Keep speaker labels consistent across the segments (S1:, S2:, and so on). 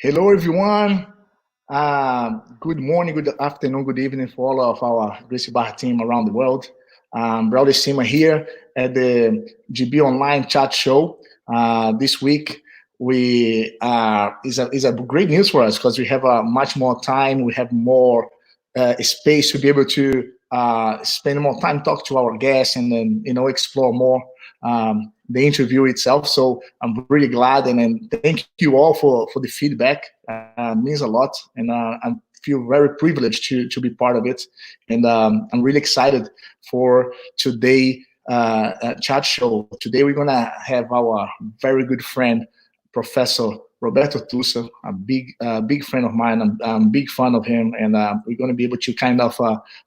S1: Hello, everyone. Good morning, good afternoon, good evening for all of our Gracie Bar team around the world. Braulio Estima here at the GB Online Chat Show. This week, we is a great news for us because we have much more time. We have more space to be able to spend more time, talk to our guests, and then explore more the interview itself. So I'm really glad, and thank you all for the feedback. Means a lot, and I feel very privileged to be part of it. And I'm really excited for today chat show. Today we're gonna have our very good friend, Professor Roberto Tussa, a big friend of mine. I'm a big fan of him, and we're going to be able to kind of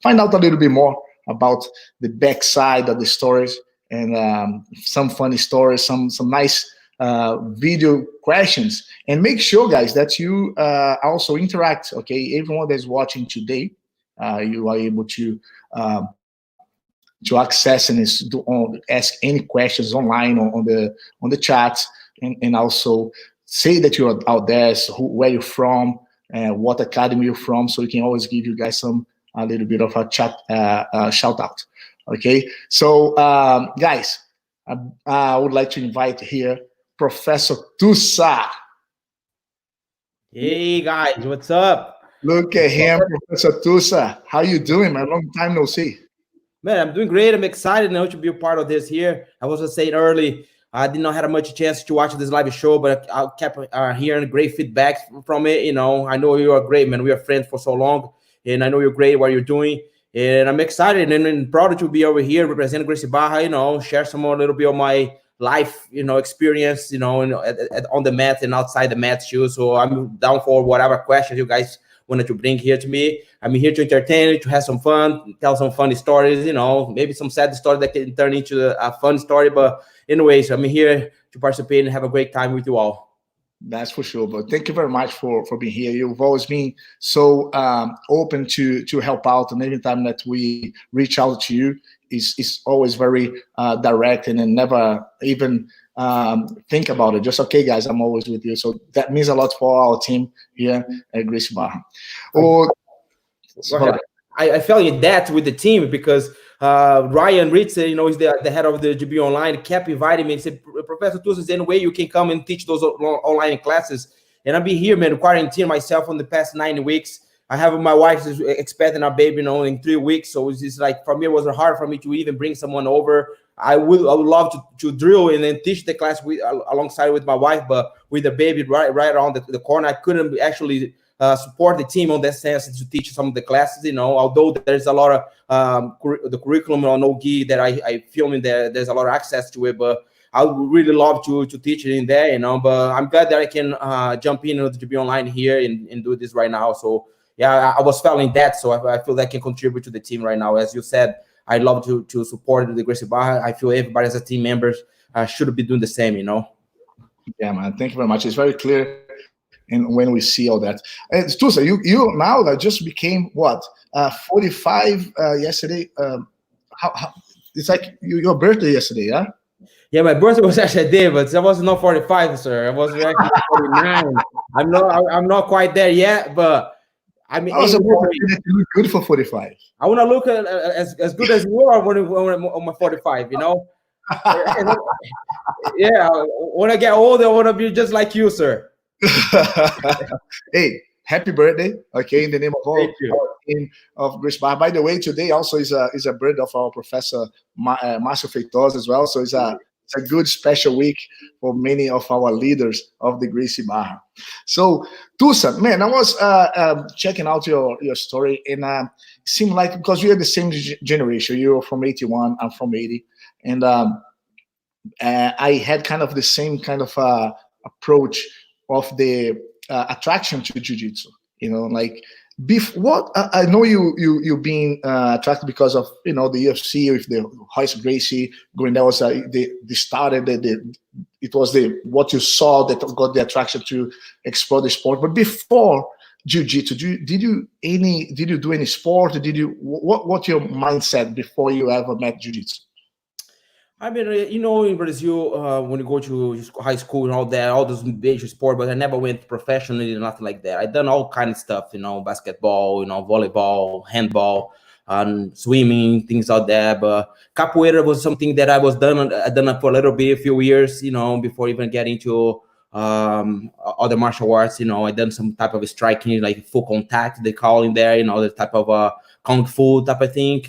S1: find out a little bit more about the backside of the stories and some funny stories, some nice video questions. And make sure, guys, that you also interact. Okay, everyone that's watching today, you are able to access and ask any questions online on the chat, and also say that you're out there, so where you're from, what academy you're from, so we can always give you guys a little bit of a chat shout out. Okay, so guys, I would like to invite here Professor Tussa.
S2: Hey guys, what's up?
S1: Look at him, Professor Tussa. How you doing, man? Long time no see.
S2: Man, I'm doing great. I'm excited now to be a part of this here. I was just saying early, I did not have much chance to watch this live show, but I kept hearing great feedback from it. I know you are great, man. We are friends for so long, and I know you're great what you're doing. And I'm excited and proud to be over here representing Gracie Barra, share some more little bit of my life, experience, on the mat and outside the mat too. So I'm down for whatever questions you guys wanted to bring here to me. I'm here to entertain you, to have some fun, tell some funny stories, maybe some sad story that can turn into a fun story. But anyways, I'm here to participate and have a great time with you all.
S1: That's for sure. But thank you very much for being here. You've always been so open to help out, and every time that we reach out to you is always very direct, and then never even think about it. Just, okay, guys, I'm always with you. So that means a lot for our team here at Gracie Barra.
S2: I fell in that with the team because Ryan Ritz, is the head of the GB Online, kept inviting me and said, Professor Tussa, is there any way you can come and teach those online classes? And I've been here, man, quarantining myself in the past 9 weeks. I have my wife is expecting a baby, in 3 weeks. So it's just like, for me, it was hard for me to even bring someone over. I would love to drill and then teach the class alongside with my wife, but with the baby right around the corner, I couldn't actually support the team on that sense to teach some of the classes, although there's a lot of the curriculum on OGI that I film in there, there's a lot of access to it, but I would really love to teach it in there, but I'm glad that I can jump in to be online here and do this right now. So yeah, I was feeling that, so I feel that I can contribute to the team right now. As you said, I'd love to support the Gracie Barra. I feel everybody as a team members should be doing the same,
S1: Yeah, man, thank you very much. It's very clear. And when we see all that, Tussa, you now that just became what 45 yesterday. How it's like your birthday yesterday, yeah?
S2: Yeah, my birthday was actually a day, but I was not 45, sir. I was actually 49. I'm not quite there yet, but I mean,
S1: you look good for 45.
S2: I want to look as good as you are on my 45. Yeah, when I get older, I want to be just like you, sir.
S1: Hey, happy birthday! Okay, in the name of all team of Gracie Barra. By the way, today also is a birthday of our Professor Márcio Feitosa as well. So it's a good special week for many of our leaders of the Gracie Barra. So Tussa, man, I was checking out your story, and it seemed like, because we are the same generation. You're from 81, I'm from 80, and I had kind of the same kind of approach of the attraction to jiu-jitsu, like what I know you being attracted because of the UFC with the Royce Gracie going. That was it was what you saw that got the attraction to explore the sport. But before jiu-jitsu, did you do any sport? What your mindset before you ever met jiu-jitsu?
S2: I mean, in Brazil, when you go to high school and all those major sport, but I never went professionally, nothing like that. I done all kind of stuff, basketball, volleyball, handball, swimming, things out there. But capoeira was something that I done it for a little bit, a few years, before even getting to other martial arts. I done some type of striking, like full contact, they call in there, the type of kung fu type of thing.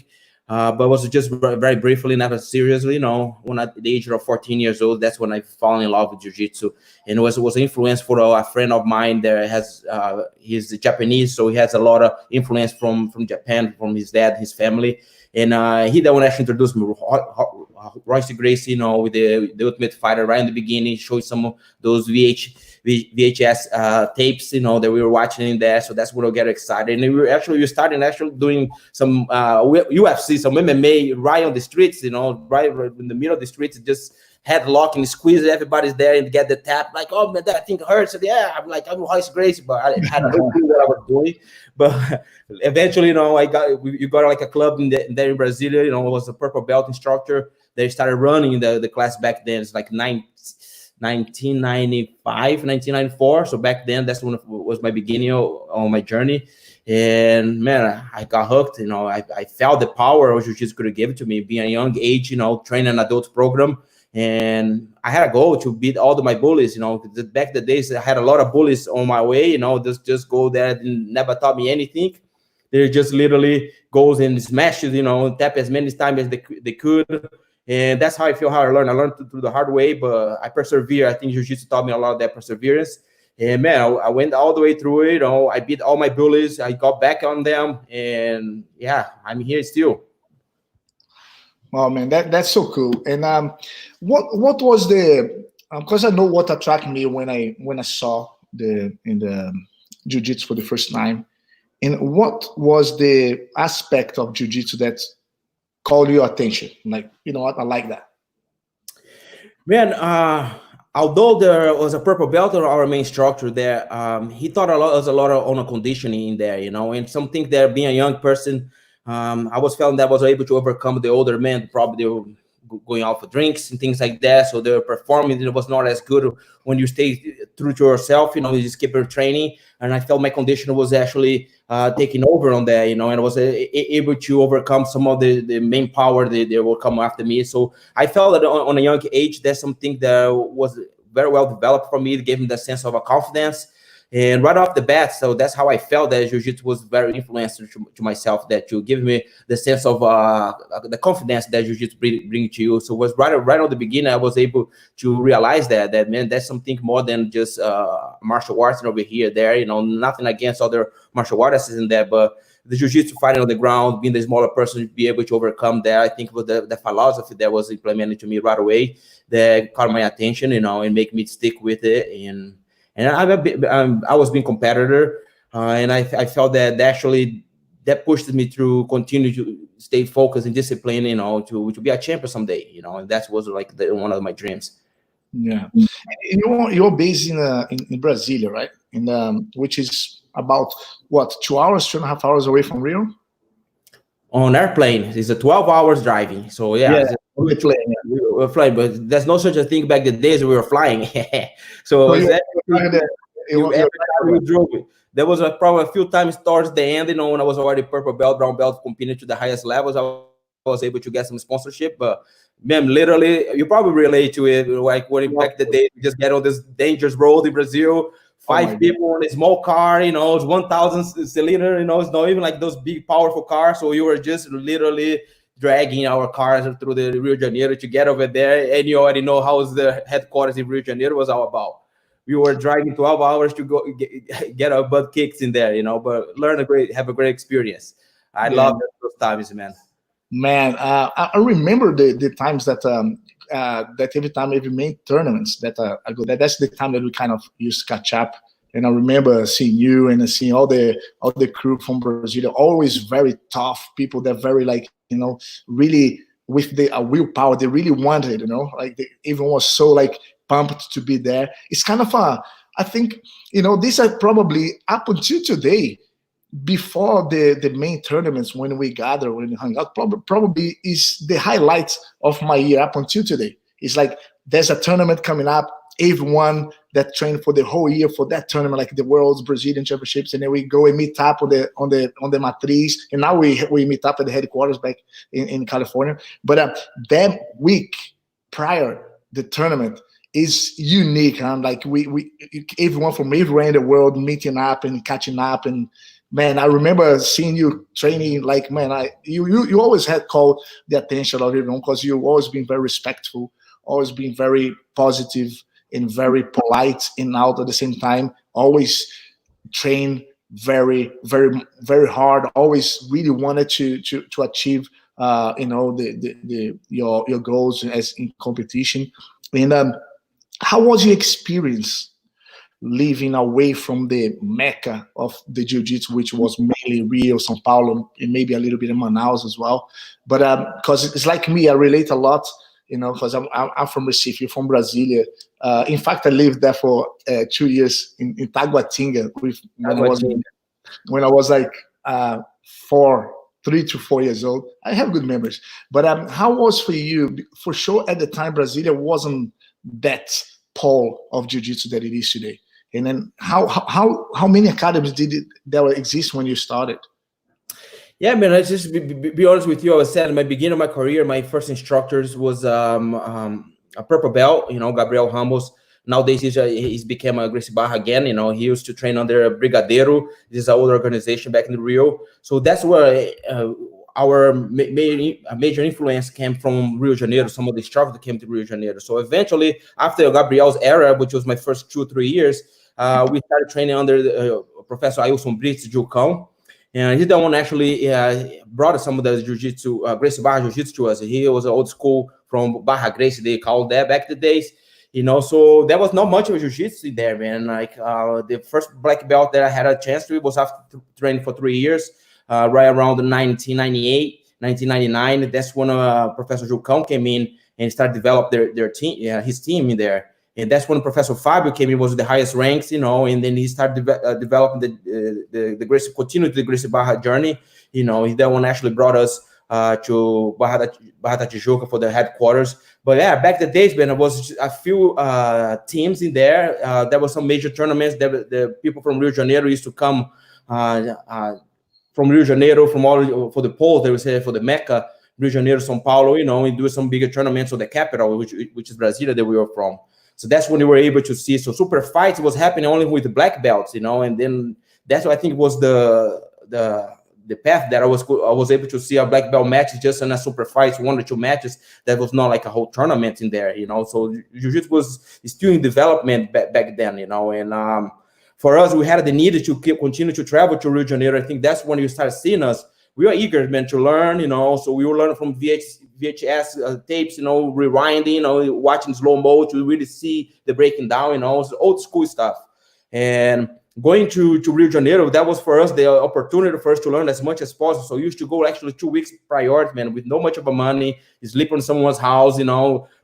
S2: But it was just very briefly, never seriously. When at the age of 14 years old, that's when I fell in love with jiu-jitsu, and it was an influence for a friend of mine that has he's Japanese, so he has a lot of influence from Japan, from his dad, his family, and he the one actually introduced me. Royce Gracie, with the Ultimate Fighter right in the beginning, showed some of those VHS tapes, that we were watching in there. So that's when I get excited. And we started doing some UFC, some MMA right on the streets, right in the middle of the streets, just headlock and squeeze. Everybody's there and get the tap, like, oh man, that thing hurts. And yeah, I'm Royce Gracie, but I had no clue what I was doing. But eventually, you got like a club there in Brasilia, it was a purple belt instructor. They started running the class back then. It's like 1995, 1994. So back then, that's when it was my beginning on my journey. And man, I got hooked. I felt the power of jiu-jitsu could give it to me, being a young age, training an adult program. And I had a goal to beat all of my bullies. Back the days, I had a lot of bullies on my way. Just go there and never taught me anything. They just literally goes and smashes, tap as many times as they could. And that's how I feel, how I learned. I learned through the hard way, but I persevere. I think jiu-jitsu taught me a lot of that perseverance. And man, I went all the way through it. I beat all my bullies. I got back on them, and yeah, I'm here still.
S1: Oh man, that's so cool. And what was the? Because I know what attracted me when I saw the jiu-jitsu for the first time, and what was the aspect of jiu-jitsu that called your attention? Like, what, I like that.
S2: Man, although there was a purple belt on our main structure there, he taught us a lot on a conditioning in there, and something that being a young person, I was feeling that I was able to overcome the older men. Probably they were going out for drinks and things like that, so their performance, it was not as good when you stay true to yourself. You just keep your training, and I felt my condition was actually taking over on that, and I was able to overcome some of the main power they will come after me. So I felt that on a young age, that's something that was very well developed for me. It gave me the sense of a confidence. And right off the bat, so that's how I felt that jiu-jitsu was very influential to myself, that you give me the sense of the confidence that jiu-jitsu bring to you. So it was right on the beginning, I was able to realize that man, that's something more than just martial arts over here, there, nothing against other martial artists in there, but the jiu-jitsu fighting on the ground, being the smaller person, to be able to overcome that, I think was the philosophy that was implemented to me right away that caught my attention, and make me stick with it. And I was being competitor, and I felt that actually that pushed me to continue to stay focused and disciplined, to be a champion someday, and that was like one of my dreams.
S1: Yeah, you're based in Brasilia, right? Which is about what, 2 hours, 2.5 hours away from Rio?
S2: On airplane, it's a 12 hours driving. So yeah.
S1: We
S2: were flying, but there's no such a thing back the days we were flying. So every time we drove it, there was probably a few times towards the end, when I was already purple belt, brown belt, competing to the highest levels, I was able to get some sponsorship. But man, literally, you probably relate to it, like when back the day, we just get on this dangerous road in Brazil. 5 people in a small car, it's 1,000 cylinder, it's not even like those big, powerful cars. So you were just literally dragging our cars through the Rio de Janeiro to get over there. And you already know how the headquarters in Rio de Janeiro was all about. We were driving 12 hours to go get our butt kicks in there, but have a great experience. I love those times, man.
S1: Man, I remember the times that that every main tournaments that I go, that's the time that we kind of used to catch up. And I remember seeing you and seeing all the crew from Brazil, always very tough people that very really with the willpower. They really wanted, like everyone was so like pumped to be there. It's kind of I think, these are probably up until today. before the main tournaments, when we gather, when we hang out, probably is the highlight of my year up until today. It's like there's a tournament coming up. Everyone that trained for the whole year for that tournament, like the World's Brazilian Championships, and then we go and meet up on the matriz, and now we meet up at the headquarters back in California. But that week prior the tournament is unique. Like we everyone from everywhere in the world meeting up and catching up. And man, I remember seeing you training. Like, man, you always had called the attention of everyone because you've always been very respectful, always been very positive and very polite and out at the same time. Always train very, very, very hard. Always really wanted to achieve, your goals as in competition. And how was your experience living away from the mecca of the jiu-jitsu, which was mainly Rio, São Paulo, and maybe a little bit in Manaus as well? But because it's like me, I relate a lot, because I'm from Recife, from Brasilia. In fact, I lived there for 2 years in Taguatinga when I was like 3 to 4 years old. I have good memories. But how was for you? For sure, at the time, Brasilia wasn't that pole of jiu-jitsu that it is today. And then how many academies there exist when you started?
S2: Yeah, man, I just be honest with you. I was saying at my beginning of my career, my first instructors was a purple belt, Gabriel Ramos. Nowadays, he's become a Gracie Barra again. He used to train under Brigadeiro. This is an old organization back in Rio. So that's where our major influence came from Rio de Janeiro. Some of the instructors that came to Rio de Janeiro. So eventually, after Gabriel's era, which was my first 2 or 3 years, we started training under Professor Ailson Brits Jucão. And he's the one actually brought some of the jiu-jitsu, Gracie Barra jiu-jitsu to us. He was an old school from Barra Gracie, they called that back in the days. So there was not much of jiu-jitsu there, man. Like the first black belt that I had a chance to was after training for 3 years, right around 1998, 1999. That's when Professor Jucão came in and started to develop their team, his team in there. And that's when Professor Fabio came in, was the highest ranks, and then he started developing the Gracie, continued the Gracie Barra journey. He's the one actually brought us to Barra da Tijuca for the headquarters. But yeah, back the days, man, there was a few teams in there. There were some major tournaments. The people from Rio de Janeiro used to come from Rio de Janeiro, for the poles, they would say, for the Mecca, Rio de Janeiro, São Paulo, and do some bigger tournaments for the capital, which is Brasilia, that we were from. So that's when we were able to see. So super fights was happening only with the black belts, and then that's what I think was the path that I was able to see a black belt matches just in a super fights, 1 or 2 matches. That was not like a whole tournament in there, So jiu-jitsu was still in development back then, And for us, we had the need to continue to travel to Rio de Janeiro. I think that's when you started seeing us. We were eager, man, to learn, So we were learning from VHS tapes, rewinding, watching slow mo to really see the breaking down, old school stuff. And going to Rio de Janeiro, that was for us the opportunity for us to learn as much as possible. So we used to go actually 2 weeks prior, man, with no much of a money, sleep on someone's house,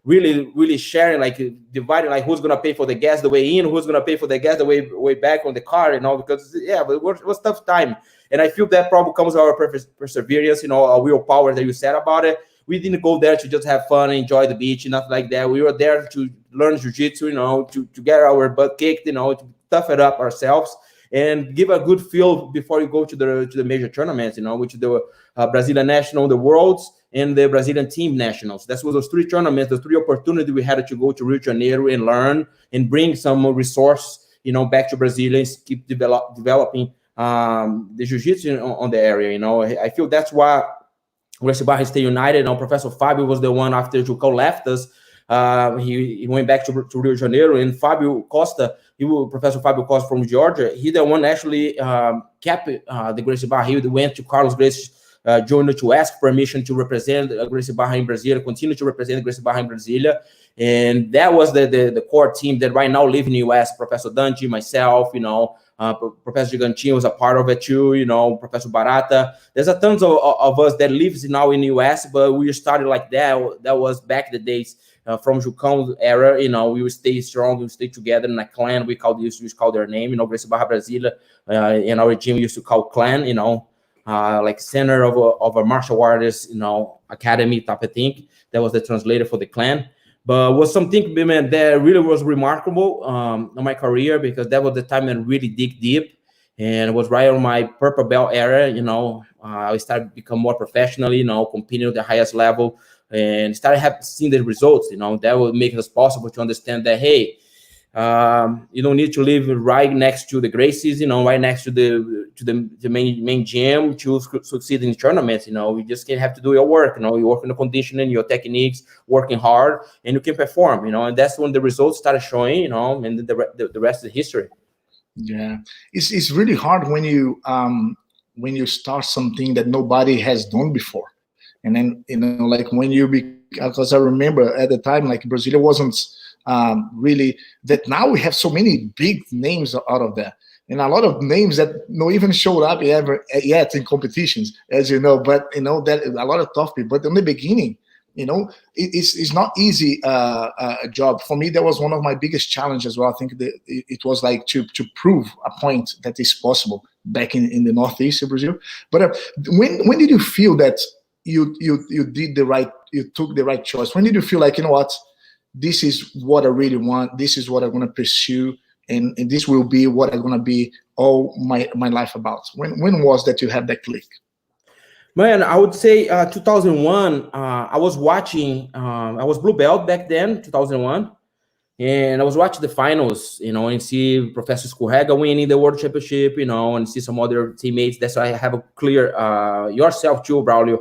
S2: really, really sharing, like dividing, like who's gonna pay for the gas the way in, who's gonna pay for the gas the way back on the car, because but it was tough time. And I feel that probably comes our perseverance, our willpower that you said about it. We didn't go there to just have fun and enjoy the beach, nothing like that. We were there to learn jiu-jitsu, to get our butt kicked, to tough it up ourselves and give a good feel before you go to the major tournaments, which is the Brazilian National, the Worlds, and the Brazilian Team Nationals. That's what those 3 tournaments, the 3 opportunities we had to go to Rio de Janeiro and learn and bring some resource, back to Brasilia and keep developing the jiu-jitsu on the area. I feel that's why Gracie Barra stay united. Professor Fabio was the one after Jucão left us. He went back to Rio de Janeiro, and Professor Fabio Costa from Georgia, he the one actually kept the Gracie Barra. He went to Carlos Gracie Jr. to ask permission to represent Gracie Barra in Brasilia, continue to represent Gracie Barra in Brasilia. And that was the core team that right now live in the US. Professor Dante, myself, Professor Gigantinho was a part of it too, Professor Barata. There's a tons of us that lives now in the US, but we started like that. That was back in the days from Jucão era, we would stay strong, we would stay together in a clan. We used to call their name, Gracie Barra Brasilia, in our gym we used to call clan, like center of a martial artist, academy type of thing. That was the translator for the clan. But was something, man, that really was remarkable in my career, because that was the time I really dig deep, and it was right on my purple belt era. I started to become more professionally, competing at the highest level, and started seeing the results. That would make us possible to understand that, hey, you don't need to live right next to the Gracies, right next to the main gym to succeed in the tournaments. You just can't have to do your work. You work on the conditioning, your techniques, working hard, and you can perform. And that's when the results started showing. And the rest is history.
S1: Yeah, it's really hard when you start something that nobody has done before, and then like when because I remember at the time, like Brasilia wasn't really that. Now we have so many big names out of there, and a lot of names that no even showed up yet in competitions, as you know. But that a lot of tough people. But in the beginning, it's not easy a job for me. That was one of my biggest challenges as well. I think that it was like to prove a point that is possible back in the Northeast of Brazil. But when did you feel that you did you took the right choice? When did you feel like, what, this is what I really want, this is what I'm going to pursue, and this will be what I'm going to be all my life about? When was that you had that click?
S2: Man, I would say 2001. I was watching. I was blue belt back then, 2001, and I was watching the finals, and see Professor Escorrega winning the world championship, and see some other teammates. That's why I have a clear yourself too, Braulio.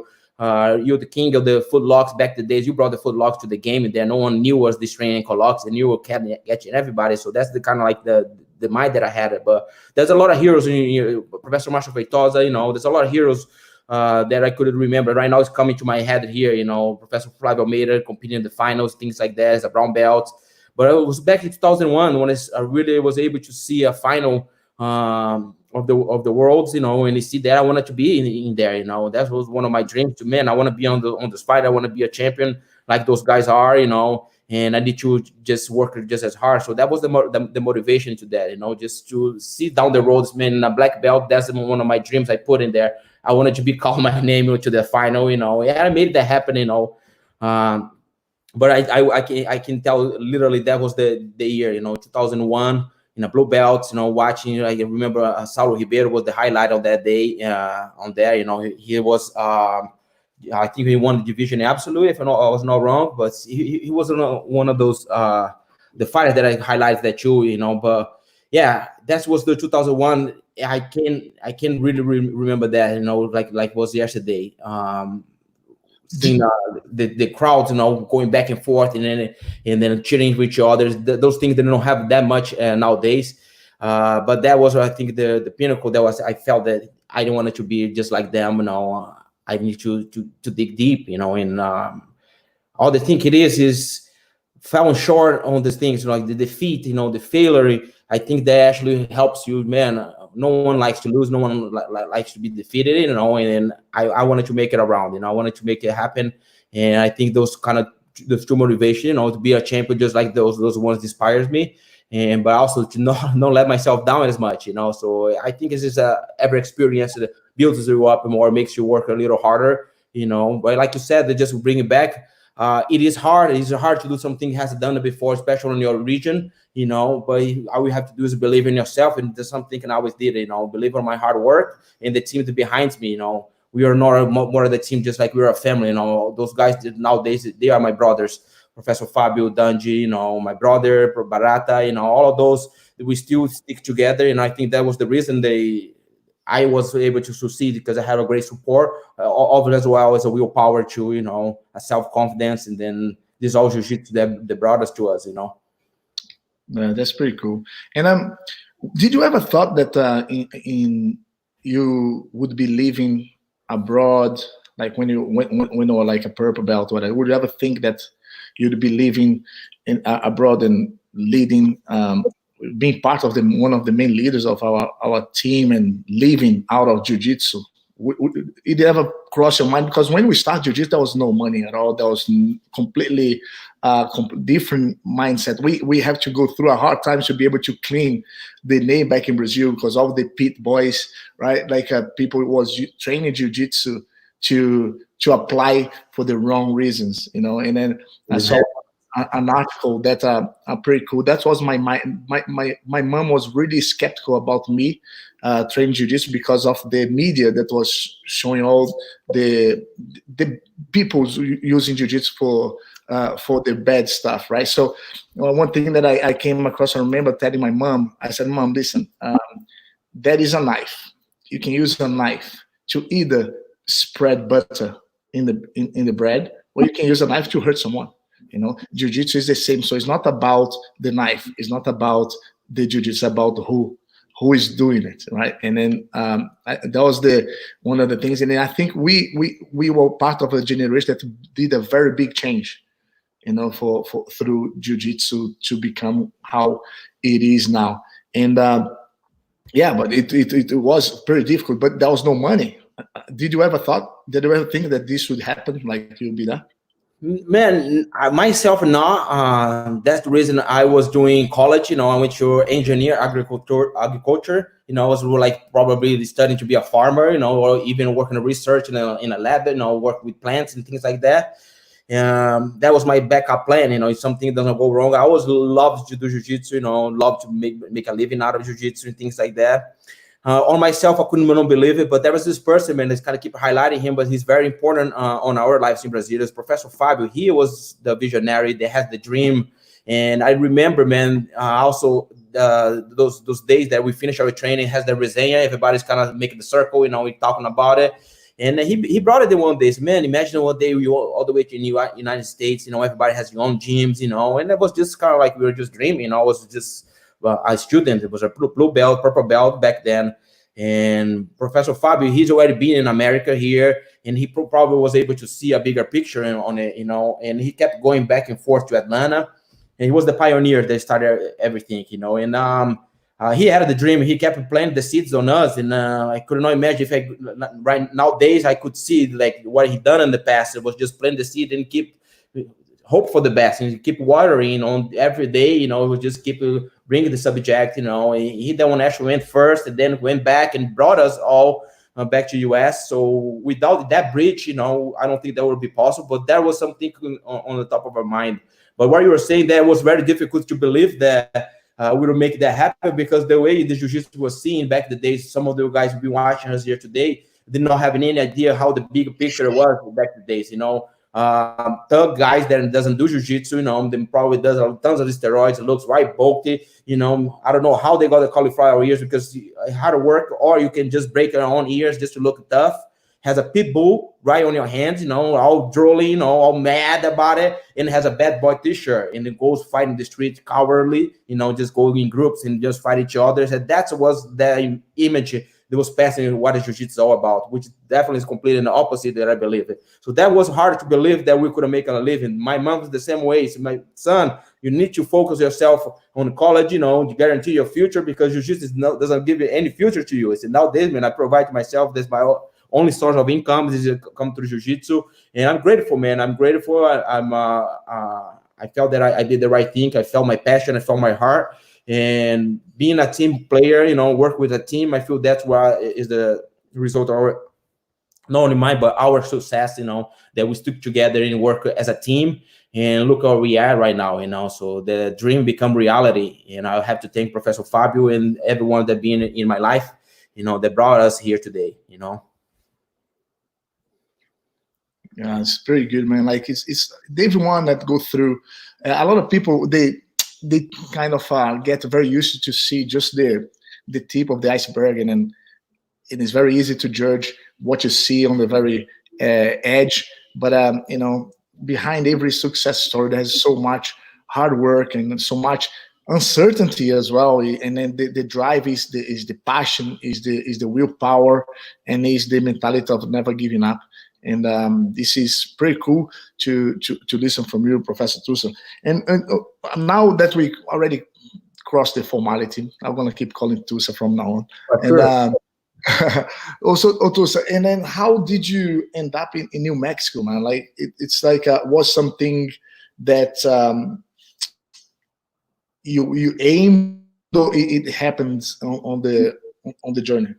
S2: You're the king of the foot locks back the days. You brought the foot locks to the game, and then no one knew was this training ankle locks, and you were catching everybody. So that's the kind of like the mind that I had. But there's a lot of heroes in Professor Marshall Feitosa. There's a lot of heroes that I couldn't remember. Right now it's coming to my head here, Professor Flávio Almeida competing in the finals, things like that, as a brown belt. But it was back in 2001 when I really was able to see a final of the worlds, and you see that I wanted to be in there, that was one of my dreams. Man, I want to be on this fight. I want to be a champion like those guys are, and I need to just work just as hard. So that was the motivation to that, just to see down the roads, man, a black belt. That's one of my dreams I put in there. I wanted to be called my name to the final, and I made that happen, but I can tell literally that was the year, 2001, in a blue belt, watching. I remember Saulo Ribeiro was the highlight of that day on there. He was, I think he won the division absolute, if I was not wrong, but he was one of those, the fighters that I highlighted that too, but yeah, that was the 2001. I can really remember that, like was yesterday. Seeing the crowds, going back and forth, and then cheering with each other. Those things they don't have that much nowadays. But that was, I think, the pinnacle. That was, I felt that I didn't want it to be just like them. I need to dig deep. And all the thing it is falling short on these things, like the defeat, the failure. I think that actually helps you, man. No one likes to lose. No one likes to be defeated, and I wanted to make it around, I wanted to make it happen. And I think those true motivation, to be a champion, just like those ones inspires me. But also to not let myself down as much, so I think it's just every experience that builds you up more, makes you work a little harder, but like you said, they just bring it back. It is hard. It is hard to do something you hasn't done it before, especially in your region, but all you have to do is believe in yourself, and that's something I always did, believe in my hard work and the team that behind me. We are not more of the team, just like we're a family. Those guys nowadays, they are my brothers. Professor Fabio Danji, my brother Barata, all of those, we still stick together, and I think that was the reason I was able to succeed, because I had a great support of it, as well as a willpower to, a self-confidence, and then this all Jiu-Jitsu that brought us to us,
S1: Yeah, that's pretty cool. And did you ever thought that in you would be living abroad, like when you were like a purple belt, whatever? Would you ever think that you'd be living abroad and leading, being part of one of the main leaders of our team, and living out of Jiu-Jitsu? Did it ever cross your mind? Because when we started Jiu-Jitsu, there was no money at all. There was completely different mindset. We have to go through a hard time to be able to clean the name back in Brazil because of the pit boys, right? Like people was training jiu-jitsu to apply for the wrong reasons, and then I saw an article that pretty cool. That was my mom was really skeptical about me training jiu-jitsu because of the media that was showing all the people using jiu-jitsu for the bad stuff, right? So one thing that I came across, I remember telling my mom, I said, Mom, listen, that is a knife. You can use a knife to either spread butter in the bread, or you can use a knife to hurt someone. Jiu-jitsu is the same. So it's not about the knife. It's not about the jiu-jitsu. It's about who is doing it, right? And then that was one of the things. And then I think we were part of a generation that did a very big change, for through jiu-jitsu to become how it is now. And yeah, but it was very difficult. But there was no money. Did you ever think that this would happen? Like you'll be there?
S2: Man, myself not. That's the reason I was doing college. I went to engineer agriculture. I was like probably studying to be a farmer. Or even working in research in a lab. Work with plants and things like that. That was my backup plan. If something doesn't go wrong, I always loved to do jiu-jitsu. Love to make a living out of jiu-jitsu and things like that. On myself, I couldn't believe it, but there was this person, man, that's kind of keep highlighting him, but he's very important on our lives in Brazil. It's Professor Fabio. He was the visionary that had the dream. And I remember, man, also those days that we finish our training, has the resenha, everybody's kind of making the circle, we're talking about it. And he brought it in one day. So, man, imagine one day we all the way to the United States, everybody has their own gyms, and it was just kind of like we were just dreaming. I was just a student. It was a blue belt, purple belt back then. And Professor Fabio, he's already been in America here, and he probably was able to see a bigger picture on it, and he kept going back and forth to Atlanta. And he was the pioneer that started everything, and he had the dream. He kept planting the seeds on us, and I could not imagine right nowadays I could see like what he done in the past. It was just plant the seed and keep hope for the best and keep watering on every day. We just keep bringing the subject. He that one actually went first and then went back and brought us all back to US. So without that bridge, I don't think that would be possible. But that was something on the top of our mind. But what you were saying, that was very difficult to believe that we will make that happen, because the way the jiu-jitsu was seen back in the days, some of the guys who be watching us here today did not have any idea how the big picture was back in the days. Thug guys that doesn't do jiu-jitsu, then probably does tons of steroids, looks right bulky. I don't know how they got the cauliflower ears, because how to work, or you can just break your own ears just to look tough. Has a pit bull right on your hands, all drooling, all mad about it, and has a bad boy t-shirt, and it goes fight in the street cowardly, just going in groups and just fight each other. And that was the image that was passing what is jiu-jitsu all about, which definitely is completely the opposite that I believe it. So that was hard to believe that we could make a living. My mom was the same way. So my son, you need to focus yourself on college, to guarantee your future, because jiu-jitsu doesn't give you any future to you. I said, nowadays, man, I provide myself, that's my only source of income is come through jiu-jitsu, and I'm grateful, man. I'm grateful. I felt that I did the right thing. I felt my passion. I felt my heart. And being a team player, work with a team, I feel that's what is the result of our, not only mine, but our success, that we stick together and work as a team. And look where we are right now, so the dream become reality. And I have to thank Professor Fabio and everyone that been in my life, that brought us here today,
S1: Yeah, it's pretty good, man. Like it's everyone that go through. A lot of people they kind of get very used to see just the tip of the iceberg, and then it is very easy to judge what you see on the very edge. But behind every success story, there's so much hard work and so much uncertainty as well. And then the drive is the passion, is the willpower, and is the mentality of never giving up. And this is pretty cool to listen from you, Professor Tussa. And now that we already crossed the formality, I'm gonna keep calling Tussa from now on. Sure. And also, Tussa, and then how did you end up in New Mexico, man? Like it's like was something that you aim, though it happens on the journey?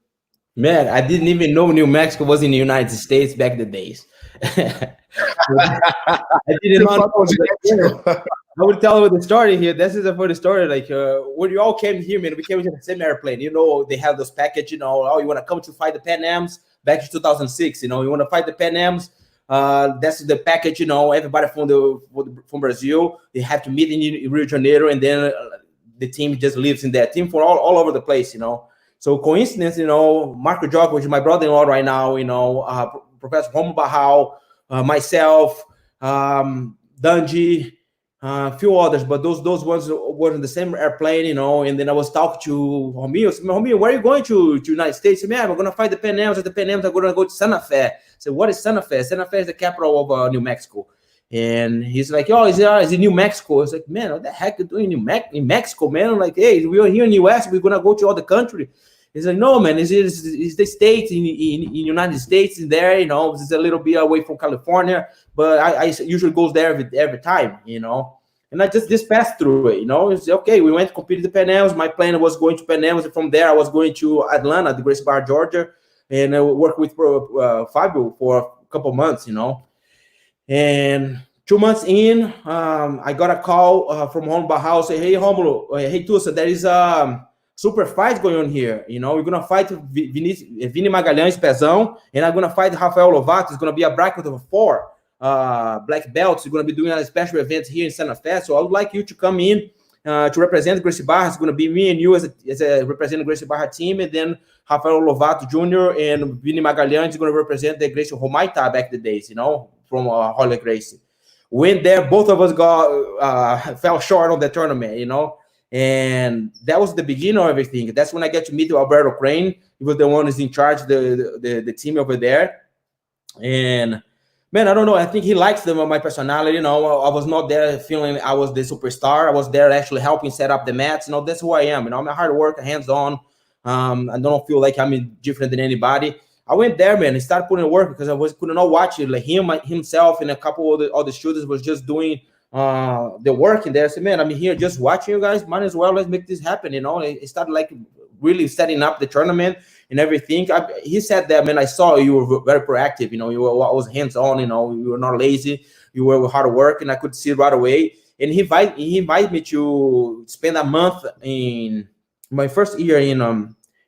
S2: Man, I didn't even know New Mexico was in the United States back the days. I did
S1: You
S2: not
S1: thought it was in
S2: know.
S1: Mexico.
S2: I would tell you the story here. This is a funny story. Like when you all came here, man, we came in the same airplane. You know, they have those package. You know, oh, you want to come to fight the Pan Ams back in 2006. You know, you want to fight the Pan Ams. That's the package. You know, everybody from Brazil, they have to meet in Rio de Janeiro, and then the team just lives in that team for all over the place. You know, so coincidence. You know, Marco Jock, which is my brother-in-law right now. You know, Professor Romo Barral, myself, Danji. A few others, but those ones were in the same airplane, you know. And then I was talking to Romeo. I said, Romeo, where are you going to United States? He said, man, we're going to fight the Pan Ams. At the Pan Ams, I'm going to go to Santa Fe. I said, what is Santa Fe? Santa Fe is the capital of New Mexico. And he's like, oh, is it New Mexico? I was like, man, what the heck are you doing in Mexico, man? I'm like, hey, we are here in the U.S. We're going to go to all the country. He's like, no, man, it's the states in United States in there, you know. It's a little bit away from California, but I usually goes there every time, you know. And I just passed through it, you know. It's okay. We went to compete at the Pan Ams. My plan was going to Pan Ams, and from there I was going to Atlanta, the Gracie Barra, Georgia, and I worked with Fabio for a couple months, you know. And 2 months in, I got a call from Romulo Barral, say, hey, Romulo, hey, Tussa, there is super fight going on here. You know, we're going to fight Vini Magalhães, Pezão, and I'm going to fight Rafael Lovato. It's going to be a bracket of 4 black belts. We're going to be doing a special event here in Santa Fe. So I would like you to come in to represent Gracie Barra. It's going to be me and you as a representing Gracie Barra team, and then Rafael Lovato Jr. and Vini Magalhães is going to represent the Gracie Romaita back in the days, you know, from Holy Gracie. Went there, both of us fell short of the tournament, you know. And that was the beginning of everything. That's when I got to meet Alberto Crane. He was the one who's in charge of the team over there. And man, I don't know. I think he likes my personality. You know, I was not there feeling I was the superstar. I was there actually helping set up the mats. You know, that's who I am. You know, I'm a hard worker, hands-on. I don't feel like I'm different than anybody. I went there, man, and started putting work because I could not watch it. Like himself and a couple of the other students was just doing the work in there. I said, man, I'm here just watching you guys. Might as well let's make this happen. You know, it started like really setting up the tournament and everything. He said that, man, I saw you were very proactive. You know, you were always hands-on. You know, you were not lazy. You were hard work, and I could see it right away. And he invited me to spend a month in my first year in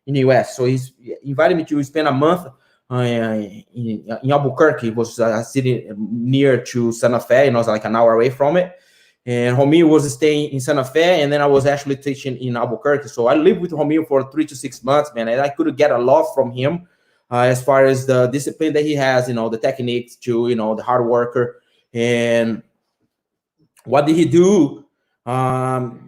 S2: the US. So he invited me to spend a month in Albuquerque. It was a city near to Santa Fe, you know, it's like an hour away from it. And Romeo was staying in Santa Fe, and then I was actually teaching in Albuquerque. So I lived with Romeo for 3 to 6 months, man, and I could get a lot from him as far as the discipline that he has, you know, the techniques to, you know, the hard worker. And what did he do?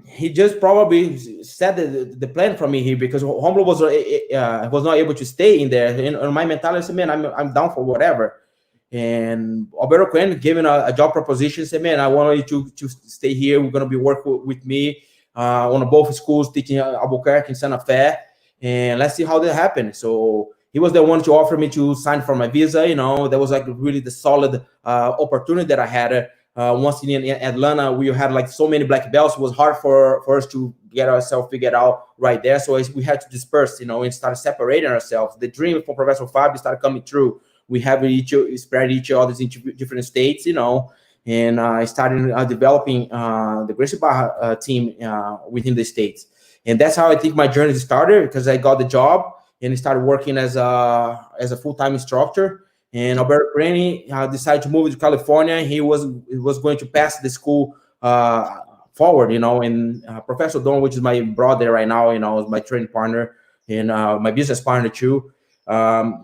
S2: He just probably set the plan for me here because Romulo was not able to stay in there. And my mentality said, man, I'm down for whatever. And Alberto Crane gave him a job proposition. Said, man, I want you to stay here. We're going to be working with me on both schools, teaching Albuquerque and Santa Fe. And let's see how that happens. So he was the one to offer me to sign for my visa. You know, that was like really the solid opportunity that I had. Once in Atlanta, we had like so many black belts. It was hard for us to get ourselves figured out right there. So we had to disperse, you know, and start separating ourselves. The dream for Professor Fabio started coming true. We have spread each other into different states, you know, and I started developing the Gracie Barra team within the states. And that's how I think my journey started, because I got the job and started working as a full-time instructor. And Alberto Crane decided to move to California. He was going to pass the school forward, you know. And Professor Don, which is my brother right now, you know, is my training partner and my business partner too.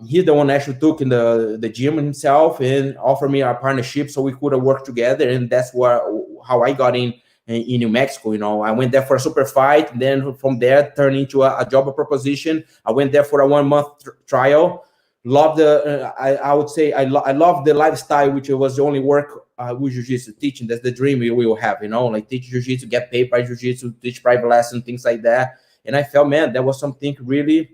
S2: He's the one actually took in the gym himself and offered me a partnership so we could work together. And that's how I got in New Mexico. You know, I went there for a super fight. And then from there, turned into a job proposition. I went there for a 1-month trial. Love I would say I love the lifestyle, which was the only work with Jiu-Jitsu teaching. That's the dream we will have, you know, like teach Jiu-Jitsu, get paid by Jiu-Jitsu, teach private lessons, things like that. And I felt, man, that was something really,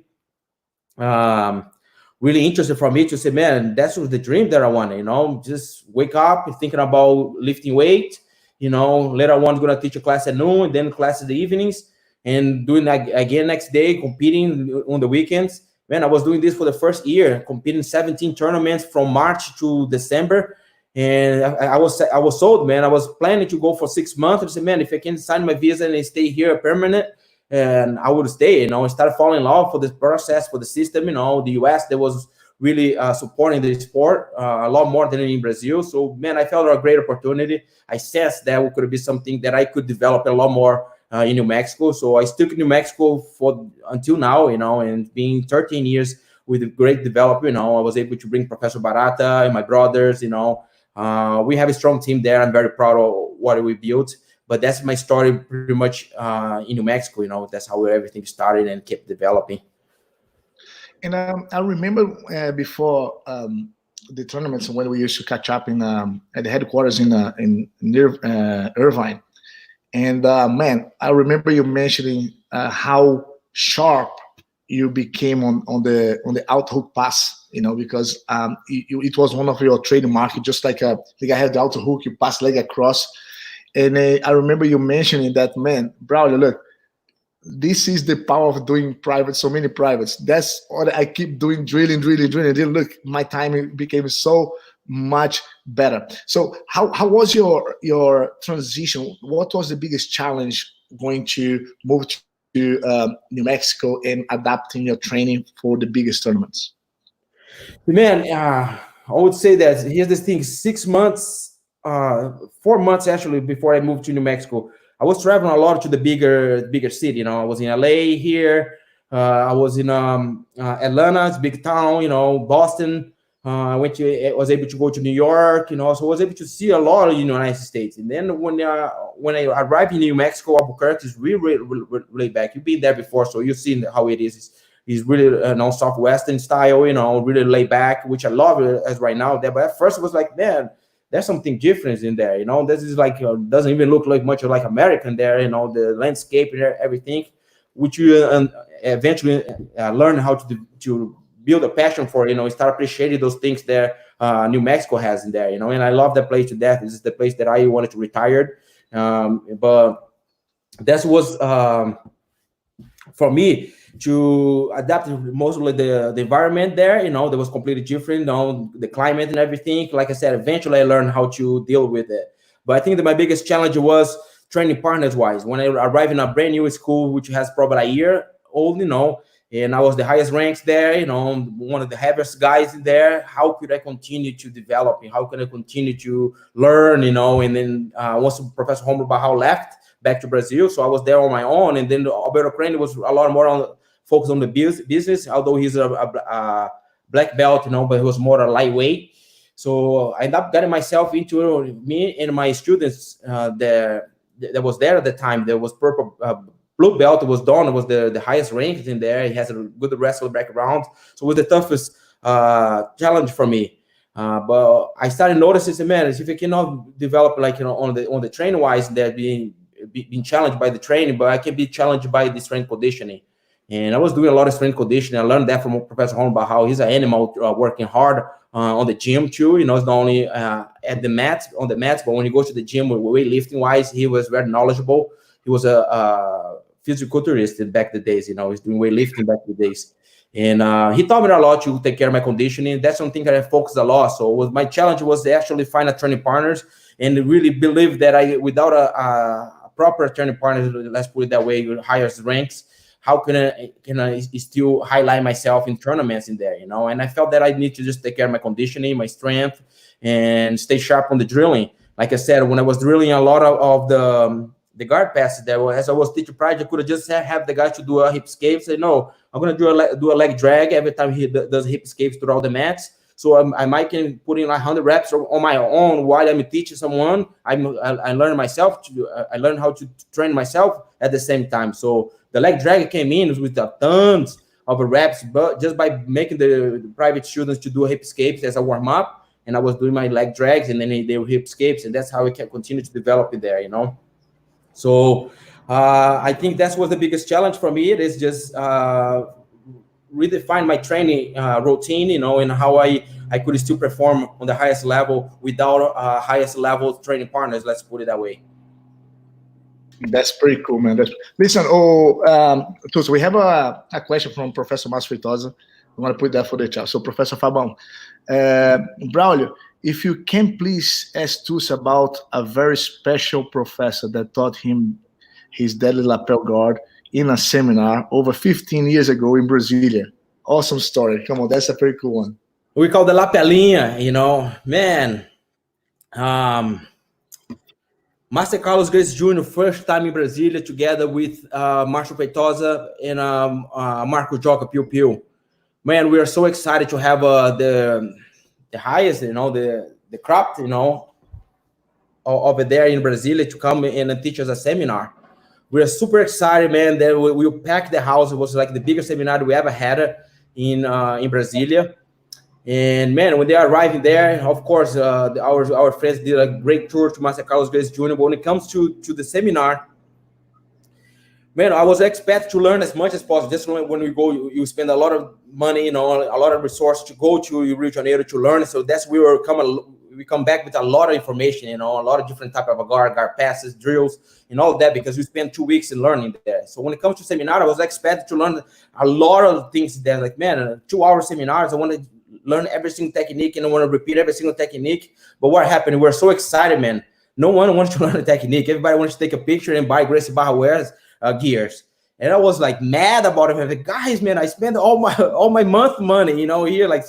S2: really interesting for me to say, man, that was the dream that I wanted, you know, just wake up thinking about lifting weight Later on, going to teach a class at noon, and then class in the evenings, and doing that again next day, competing on the weekends. Man, I was doing this for the first year, competing 17 tournaments from March to December. And I was sold, man. I was planning to go for 6 months. I said, man, if I can sign my visa and stay here permanent, and I would stay. I started falling in love for this process, for the system. The US, that was really supporting the sport a lot more than in Brazil. So, man, I felt a great opportunity. I sensed that could be something that I could develop a lot more in New Mexico. So I stuck in New Mexico for until now, and being 13 years with great development. I was able to bring Professor Barata and my brothers. We have a strong team there. I'm very proud of what we built. But that's my story pretty much in New Mexico. That's how everything started and kept developing.
S1: And I remember before the tournaments when we used to catch up at the headquarters in near Irvine. And man, I remember you mentioning how sharp you became on the out hook pass. Because it was one of your trademark. Just like I had the out hook, you pass leg across. And I remember you mentioning that, man, Braulio, look, this is the power of doing private, so many privates. That's what I keep doing, drilling. Then look, my timing became so much better. So how was your transition? What was the biggest challenge going to move to New Mexico and adapting your training for the biggest tournaments?
S2: Man, I would say that here's this thing: 6 months, 4 months actually before I moved to New Mexico. I was traveling a lot to the bigger city. I was in LA here. I was in Atlanta, it's a big town. Boston. I was able to go to New York. So I was able to see a lot of the United States. And then when I arrived in New Mexico, Albuquerque is really back. You've been there before, so you've seen how it is. It's really Southwestern style. Really laid back, which I love as right now. There, but at first it was like, man, there's something different in there. This is like doesn't even look like much like American there. The landscape and everything, which you eventually learn how to build a passion for. Start appreciating those things there. New Mexico has in there. And I love that place to death. This is the place that I wanted to retire. But that was for me to adapt mostly the environment there. That was completely different. The climate and everything. Like I said, eventually I learned how to deal with it. But I think that my biggest challenge was training partners wise. When I arrived in a brand new school, which has probably a year old, and I was the highest ranks there, one of the heaviest guys in there. How could I continue to develop? How can I continue to learn? And then once Professor Romulo Barral left back to Brazil, so I was there on my own. And then Roberto was a lot more focused on the business, although he's a black belt, but he was more a lightweight. So I ended up getting myself into me and my students that was there at the time. There was purple. Blue belt was Don, was the highest ranked in there. He has a good wrestling background. So it was the toughest challenge for me. But I started noticing, man, if you cannot develop on the training wise, that being challenged by the training, but I can be challenged by the strength conditioning. And I was doing a lot of strength conditioning. I learned that from Professor Romulo Barral. He's an animal working hard on the gym too. It's not only at the mats, but when he goes to the gym weightlifting wise, he was very knowledgeable. He was a physiculturist back the days. He's doing weightlifting back the days. And he taught me a lot to take care of my conditioning. That's something that I focused a lot. So my challenge was to actually find a training partners and really believe that without a proper training partner, let's put it that way, highest ranks, how can I still highlight myself in tournaments in there, And I felt that I need to just take care of my conditioning, my strength, and stay sharp on the drilling. Like I said, when I was drilling a lot of the guard passes there, as I was teaching private, I could have just have the guy to do a hip escape. Say, no, I'm going to do a leg drag every time he does hip escapes throughout the mats. So I might can put in 100 reps on my own while I'm teaching someone. I learned myself I learned how to train myself at the same time. So the leg drag came in with tons of reps, but just by making the private students to do hip escapes as a warm up, and I was doing my leg drags, and then they were hip escapes, and that's how we can continue to develop it there, So I think that's was the biggest challenge for me. It is just redefine my training routine, and how I could still perform on the highest level without highest level training partners. Let's put it that way.
S1: That's pretty cool, man. Listen, Tussa, we have a question from Professor Márcio Feitosa. I'm going to put that for the chat. So, Professor Fabão, Braulio, if you can please ask Tussa about a very special professor that taught him his deadly lapel guard in a seminar over 15 years ago in Brasilia. Awesome story. Come on, that's a pretty cool one.
S2: We call the lapelinha, man. Master Carlos Gracie Jr., first time in Brasilia, together with Márcio Feitosa and Marco Joca Piu Piu. Man, we are so excited to have the highest, the crop, over there in Brasilia to come and teach us a seminar. We are super excited, man, that we packed the house. It was like the biggest seminar we ever had in Brasilia. And man, when they are arriving there, of course, our friends did a great tour to Master Carlos Gracie Jr. But when it comes to the seminar, man, I was expected to learn as much as possible. Just when we go, you spend a lot of money, a lot of resources to go to Rio de Janeiro to learn. So that's we come back with a lot of information, a lot of different type of guard passes, drills, and all of that, because we spent 2 weeks in learning there. So when it comes to seminar, I was expected to learn a lot of things there. Like, man, 2-hour seminars, I want to learn every single technique and I want to repeat every single technique. But what happened? We're so excited, man. No one wants to learn a technique. Everybody wants to take a picture and buy Gracie Barra wears gears. And I was like mad about it. I was like, guys, man, I spent all my month money, here, like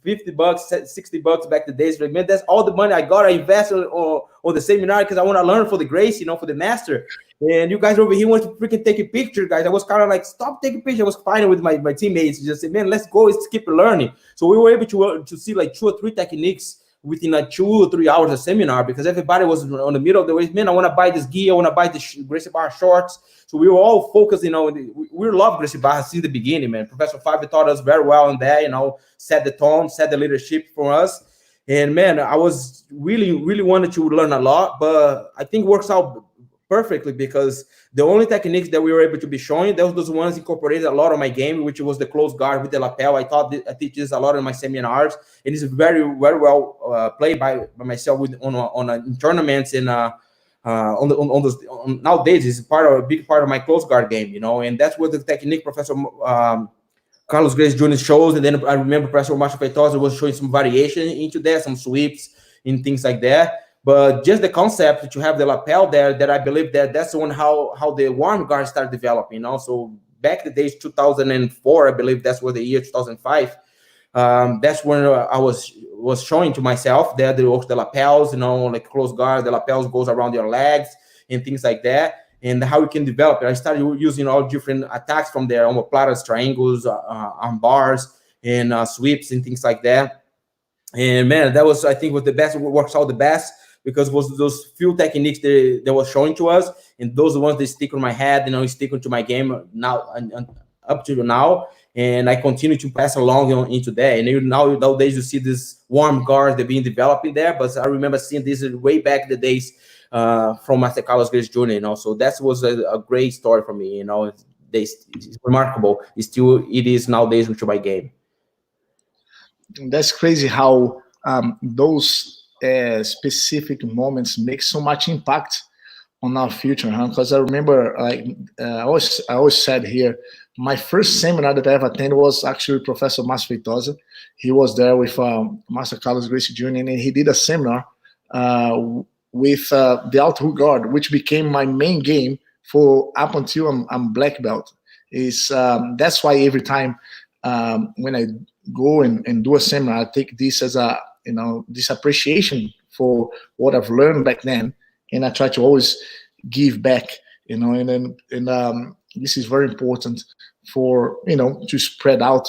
S2: $50, $60 back the days. Like, man, that's all the money I got. I invested on the seminar because I want to learn for the Gracie, for the master. And you guys over here want to freaking take a picture, guys. I was kind of like, stop taking pictures. I was fighting with my teammates. Just say, man, let's go. Let's keep learning. So we were able to see like 2 or 3 techniques within like 2 or 3 hours of seminar, because everybody was on the middle of the way. Man, I want to buy this gear. I want to buy the Gracie Barra shorts. So we were all focused, we love Gracie Barra since the beginning, man. Professor Fabio taught us very well in there, set the tone, set the leadership for us. And man, I was really, really wanted to learn a lot, but I think it works out perfectly, because the only techniques that we were able to be showing, those ones incorporated a lot of my game, which was the close guard with the lapel. I teach this a lot in my seminars, and it's very, very well played by myself in tournaments and nowadays it's a big part of my close guard game, and that's what the technique Professor Carlos Gracie Jr. shows. And then I remember Professor Márcio Feitosa was showing some variation into there, some sweeps and things like that. But just the concept to have the lapel there, that I believe that's the one how the warm guard started developing. So back the days 2004, I believe that's what the year 2005. That's when I was showing to myself that the lapels, like close guard, the lapels goes around your legs and things like that, and how you can develop it. I started using all different attacks from there, omoplatas, triangles, arm bars, and sweeps and things like that. And man, that was, I think, was the best. It works out the best, because it was those few techniques that was showing to us, and those are the ones that stick on my head, stick into my game now and up to now. And I continue to pass along into that. And nowadays you see this warm guards that being developed in there, but I remember seeing this way back in the days from Master Carlos Gracie Jr. So that was a great story for me. It's remarkable. It is nowadays into my game.
S1: That's crazy how those specific moments make so much impact on our future, because I remember, I always said here, my first seminar that I ever attended was actually Professor Márcio Feitosa. He was there with Master Carlos Gracie Jr., and he did a seminar with the out-hook guard, which became my main game for up until I'm black belt. That's why every time when I go and do a seminar, I take this as a this appreciation for what I've learned back then, and I try to always give back, and this is very important for to spread out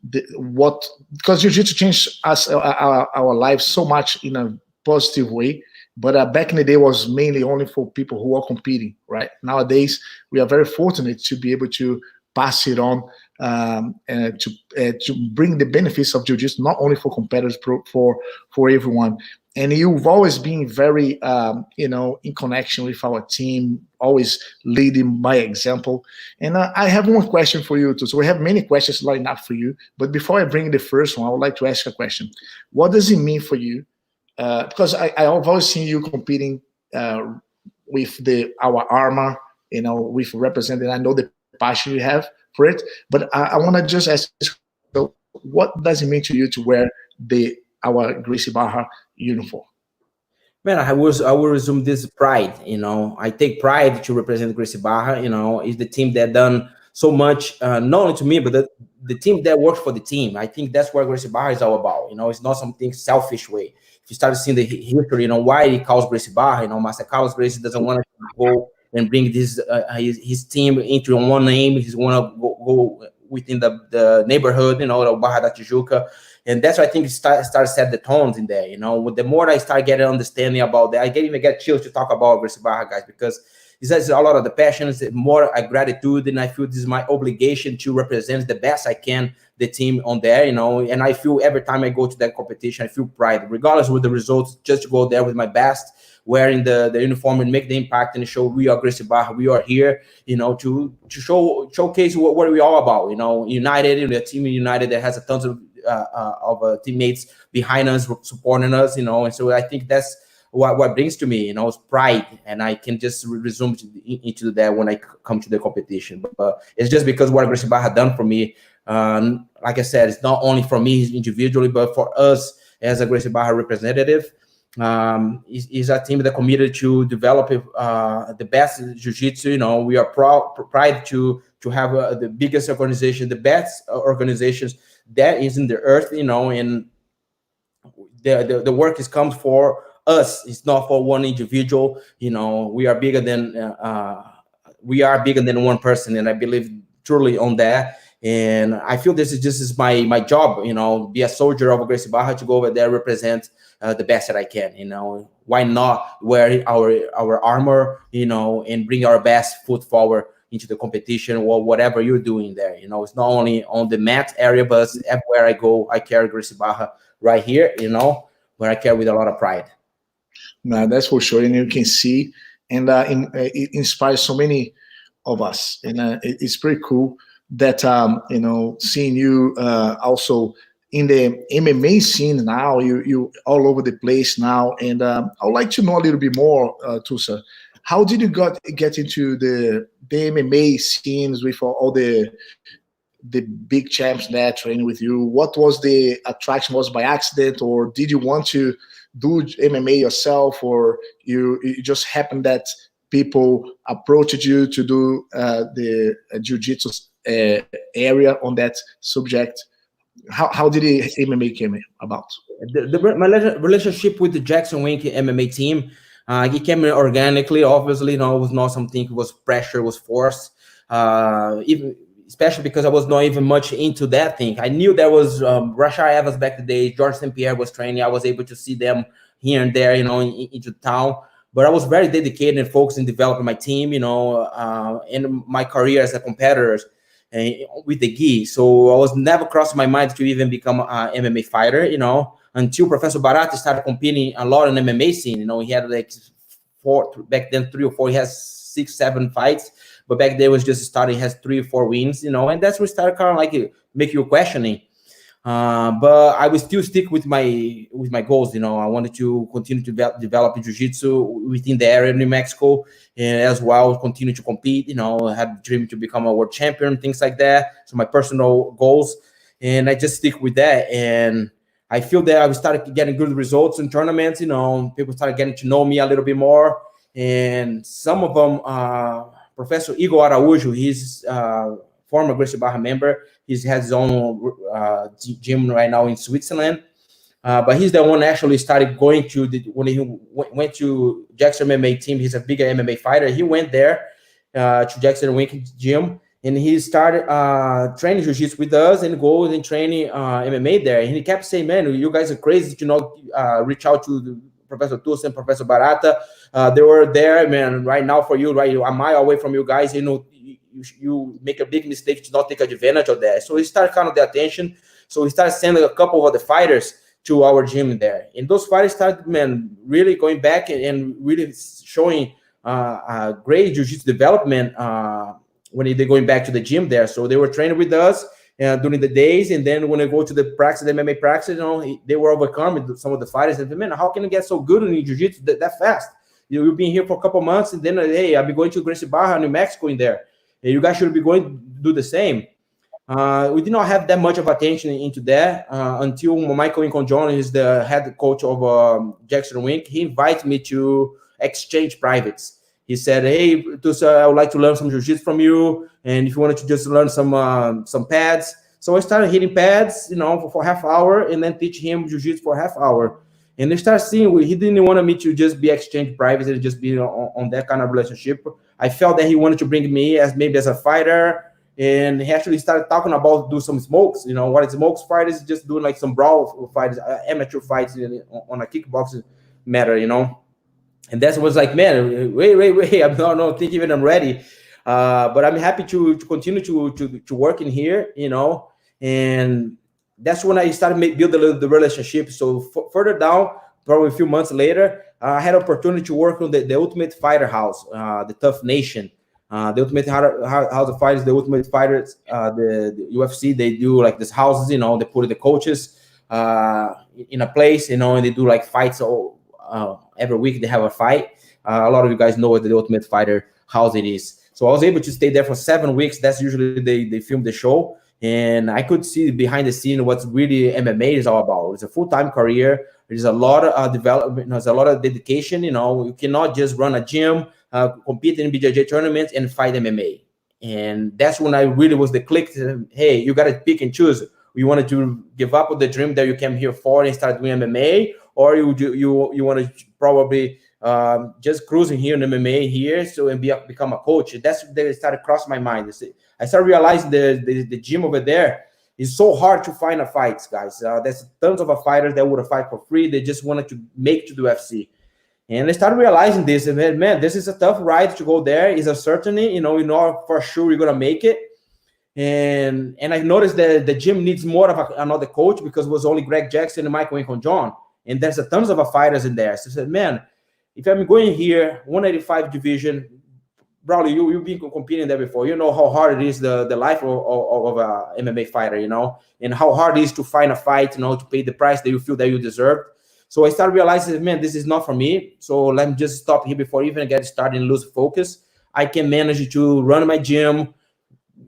S1: because Jiu-Jitsu changed our lives so much in a positive way. But back in the day was mainly only for people who are competing, right? Nowadays, we are very fortunate to be able to pass it on to bring the benefits of Jiu-Jitsu not only for competitors, for everyone. and you've always been very, in connection with our team, always leading by example. And I have one question for you too. So we have many questions lined up for you, but before I bring the first one, I would like to ask a question. What does it mean for you? Because I've always seen you competing with our armor, with representing. I know the passion you have for it, but I want to just ask, so what does it mean to you to wear our Gracie Barra uniform?
S2: Man, I will resume this pride. I take pride to represent Gracie Barra. Is the team that done so much, not only to me, but the team that works for the team. I think that's what Gracie Barra is all about. It's not something selfish way. If you start seeing the history, why he calls Gracie Barra. Master Carlos Gracie doesn't want to go and bring his team into one name. He want to go within the neighborhood, the Barra da Tijuca. And that's why I think it start set the tones in there. The more I start getting understanding about that, I even get chills to talk about Gracie Barra, guys, because it's a lot of the passion, it's more gratitude, and I feel this is my obligation to represent the best I can the team on there, and I feel every time I go to that competition, I feel pride, regardless of the results, just to go there with my best, wearing the uniform and make the impact and show we are Gracie Barra, we are here, to showcase what we're all about, united, a team united that has a tons of teammates behind us, supporting us, and so I think that's what brings to me, is pride, and I can just resume into that when I come to the competition. But it's just because what Gracie Barra done for me. Like I said, it's not only for me individually, but for us as a Gracie Barra representative. Is a team that committed to develop the best jiu-jitsu. We are proud to have the biggest organization, the best organizations that is in the earth, and the work comes for us. It's not for one individual. We are bigger than one person, and I believe truly on that. And I feel this is my job, be a soldier of Gracie Barra, to go over there, represent the best that I can. Why not wear our armor, and bring our best foot forward into the competition, or whatever you're doing there. It's not only on the mat area, but everywhere I go, I carry Gracie Barra right here, where I carry with a lot of pride.
S1: No, that's for sure, and you can see, and it inspires so many of us, and it's pretty cool that seeing you also in the MMA scene now. You all over the place now, and I would like to know a little bit more, Tussa. How did you get into the MMA scenes with all the big champs there training with you? What was the attraction? Was it by accident, or did you want to do MMA yourself, or it just happened that people approached you to do the jiu-jitsu area on that subject? How did the MMA came about?
S2: My relationship with the Jackson Wink MMA team, it came organically. Obviously, it was not something. It was pressure, was forced. Even especially because I was not even much into that thing. I knew there was Rashad Evans back the day. George St. Pierre was training. I was able to see them here and there, into town. But I was very dedicated and focused in developing my team, and my career as a competitor with the gi. So I was never crossing my mind to even become an MMA fighter, until Professor Barata started competing a lot in MMA scene. He had like back then 3 or 4. He has 6, 7 fights. But back then it was just starting, he has 3 or 4 wins, and that's where we started kind of like make you questioning. But I will still stick with my goals. I wanted to continue to develop jiu-jitsu within the area in New Mexico, and as well continue to compete. I had a dream to become a world champion, things like that. So my personal goals, and I just stick with that. And I feel that I started getting good results in tournaments. People started getting to know me a little bit more, and some of them. Professor Igor Araújo, he's former Gracie Barra member. He has his own gym right now in Switzerland. But he's the one actually started going to when he went to Jackson MMA team. He's a bigger MMA fighter. He went there to Jackson Wink gym, and he started training jiu-jitsu with us and goes and training MMA there. And he kept saying, "Man, you guys are crazy to reach out to Professor Tussa and Professor Barata. They were there, man, right now for you, right? A mile away from you guys, you make a big mistake to not take advantage of that." So he started kind of the attention. So he started sending a couple of the fighters to our gym there. And those fighters started, man, really going back and really showing great jiu-jitsu development when they're going back to the gym there. So they were training with us during the days, and then when they go to the practice, the MMA practice, they were overcome some of the fighters. And man, how can you get so good in jiu-jitsu that fast? You've been here for a couple months, and then hey, I'll be going to Gracie Barra, New Mexico, in there. And you guys should be going to do the same. We did not have that much of attention into that until Michael Inconjon is the head coach of Jackson Wink. He invited me to exchange privates. He said, "Hey, Tussa, I would like to learn some jiu-jitsu from you, and if you wanted to just learn some pads." So I started hitting pads, for half hour, and then teach him jiu-jitsu for half hour. And they started seeing he didn't want me to just be exchange privates and just be on that kind of relationship. I felt that he wanted to bring me as a fighter. And he actually started talking about do some smokes. What is smokes fight is just doing like some brawl fights, amateur fights on a kickboxing matter, And that was like, man, wait, I'm not thinking even I'm ready. But I'm happy to continue to work in here, And that's when I started build the relationship. So further down, probably a few months later, I had opportunity to work on the Ultimate Fighter House, the Tough Nation. The Ultimate House of Fighters, the Ultimate Fighters, the UFC, they do like these houses, they put the coaches in a place, and they do like fights every week. They have a fight. A lot of you guys know what the Ultimate Fighter house it is. So I was able to stay there for 7 weeks. That's usually they film the show, and I could see behind the scene what's really MMA is all about. It's a full-time career. There's a lot of development. There's a lot of dedication. You cannot just run a gym, compete in BJJ tournaments, and fight MMA. And that's when I really was the click. Hey, you got to pick and choose. You wanted to give up on the dream that you came here for and start doing MMA, or you want to probably just cruising here in MMA here, and become a coach. That's that started crossing my mind. I started realizing the gym over there is so hard to find a fights, guys. There's tons of fighters that would fight for free. They just wanted to make to the UFC. And I started realizing this, and man, this is a tough ride to go there. It's a certainty, you know for sure you're gonna make it. And I noticed that the gym needs more of another coach, because it was only Greg Jackson and Michael Inconjon, and there's a tons of fighters in there. So I said, man, if I'm going here, 185 division, Braulio, you've been competing there before. You know how hard it is, the life of a MMA fighter, and how hard it is to find a fight, to pay the price that you feel that you deserve. So I started realizing, man, this is not for me. So let me just stop here before even get started and lose focus. I can manage to run my gym,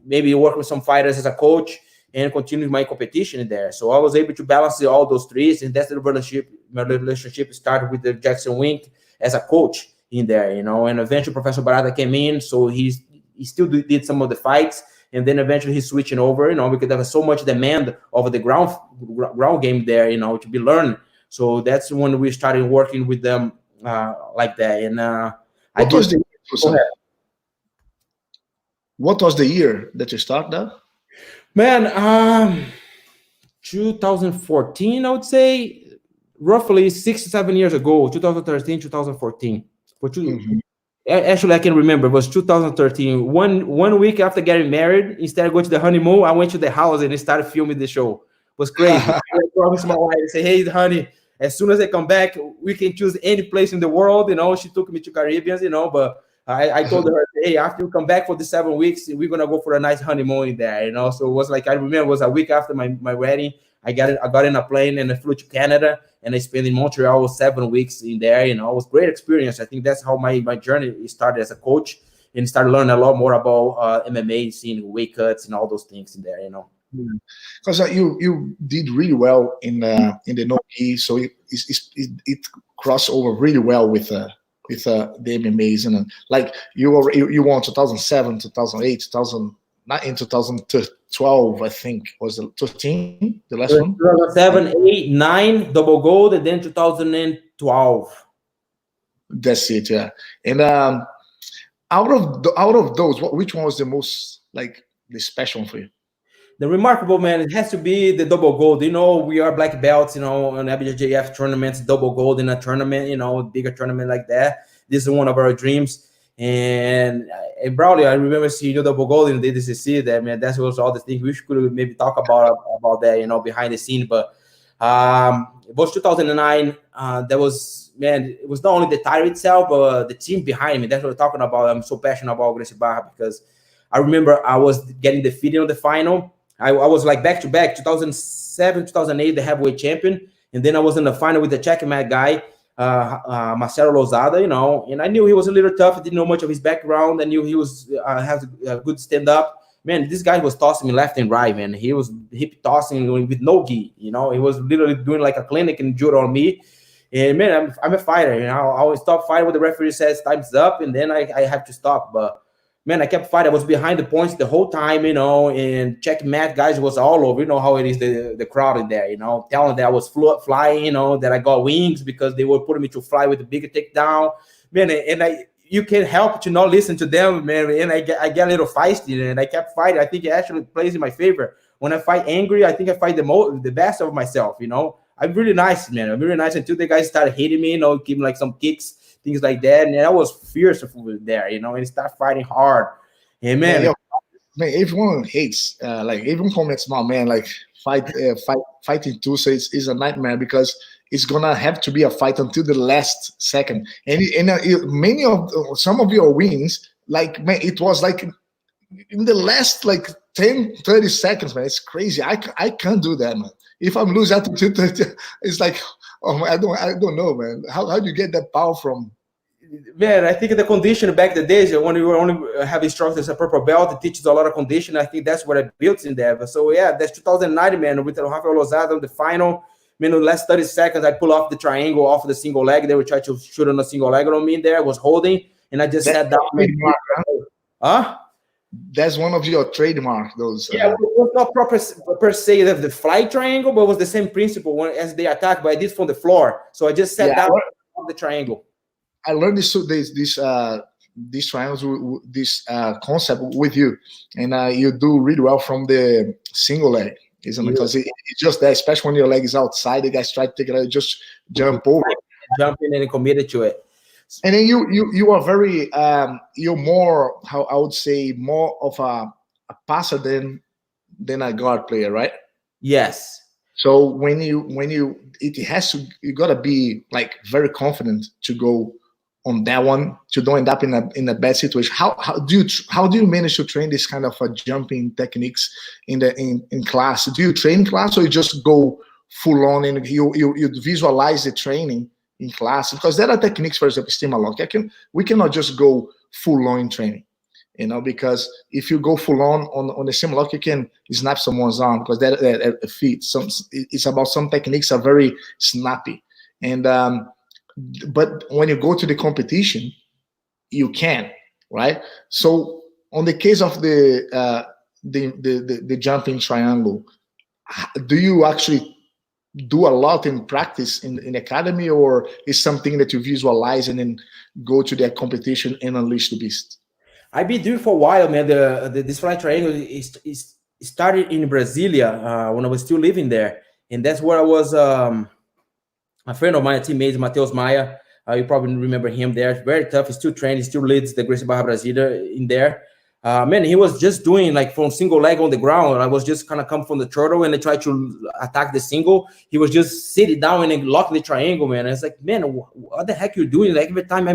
S2: maybe work with some fighters as a coach, and continue my competition there. So I was able to balance all those three, and that's the relationship. My relationship started with the Jackson Wink as a coach in there, and eventually Professor Barata came in. So he still did some of the fights, and then eventually he's switching over, because there was so much demand over the ground game there, to be learned. So that's when we started working with them like that. And
S1: what was the year that you started that?
S2: Man, 2014, I would say, roughly 6 to 7 years ago, 2013, 2014. Actually, I can remember, it was 2013. One week after getting married, instead of going to the honeymoon, I went to the house and started filming the show. It was crazy. I promised my wife, I said, hey, honey, as soon as I come back, we can choose any place in the world. She took me to Caribbean, but I told her, hey, after you come back for the 7 weeks, we're going to go for a nice honeymoon in there, So it was like, I remember it was a week after my wedding. I got in a plane and I flew to Canada, and I spent in Montreal 7 weeks in there. It was a great experience. I think that's how my journey started as a coach, and started learning a lot more about MMA, seeing weight cuts and all those things in there,
S1: Because you did really well in the no-gi, so it crossed over really well with the MMAs, and like you won 2007, 2008, 2009, 2012, I think was the 13, the last one.
S2: 2007, 8, 9 double gold, and then 2012.
S1: That's it, yeah. And out of those, which one was the most like the special one for you?
S2: The remarkable, man, it has to be the double gold. We are black belts, on IBJJF tournaments, double gold in a tournament, bigger tournament like that. This is one of our dreams. And Braulio, I remember seeing you double gold in the DCC. That, man, that was all the things we could maybe talk about that, behind the scene. But It was 2009. That was, man, it was not only the title itself, but the team behind me. That's what we're talking about. I'm so passionate about Gracie Barra because I remember I was getting defeated on the final. I was like back to back, 2007, 2008, the heavyweight champion. And then I was in the final with the checkmate guy, Marcelo Lozada, you know, and I knew he was a little tough. I didn't know much of his background. I knew he was has a good stand up. Man, this guy was tossing me left and right, man. He was hip tossing with no gi, you know. He was literally doing like a clinic and judo on me. And man, I'm a fighter, you know. I always stop fighting when the referee says time's up, and then I have to stop. But man, I kept fighting. I was behind the points the whole time, you know, and checkmate guys was all over. You know how it is, the crowd in there, you know, telling that I was flying, you know, that I got wings because they were putting me to fly with a bigger takedown. Man, and you can't help to not listen to them, man. And I get a little feisty, and I kept fighting. I think it actually plays in my favor. When I fight angry, I think I fight the best of myself, you know. I'm really nice, man. I'm really nice until the guys started hitting me, you know, giving like some kicks, things like that. And I was fierce there, you know, and start fighting hard. And man,
S1: everyone hates, like everyone comments, my man, like fighting Tussa is a nightmare because it's gonna have to be a fight until the last second. And some of your wins, like man, it was like in the last like 10, 30 seconds, man. It's crazy. I can't do that, man. If I'm losing after 230, it's like, oh, I don't know, man. How do you get that power from?
S2: Man, I think the condition back the days when you were only have instructors a purple belt, it teaches a lot of condition. I think that's what I built in there. So yeah, that's 2009, man, with Rafael Lozada on the final. Man, in the last 30 seconds, I pull off the triangle off the single leg. They were trying to shoot on a single leg on me there. I was holding, and I just sat down. Huh?
S1: That's one of your trademark. Those.
S2: Yeah, it was not proper per se the flight triangle, but it was the same principle as they attack. But I did from the floor, so I just sat down on the triangle.
S1: I learned these triangles, this concept with you, and you do really well from the single leg, isn't it? Because it's just that, especially when your leg is outside, the guys try to take it out, just jump over,
S2: jump in and committed to it.
S1: And then you are very you're more, how I would say, more of a passer than a guard player, right?
S2: Yes.
S1: So when you gotta be like very confident to go on that one, to don't end up in a bad situation. How do you manage to train this kind of jumping techniques in class? Do you train in class, or you just go full on and you visualize the training in class? Because there are techniques, for example, Estima lock. We cannot just go full on in training, you know, because if you go full on the Estima lock, you can snap someone's arm because that feet. It's about some techniques are very snappy, and but when you go to the competition, you can, right? So on the case of the jumping triangle, do you actually do a lot in practice in academy, or is something that you visualize and then go to that competition and unleash the beast?
S2: I've been doing for a while, man. This flight triangle is started in Brasilia when I was still living there, and that's where I was. A friend of mine, a teammate, Matheus Maia. You probably remember him there. Very tough. He's still trained. He still leads the Gracie Barra Brasilia in there. Man, he was just doing like from single leg on the ground. I was just kind of come from the turtle and they tried to attack the single. He was just sitting down and locking the triangle, man. And it's like, man, what the heck are you doing? Like every time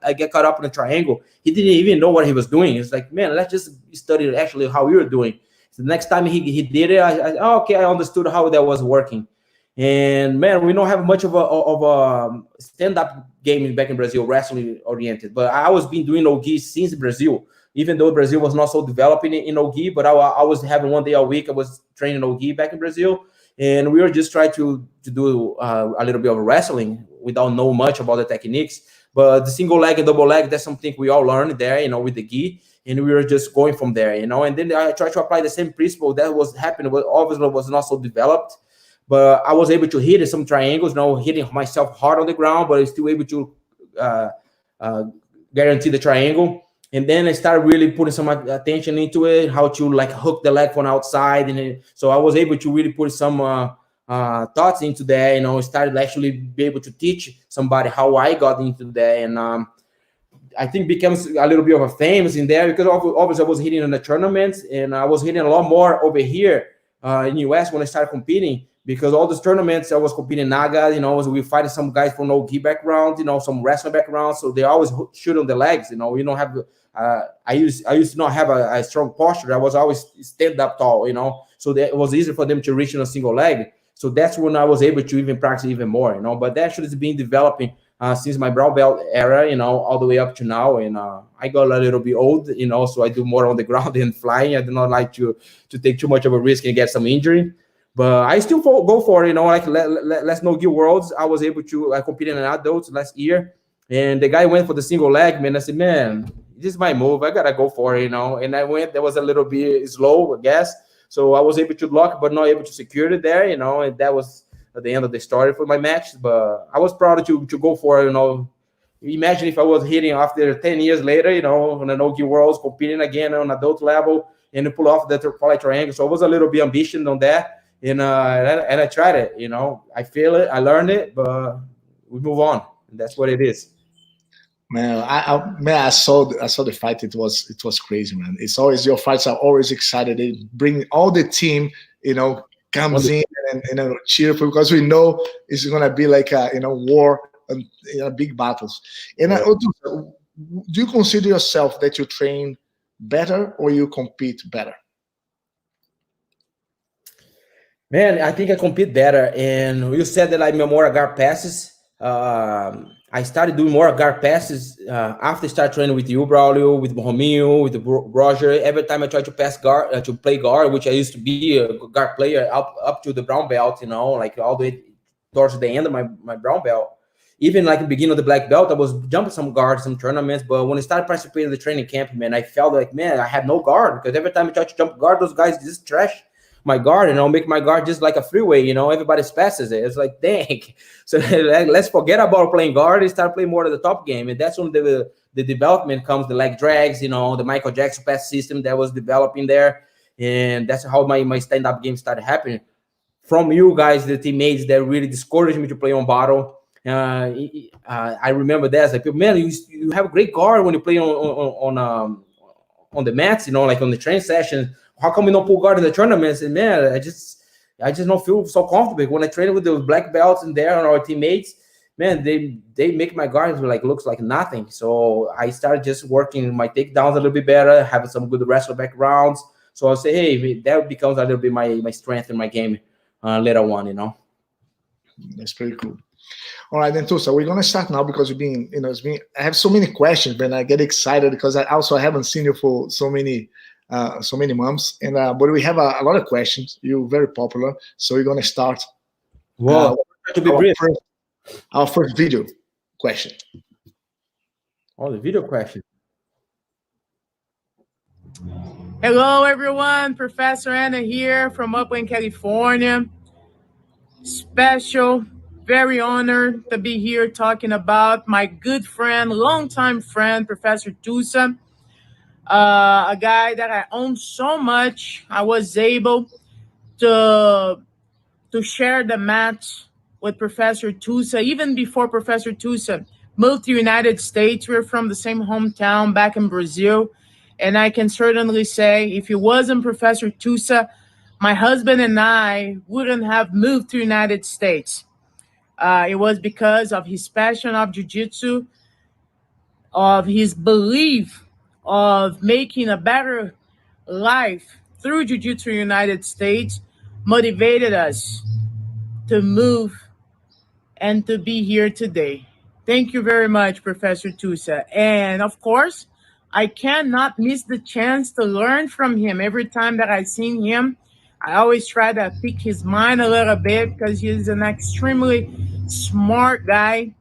S2: I get caught up in the triangle, he didn't even know what he was doing. It's like, man, let's just study actually how you were doing. So the next time he did it, okay, I understood how that was working. And man, we don't have much of a stand-up game back in Brazil, wrestling oriented. But I was been doing no-gi since Brazil, even though Brazil was not so developing in no-gi. But I was having one day a week. I was training no-gi back in Brazil, and we were just trying to do a little bit of wrestling without know much about the techniques. But the single leg and double leg, that's something we all learned there, you know, with the gi. And we were just going from there, you know. And then I tried to apply the same principle that was happening, but obviously was not so developed. But I was able to hit some triangles, you know, hitting myself hard on the ground, but I was still able to guarantee the triangle. And then I started really putting some attention into it, how to like hook the leg from outside. And so I was able to really put some thoughts into that, you know, started actually be able to teach somebody how I got into that. And I think becomes a little bit of a famous in there because obviously I was hitting in the tournaments and I was hitting a lot more over here in the US when I started competing. because all these tournaments I was competing Naga, we fighting some guys from no gi background, some wrestling background, so they always shoot on the legs. We don't have. I used to not have a strong posture. I was always stand up tall, so that it was easier for them to reach in a single leg. So that's when I was able to even practice even more, But that should have been developing since my brown belt era, all the way up to now. And I got a little bit old, so I do more on the ground than flying. I do not like to take too much of a risk and get some injury. But I still go for it, like Let's No Gi Worlds. I was able to compete in an adults last year, and the guy went for the single leg, man. I said, man, this is my move. I gotta go for it, And I went. That was a little bit slow, I guess. So I was able to block, but not able to secure it there, And that was at the end of the story for my match. But I was proud to go for it, Imagine if I was hitting after 10 years later, on the No Gi Worlds, competing again on adult level and to pull off the quality triangle. So I was a little bit ambitious on that. And I tried it, I feel it, I learned it, but we move on. And that's what it is.
S1: Man, I saw the fight. It was crazy, man. It's always your fights are always excited. They bring all the team, comes in and cheer for, because we know it's gonna be like a war and big battles. And
S2: Yeah.
S1: do you consider yourself that you train better or you compete better?
S2: Man, I think I compete better. And you said that I'm more guard passes. I started doing more guard passes after I started training with you, Braulio, with Romeo, with Roger. Every time I try to pass guard, to play guard, which I used to be a guard player up to the brown belt, like all the way towards the end of my brown belt. Even like the beginning of the black belt, I was jumping some guards, some tournaments. But when I started participating in the training camp, man, I felt like, man, I had no guard, because every time I try to jump guard, those guys just trash my guard, and I'll make my guard just like a freeway, everybody passes it. It's like, dang. So let's forget about playing guard and start playing more of the top game. And that's when the development comes, the leg drags, the Michael Jackson pass system that was developing there. And that's how my stand-up game started happening. From you guys, the teammates that really discouraged me to play on bottle. I remember that. It's like, man, you have a great guard when you play on the mats, like on the training session. How come we don't pull guard in the tournaments? And man, I just don't feel so comfortable when I train with those black belts and there and our teammates. Man, they make my guards looks like nothing. So I started just working my takedowns a little bit better, having some good wrestler backgrounds. So I'll say, hey, that becomes a little bit my strength in my game later on.
S1: That's pretty cool. All right, then, Tussa, we're gonna start now, because I have so many questions, but I get excited because I haven't seen you for so many months, and but we have a lot of questions. You're very popular, so we're gonna start.
S2: Well, to be brief.
S1: Our first video question.
S2: Oh, the video question.
S3: Hello, everyone. Professor Anna here from Upland, California. Special, very honored to be here talking about my good friend, longtime friend, Professor Tussa. A guy that I own so much. I was able to share the match with Professor Tussa even before Professor Tussa moved to the United States. We're from the same hometown back in Brazil. And I can certainly say, if it wasn't Professor Tussa, my husband and I wouldn't have moved to the United States. It was because of his passion of jiu-jitsu, of his belief of making a better life through Jiu-Jitsu United States, motivated us to move and to be here today. Thank you very much, Professor Tussa. And of course, I cannot miss the chance to learn from him. Every time that I've seen him, I always try to pick his mind a little bit, because he's an extremely smart guy.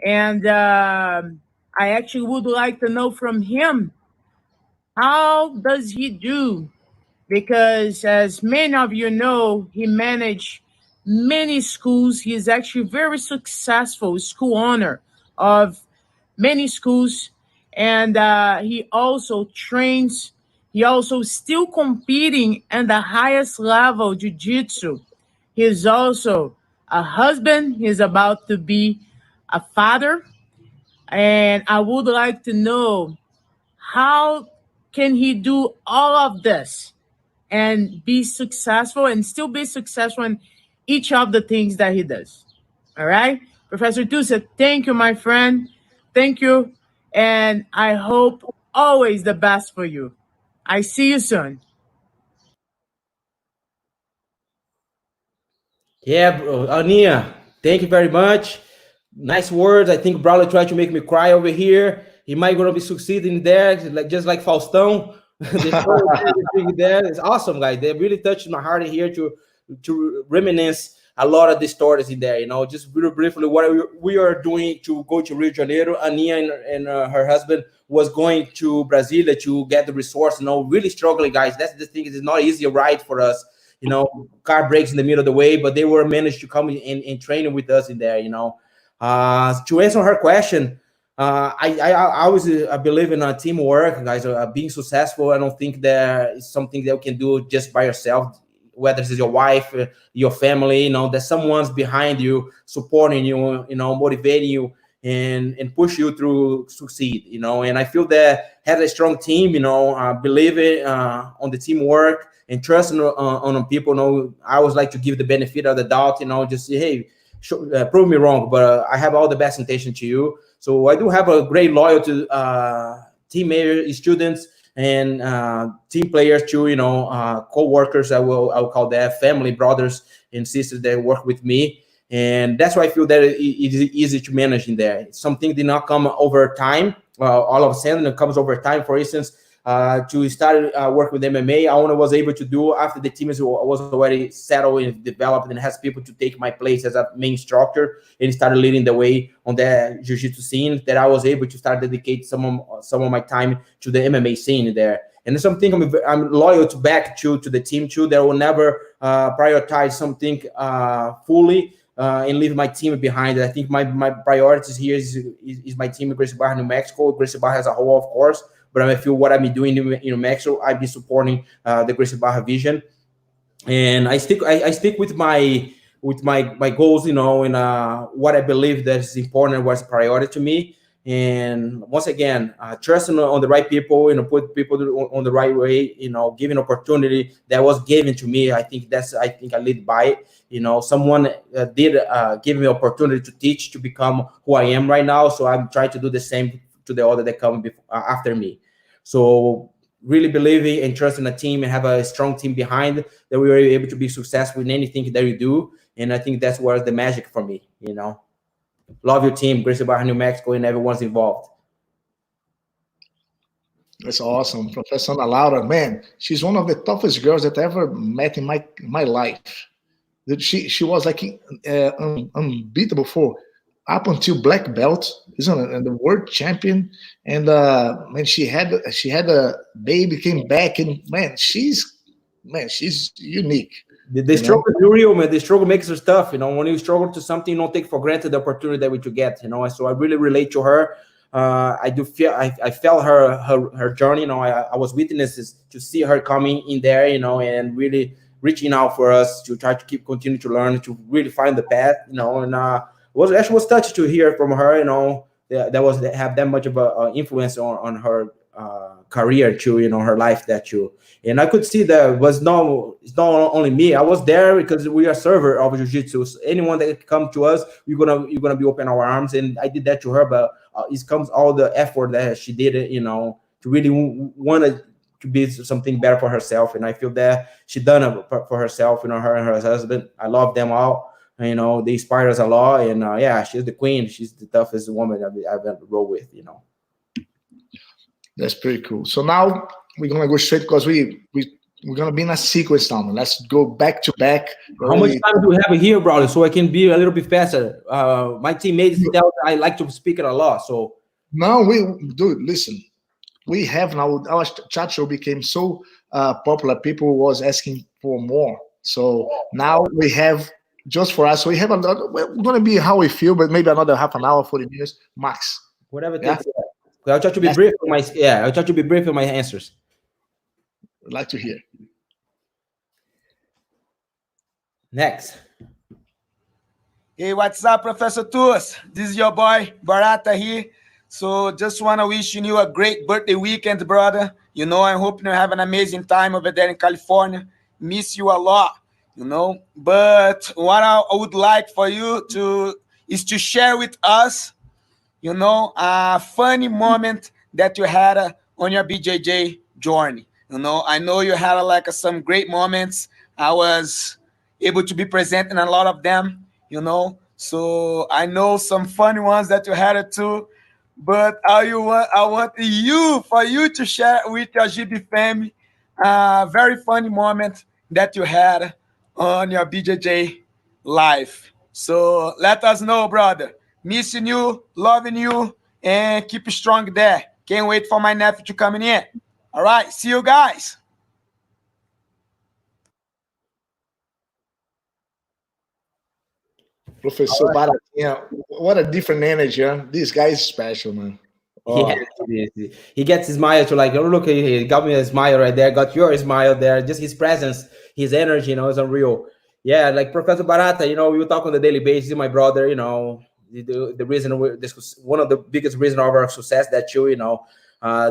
S3: And I actually would like to know from him, how does he do? Because as many of you know, he managed many schools. He is actually very successful school owner of many schools. And he also trains. He also still competing at the highest level, jiu-jitsu. He is also a husband. He's about to be a father. And I would like to know, how can he do all of this and be successful and still be successful each of the things that he does. All right, Professor Tussa, thank you, my friend. Thank you, and I hope always the best for you. I see you soon.
S2: Yeah, bro. Aninha, thank you very much. Nice words. I think Braulio tried to make me cry over here. He might gonna be succeeding there, like just like Faustão. The story thing there is awesome, guys. They really touched my heart here to reminisce a lot of the stories in there. You know, just really briefly, what we are doing to go to Rio de Janeiro. Aninha and her husband was going to Brasilia to get the resource. You know, really struggling, guys. That's the thing. It's not easy ride for us. You know, car breaks in the middle of the way, but they were managed to come in training with us in there. You know, to answer her question, I always believe in teamwork, guys. Being successful, I don't think that is something that you can do just by yourself. Whether it's your wife, your family, you know, that someone's behind you, supporting you, you know, motivating you, and push you through succeed. You know, and I feel that had a strong team. You know, believe it on the teamwork and trust on people. You know, I always like to give the benefit of the doubt. You know, just say, hey, prove me wrong, but I have all the best intention to you. So I do have a great loyalty teammates, students, and team players too. You know, co-workers. I will call that family, brothers and sisters that work with me, and that's why I feel that it is easy to manage in there. Something did not come over time. All of a sudden, it comes over time. For instance, to start work with MMA, I only was able to do after the team was already settled and developed and has people to take my place as a main instructor and started leading the way on the jiu-jitsu scene, that I was able to start dedicate some of my time to the MMA scene there. And it's something I'm loyal to back to the team too. That will never prioritize something fully and leave my team behind. I think my priorities here is my team in Gracie Barra, New Mexico, Gracie Barra as a whole, of course. But I feel what I'm doing in New Mexico, I've been supporting the Gracie Barra vision, and I stick with my goals, you know, and what I believe that is important and what's a priority to me. And once again, trusting on the right people, you know, put people on the right way, you know, giving opportunity that was given to me. I think I lead by it. You know, someone did give me opportunity to teach, to become who I am right now. So I'm trying to do the same to the other that come after me. So really believing and trusting a team and have a strong team behind, that we were able to be successful in anything that we do. And I think that's where the magic for me, you know. Love your team, Gracie Barra, New Mexico, and everyone's involved.
S1: That's awesome. Professor Ana Laura, man, she's one of the toughest girls that I ever met in my life. She was like unbeatable for up until black belt, isn't it? And the world champion. And man, she had a baby, came back, and she's unique.
S2: The struggle is real, man. The struggle makes us tough. You know, when you struggle to something, you don't take for granted the opportunity that we to get. You know, so I really relate to her. I do feel I felt her journey. You know, I was witnesses to see her coming in there. You know, and really reaching out for us to try to continue to learn, to really find the path. You know, and was touched to hear from her. You know, that have that much of a influence on her career too. You know, her life that too. And I could see that it's not only me. I was there because we are server of Jiu-Jitsu. So anyone that come to us, you're gonna be open our arms. And I did that to her, but it comes all the effort that she did, you know, to really want to be something better for herself. And I feel that she done it for herself, you know, her and her husband. I love them all. You know, they inspire us a lot. And yeah, she's the queen. She's the toughest woman I've ever rolled with, you know.
S1: That's pretty cool. So now we're gonna go straight because we're gonna be in a sequence now. Let's go back to back.
S2: How much time do we have here, Braulio, so I can be a little bit faster? My teammates tell I like to speak it a lot. So
S1: no, dude, listen. We have now, our chat show became so popular. People was asking for more. So now we have just for us. So we have another. We're gonna be how we feel, but maybe another half an hour, 40 minutes max.
S2: Whatever it takes. I'll try to be brief in I'll try to be brief in my answers.
S1: I'd like to hear.
S2: Next.
S4: Hey, what's up, Professor Tussa? This is your boy Barata here. So just want to wish you a great birthday weekend, brother. You know, I hope you have an amazing time over there in California. Miss you a lot. you know. But what I would like for you to is to share with us, you know, a funny moment that you had on your BJJ journey. You know, I know you had like some great moments. I was able to be present in a lot of them, you know. So I know some funny ones that you had too. But I want you for you to share with your GB family a very funny moment that you had on your BJJ life. So let us know, brother. Missing you, loving you, and keep strong there. Can't wait for my nephew to come in. All right, see you guys.
S1: Professor Baratinha, what a different energy, huh? This guy is special, man.
S2: Yeah,
S1: Oh,
S2: he gets his smile to like, oh, look, he got me a smile right there, got your smile there. Just his presence, his energy, is unreal. Yeah, like Professor Barata, we talk on the daily basis. He's my brother, the reason this was one of the biggest reason of our success that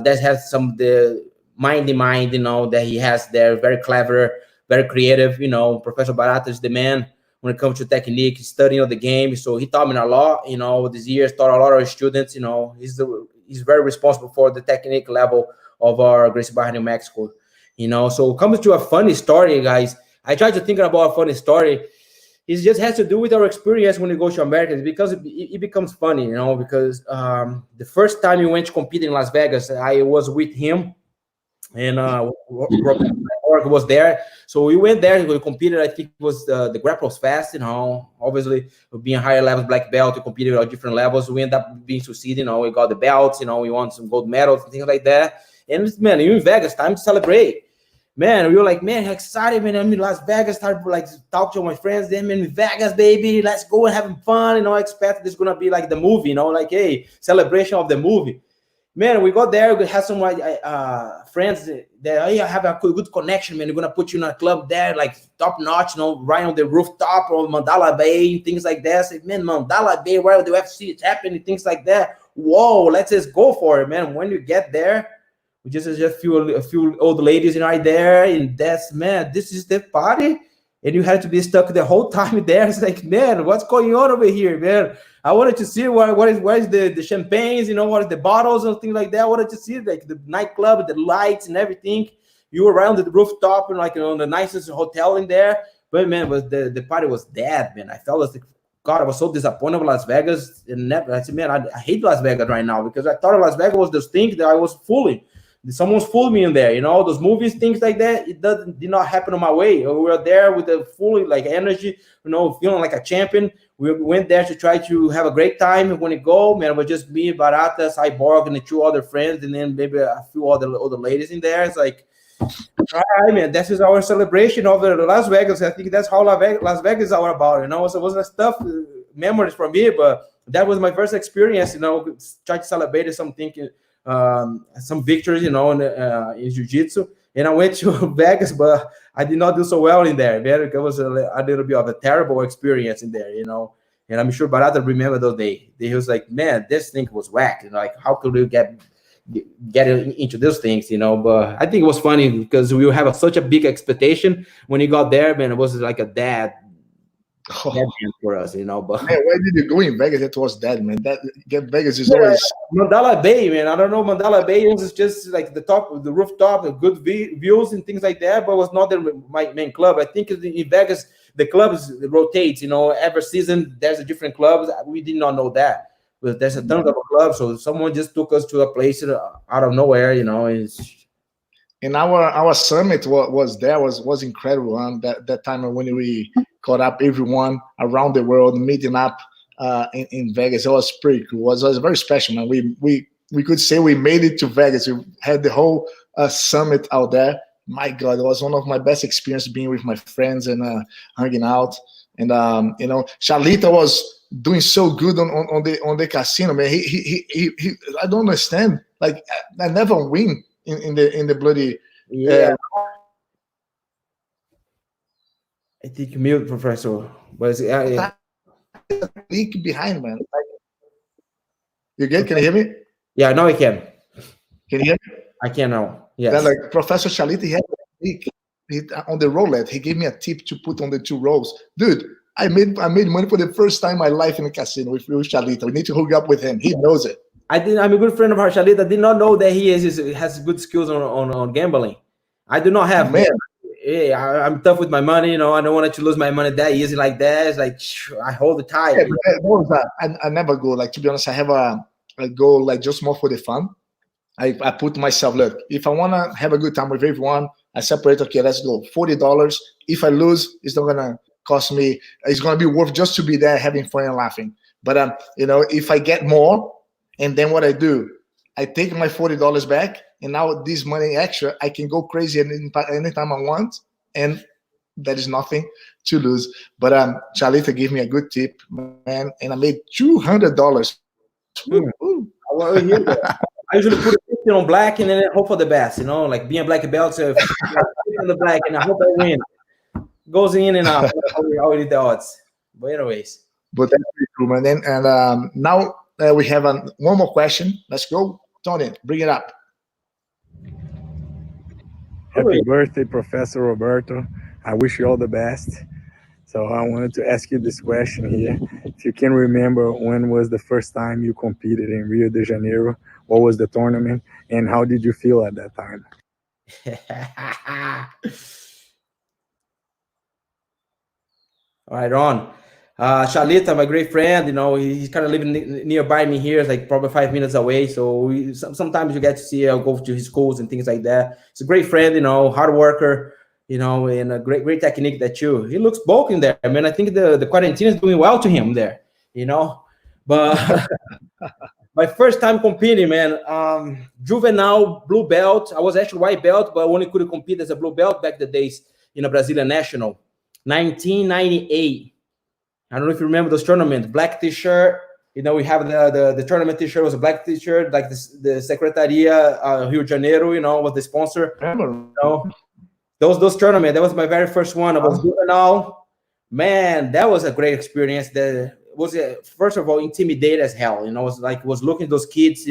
S2: that has some the mind in mind, that he has there, very clever, very creative. Professor Barata is the man when it comes to technique, studying of the game. So he taught me a lot, this year, taught a lot of students, he's very responsible for the technique level of our Gracie Barra, New Mexico. So it comes to a funny story, guys. I tried to think about a funny story. It just has to do with our experience when we go to America, because it becomes funny, because the first time we went to compete in Las Vegas, I was with him, and Roberto was there. So we went there, we competed. I think it was the grapples fast, obviously being higher levels black belt, we competed at different levels. We ended up being succeeding, we got the belts, we won some gold medals and things like that. And man, you in Vegas, time to celebrate. Man, we were like, man, excited, man. I'm in Las Vegas, started like talk to my friends. Then, man, in Vegas, baby, let's go and having fun. I expect this gonna be like the movie, like, hey, celebration of the movie. Man, we got there. We had some friends that, hey, I have a good connection, man. We're gonna put you in a club there, like top notch, right on the rooftop of Mandala Bay, things like that. I said, man, Mandala Bay, where the UFC is happening, things like that. Whoa, let's just go for it, man. When you get there, we just a few old ladies right there, and that's, man, this is the party, and you had to be stuck the whole time there. It's like, man, what's going on over here, man? I wanted to see where is the champagnes, what is the bottles and things like that. I wanted to see like the nightclub, the lights and everything. You were around the rooftop and like the nicest hotel in there. But man, the party was dead, man. I felt like, God, I was so disappointed with Las Vegas. And I said, man, I hate Las Vegas right now, because I thought Las Vegas was this thing that I was fooling. Someone's fooled me in there, those movies, things like that. It did not happen on my way. We were there with the full like energy, feeling like a champion. We went there to try to have a great time. When it go, man, it was just me, Barata, Cyborg, and the two other friends, and then maybe a few other ladies in there. It's like, all right, man, this is our celebration of the Las Vegas. I think that's how Las Vegas is all about, So it was a stuff, memories for me, but that was my first experience, try to celebrate something. Some victories, in Jiu-Jitsu, and I went to Vegas, but I did not do so well in there. It was a little bit of a terrible experience in there, And I'm sure Barata remember those days. He was like, man, this thing was whack. Like, how could we get into those things, But I think it was funny because we have such a big expectation. When he got there, man, it was like a dad for us, But
S1: man, why did you go in Vegas? That was dead, man. Vegas is always
S2: Mandala Bay, man. I don't know. Mandala Bay was just like the top of the rooftop, the good views and things like that, but it was not my main club. I think in Vegas, the clubs rotate, every season there's a different clubs. We did not know that. But there's a ton of clubs, so someone just took us to a place out of nowhere,
S1: And our summit was incredible. That time when we caught up everyone around the world, meeting up in Vegas, it was pretty cool. It was very special, man. We could say we made it to Vegas. We had the whole summit out there. My God, it was one of my best experiences being with my friends and hanging out. And Charlita was doing so good on the casino, man. He I don't understand. Like, I never win in the bloody.
S2: Yeah. I think mute, Professor. But
S1: leak behind, man. You get? Can you hear me?
S2: Yeah, now I can.
S1: Can you hear me?
S2: I can now. Yes.
S1: Then, like Professor Charlita, he had a leak. on the roulette, he gave me a tip to put on the 2 rolls. Dude, I made money for the first time in my life in a casino with Chalita. We need to hook up with him. He knows it.
S2: I'm a good friend of Chalita. I did not know that he has good skills on gambling. I do not have.
S1: Man.
S2: Hey, I'm tough with my money. I don't want to lose my money that easy like that. It's like I hold it tight.
S1: Yeah, I never go. Like, to be honest, I have a goal like just more for the fun. I put myself, look, if I want to have a good time with everyone, I separate, okay, let's go. $40. If I lose, it's not going to cost me. It's going to be worth just to be there having fun and laughing. But, if I get more, and then what I do, I take my $40 back, and now this money extra, I can go crazy anytime I want, and there is nothing to lose. But Chalita gave me a good tip, man, and I made $200.
S2: I usually put a 50 on black and then hope for the best, like being a black belt, so on the black and I hope I win. Goes in and out, already the odds. But anyways.
S1: But that's pretty cool, man. And now we have one more question. Let's go. Tony, bring it up.
S5: Happy birthday, Professor Roberto. I wish you all the best. So I wanted to ask you this question here. If you can remember, when was the first time you competed in Rio de Janeiro? What was the tournament? And how did you feel at that time?
S2: Right on. Chalita, my great friend, he's kind of living nearby me here. It's like probably 5 minutes away. So sometimes you get to see, I'll go to his schools and things like that. He's a great friend, hard worker, and a great technique that he looks bulky in there. I mean, I think the quarantine is doing well to him there, but my first time competing, man, juvenile blue belt. I was actually white belt, but I only could compete as a blue belt back the days in a Brazilian national, 1998. I don't know if you remember those tournaments, black t-shirt. We have the tournament t-shirt was a black t-shirt, like the Secretaria Rio de Janeiro, was the sponsor. Those tournaments, that was my very first one. I was juvenile. Man, that was a great experience. That was first of all intimidated as hell. Was looking at those kids,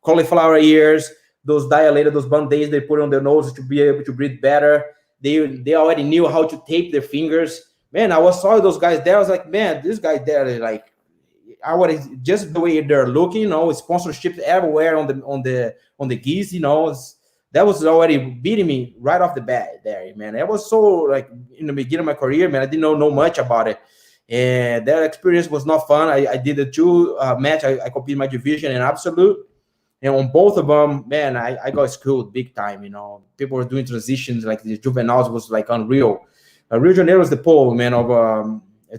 S2: cauliflower ears, those dilated, those band-aids they put on their nose to be able to breathe better. They already knew how to tape their fingers. Man, saw those guys there. I was like, man, this guy there, like, just the way they're looking, sponsorships everywhere on the geese, that was already beating me right off the bat there, man. It was so, like, in the beginning of my career, man, I didn't know much about it. And that experience was not fun. I did the 2 match. I competed in my division in absolute. And on both of them, man, I got schooled big time, People were doing transitions, like the juveniles was, like, unreal. Rio de Janeiro is the pole, man, of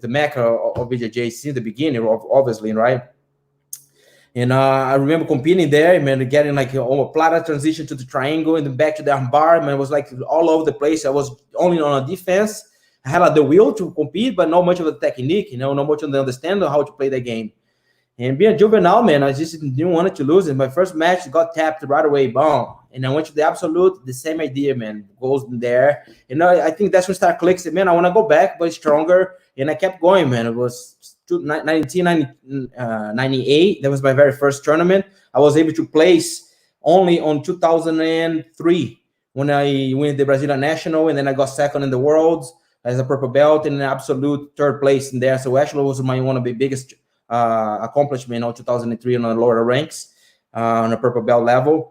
S2: the mecca of BJJ since the beginning, obviously, right? And I remember competing there, man, getting like a plata transition to the triangle and then back to the armbar, man. It was like all over the place. I was only on a defense. I had the will to compete, but not much of the technique, not much of the understanding of how to play the game. And being a juvenile, man, I just didn't want to lose. And my first match got tapped right away, boom. And I went to the absolute, the same idea, man, goes in there. I think that's when start clicking. Man, I want to go back, but stronger. And I kept going, man. It was 1998. That was my very first tournament. I was able to place only on 2003 when I win the Brazilian National. And then I got second in the Worlds as a purple belt and an absolute third place in there. So actually it was one of the biggest accomplishment in 2003 on the lower ranks on a purple belt level.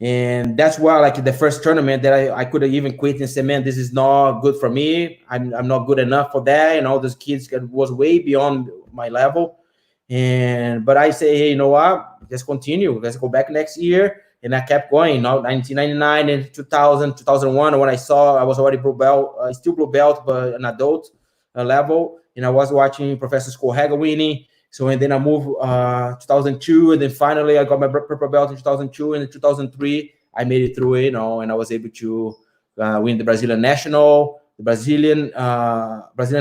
S2: And that's why, like, the first tournament that I could have even quit and say, man, this is not good for me. I'm not good enough for that. And all those kids was way beyond my level. But I say, hey, you know what? Let's continue. Let's go back next year. And I kept going. 1999 and 2000, 2001, when I saw I was already blue belt, still blue belt, but an adult level. And I was watching Professor Scorrega winning. So, and then I moved 2002, and then finally I got my purple belt in 2002, and in 2003 I made it through it, and I was able to win the Brazilian National, the Brazilian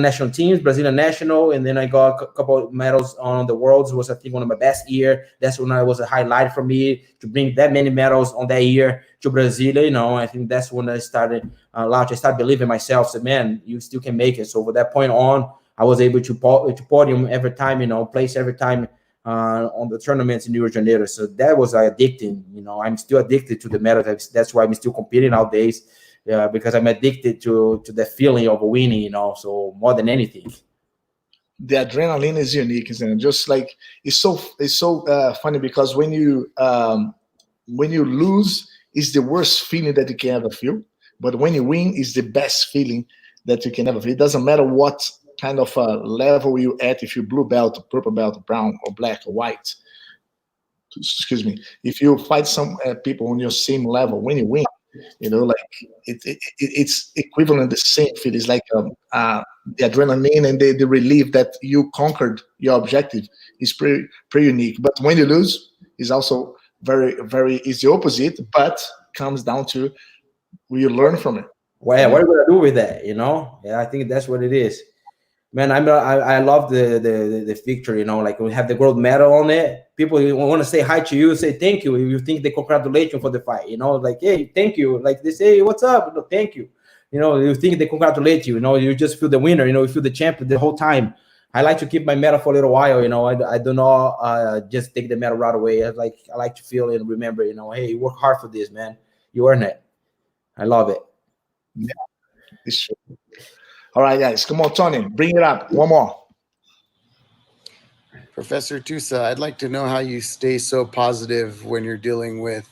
S2: national teams, Brazilian National, and then I got a couple of medals on the Worlds. It was, I think, one of my best year. That's when it was a highlight for me to bring that many medals on that year to Brasilia. I think that's when I started I started believing in myself. Said, man, you still can make it. So from that point on, I was able to podium every time, place every time on the tournaments in Rio de Janeiro. So that was addicting. I'm still addicted to the medal. That's why I'm still competing nowadays. because I'm addicted to the feeling of winning, you know, so more than anything.
S1: The adrenaline is unique, isn't it? Just like it's so funny because when you lose, it's the worst feeling that you can ever feel. But when you win, it's the best feeling that you can ever feel. It doesn't matter what kind of level you at, if you're blue belt, purple belt, brown or black or white. Excuse me. If you fight some people on your same level, when you win, you know, like it's equivalent, the same feel. It's like the adrenaline and the relief that you conquered your objective is pretty unique. But when you lose, is also very is the opposite, but comes down to will you learn from it.
S2: Well, what are we gonna do with that? You know, yeah, I think that's what it is. Man, I love the picture. You know, like we have the gold medal on it. People want to say hi to you, say thank you. You think they congratulate you for the fight. You know, like hey, thank you. Like they say, what's up? No, thank you. You know, you think they congratulate you. You know, you just feel the winner. You know, you feel the champion the whole time. I like to keep my medal for a little while. You know, I do not just take the medal right away. I like to feel and remember. You know, hey, you work hard for this, man. You earn it. I love it.
S1: Yeah, it's true. All right, guys, come on, Tony, bring it up. One more.
S6: Professor Tussa, I'd like to know how you stay so positive when you're dealing with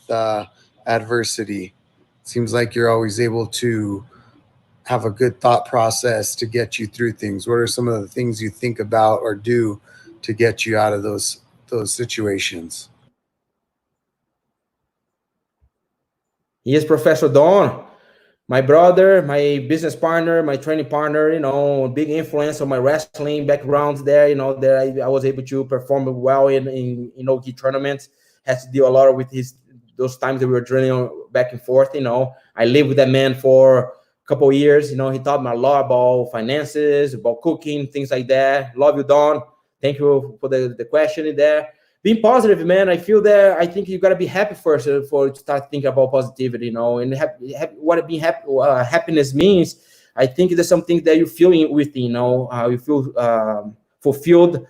S6: adversity. It seems like you're always able to have a good thought process to get you through things. What are some of the things you think about or do to get you out of those situations?
S2: Yes, Professor Don. My brother, my business partner, my training partner, you know, big influence on my wrestling background there. You know, there I was able to perform well in you know, key tournaments. Has to deal a lot with those times that we were drilling back and forth. You know, I lived with that man for a couple of years. You know, he taught me a lot about finances, about cooking, things like that. Love you, Don. Thank you for the question in there. Being positive, man. I feel that I think you gotta be happy first for to start thinking about positivity, you know, and what being happy, happiness means. I think there's something that you feel within, you know, you feel fulfilled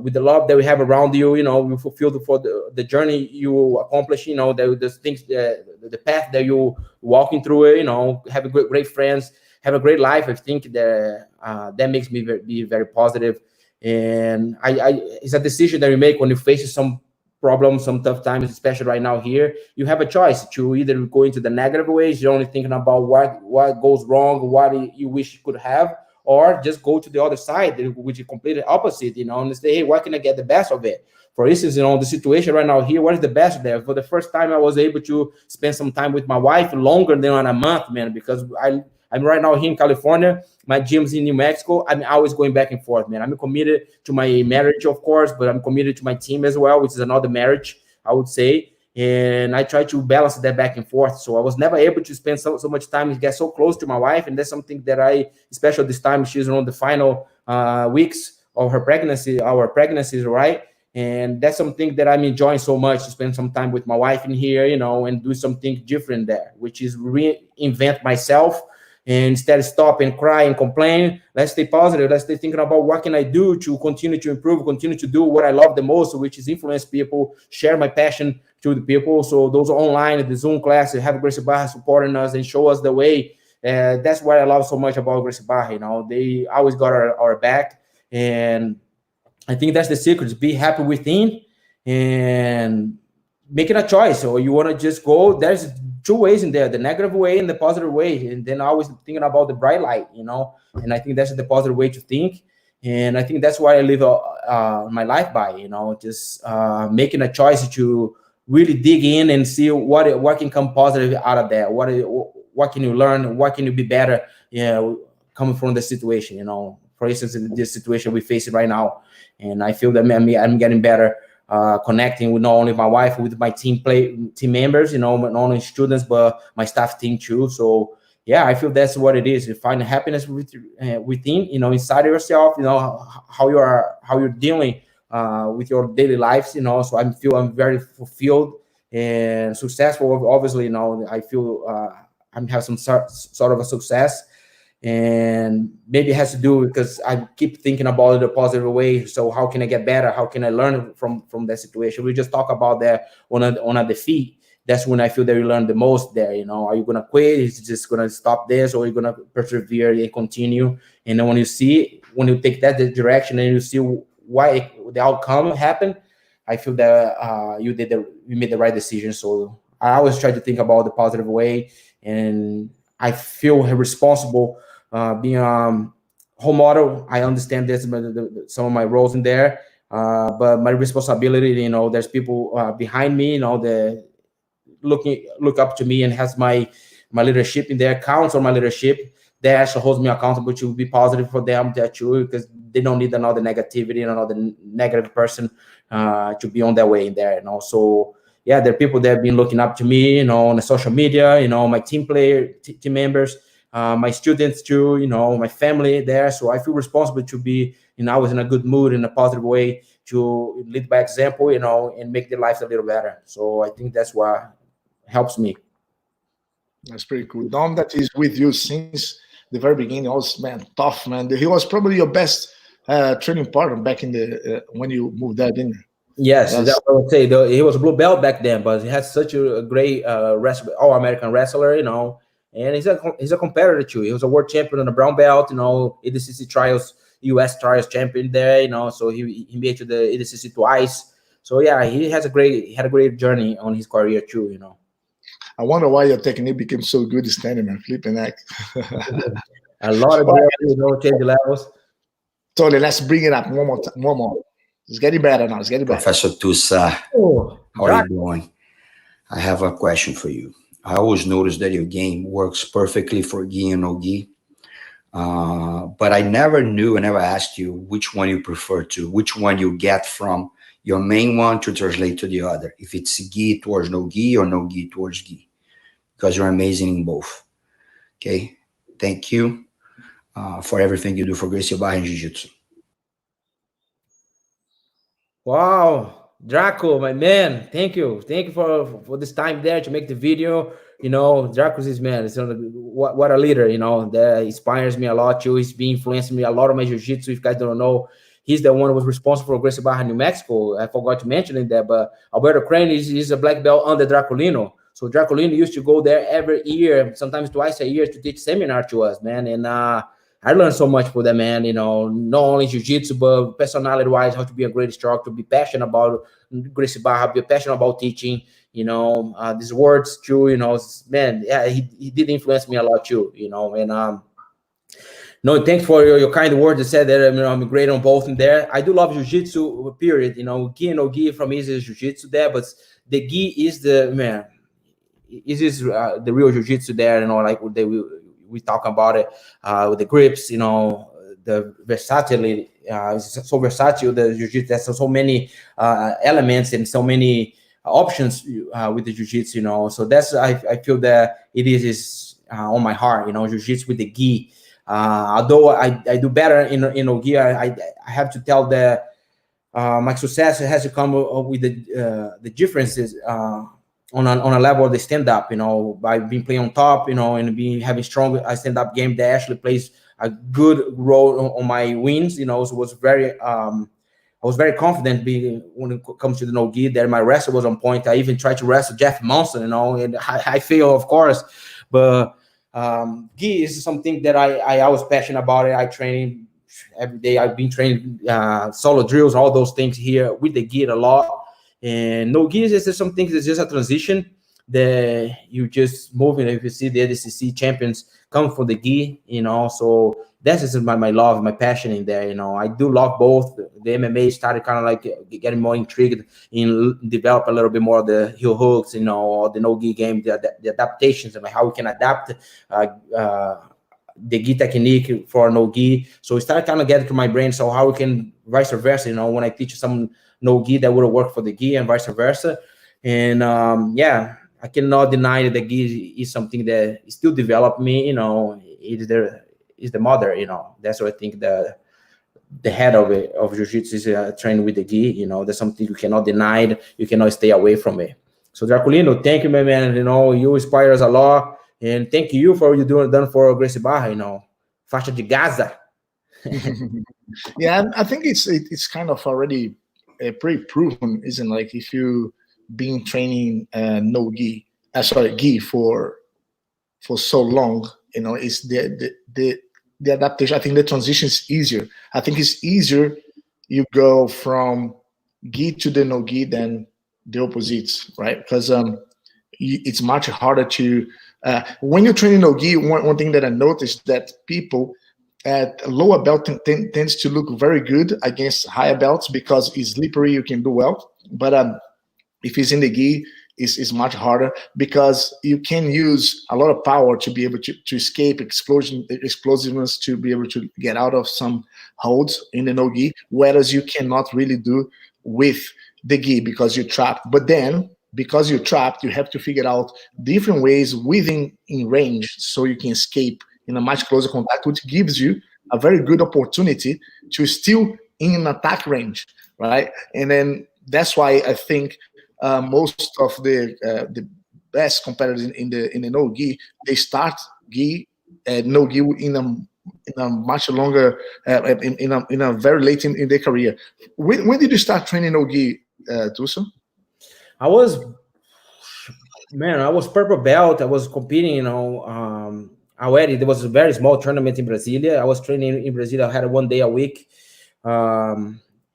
S2: with the love that we have around you. You know, you fulfilled for the journey you accomplish. You know, the things, the path that you walking through it. You know, having great friends, have a great life. I think that makes me be very positive. And it's a decision that you make when you face some problems, some tough times, especially right now here. You have a choice to either go into the negative ways, you're only thinking about what goes wrong, what you wish you could have, or just go to the other side, which is completely opposite, you know, and say, hey, why can I get the best of it? For instance, you know, the situation right now here, what is the best there? For the first time, I was able to spend some time with my wife longer than a month, man, because I'm right now here in California. My gym's in New Mexico. I'm always going back and forth, man. I'm committed to my marriage, of course, but I'm committed to my team as well, which is another marriage, I would say. And I try to balance that back and forth. So I was never able to spend so much time and get so close to my wife. And that's something that especially this time, she's on the final weeks of her pregnancy, our pregnancies, right? And that's something that I'm enjoying so much, to spend some time with my wife in here, you know, and do something different there, which is reinvent myself. And instead of stop and cry and complain, let's stay positive. Let's stay thinking about what can I do to continue to improve, continue to do what I love the most, which is influence people, share my passion to the people. So those online, the Zoom classes, have Gracie Barra supporting us and show us the way. That's what I love so much about Gracie Barra. You know, they always got our back. And I think that's the secret, be happy within and making a choice. Or you want to just go, there's two ways in there, the negative way and the positive way. And then always thinking about the bright light, you know, and I think that's the positive way to think. And I think that's why I live my life by, you know, just making a choice to really dig in and see what can come positive out of that. What can you learn? What can you be better, you know, coming from the situation, you know, for instance, in this situation we face it right now. And I feel that I'm getting better, connecting with not only my wife, with my team members, you know, not only students, but my staff team too. So yeah, I feel that's what it is. You find happiness within, you know, inside of yourself, you know, how you're dealing with your daily lives, you know. So I'm very fulfilled and successful. Obviously, you know, I feel I'm have some sort of a success. And maybe it has to do because I keep thinking about it a positive way. So how can I get better? How can I learn from that situation? We just talk about that on a defeat. that's when I feel that you learn the most there. Are you gonna quit? Is it just gonna stop this, or are you gonna persevere and continue? And then when you take that direction and you see why the outcome happened, I feel that you made the right decision. So I always try to think about the positive way, and I feel responsible being role model. I understand this, some of my roles in there, but my responsibility, there's people behind me, that look up to me and has my leadership in their counts on my leadership. They actually holds me accountable to be positive for them, that too, because they don't need another negativity and another negative person to be on their way in there. So yeah, there are people that have been looking up to me, on the social media, my team members, my students too, my family there. So I feel responsible to be, always in a good mood, in a positive way, to lead by example, and make their lives a little better. So I think that's what helps me.
S1: That's pretty cool. Dom, that is with you since the very beginning, was, man, tough, man. He was probably your best training partner back in the when you moved there, didn't you?
S2: Yes, that's what I would say. He was a blue belt back then, but he has such a great all-American wrestler, and he's a competitor too. He was a world champion on the brown belt, ADCC trials, US trials champion there, so he made it to the ADCC twice. So yeah, he had a great journey on his career too,
S1: I wonder why your technique became so good standing and flipping neck.
S2: A lot of change levels.
S1: Totally, let's bring it up one more. It's getting better now. It's getting better.
S7: Professor Tussa, how are you doing? I have a question for you. I always notice that your game works perfectly for gi and no gi, but I never asked you which one you prefer to, which one you get from your main one to translate to the other, if it's gi towards no gi or no gi towards gi, because you're amazing in both. Okay, thank you for everything you do for Gracie Barra and Jiu-Jitsu.
S2: Wow, Draco, my man, thank you for this time there to make the video. Draco's his man. What a leader, that inspires me a lot too. He's been influencing me a lot of my jiu-jitsu. If you guys don't know, he's the one who was responsible for Gracie Barra, New Mexico. I forgot to mention it there, but Alberto Crane is a black belt under Draculino. So Draculino used to go there every year, sometimes twice a year, to teach seminar to us, man. And I learned so much from that man, not only jiu-jitsu, but personality-wise, how to be a great instructor, be passionate about Gracie Barra, be passionate about teaching, these words too, man, yeah, he did influence me a lot too, and no, thanks for your kind words. You said that I'm great on both in there. I do love jiu-jitsu, period. Gi and no gi from me is jiu-jitsu there, but the gi is the, man, is the real jiu-jitsu there, like we talk about it with the grips, the versatility. It's so versatile, the jiu-jitsu. There's so many elements and so many options with the jiu-jitsu, so that's, I feel that it is on my heart, jiu-jitsu with the gi. Although I do better in no gi, I have to tell that my success has to come with the differences on a level of the stand-up, by being playing on top, and having strong stand-up game that actually plays a good role on my wins, so it was very I was very confident when it comes to the no gi there. My wrestle was on point. I even tried to wrestle Jeff Monson, and I failed, of course, but gi is something that I was passionate about it. I train every day. I've been training solo drills, all those things here with the gi a lot. And no gi is just something that's just a transition that you just moving. If you see the ADCC champions come for the gi, so that's just my love, my passion in there. I do love both. The MMA started kind of like getting more intrigued in develop a little bit more of the heel hooks, or the no gi game, the adaptations, and how we can adapt the gi technique for no gi. So it started kind of getting to my brain. So how we can vice versa, when I teach some no gi, that would work for the gi and vice versa. And yeah, I cannot deny that the gi is something that still developed me. Is the mother. That's what I think the head of it, of jiu-jitsu, is trained with the gi. That's something you cannot deny. You cannot stay away from it. So Draculino, thank you, my man. You inspire us a lot, and thank you for what you done for Gracie Barra. Faixa de Gaza.
S1: Yeah, I think it's kind of already pretty proven, isn't it? Like if you being training no gi, gi for so long, is the adaptation. I think the transition is easier. I think it's easier you go from gi to the no gi than the opposites, right? Because it's much harder to when you're training no gi. One thing that I noticed that people at lower belt tends to look very good against higher belts because it's slippery. You can do well, but if it's in the gi, is much harder because you can use a lot of power to be able to escape explosiveness, to be able to get out of some holds in the no gi, whereas you cannot really do with the gi because you're trapped. But then because you're trapped, you have to figure out different ways within in range so you can escape in a much closer contact, which gives you a very good opportunity to still in an attack range, right? And then that's why I think most of the best competitors in the no gi, they start gi no gi in a much longer in a very late in their career. When did you start training no gi, Tussa?
S2: I was purple belt. I was competing, already. There was a very small tournament in Brasilia. I was training in Brasilia. I had 1 day a week.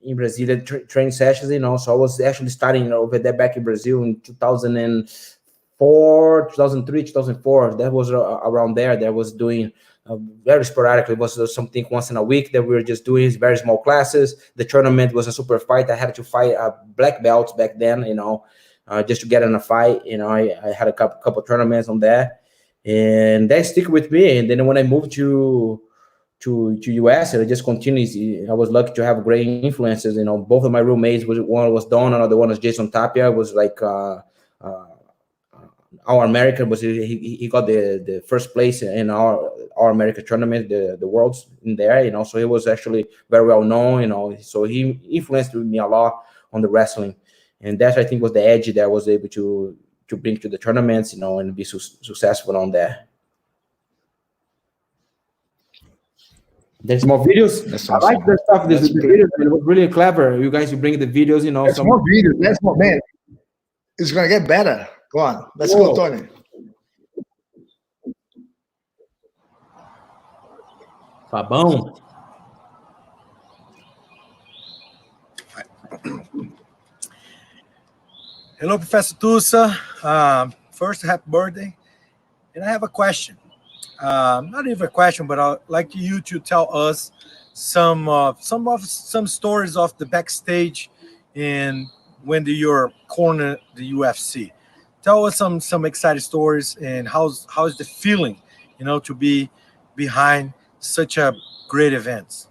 S2: In Brasilia, training sessions, so I was actually starting over there back in Brazil in 2004, 2003, 2004. That was around there. That was doing very sporadically. It was something once in a week that we were just doing very small classes. The tournament was a super fight. I had to fight black belts back then, just to get in a fight. I had a couple tournaments on that, and that stick with me. And then when I moved to US, and it just continues. I was lucky to have great influences. Both of my roommates, one was Don, another one was Jason Tapia. Was like our American, was he got the first place in our American tournament, the Worlds in there. So he was actually very well known. So he influenced me a lot on the wrestling, and that I think was the edge that I was able to bring to the tournaments, and be successful on that. There's more videos. I like the stuff. There's the videos. It was really clever. You guys, you bring the videos,
S1: There's more videos. That's more, man. It's gonna get better. Go on. Let's go, Tony.
S2: Fabão.
S8: Hello, Professor Tussa. First, happy birthday. And I have a question. Not even a question, but I'd like you to tell us some stories of the backstage and when you're corner the UFC. Tell us some exciting stories and how's the feeling, to be behind such a great event.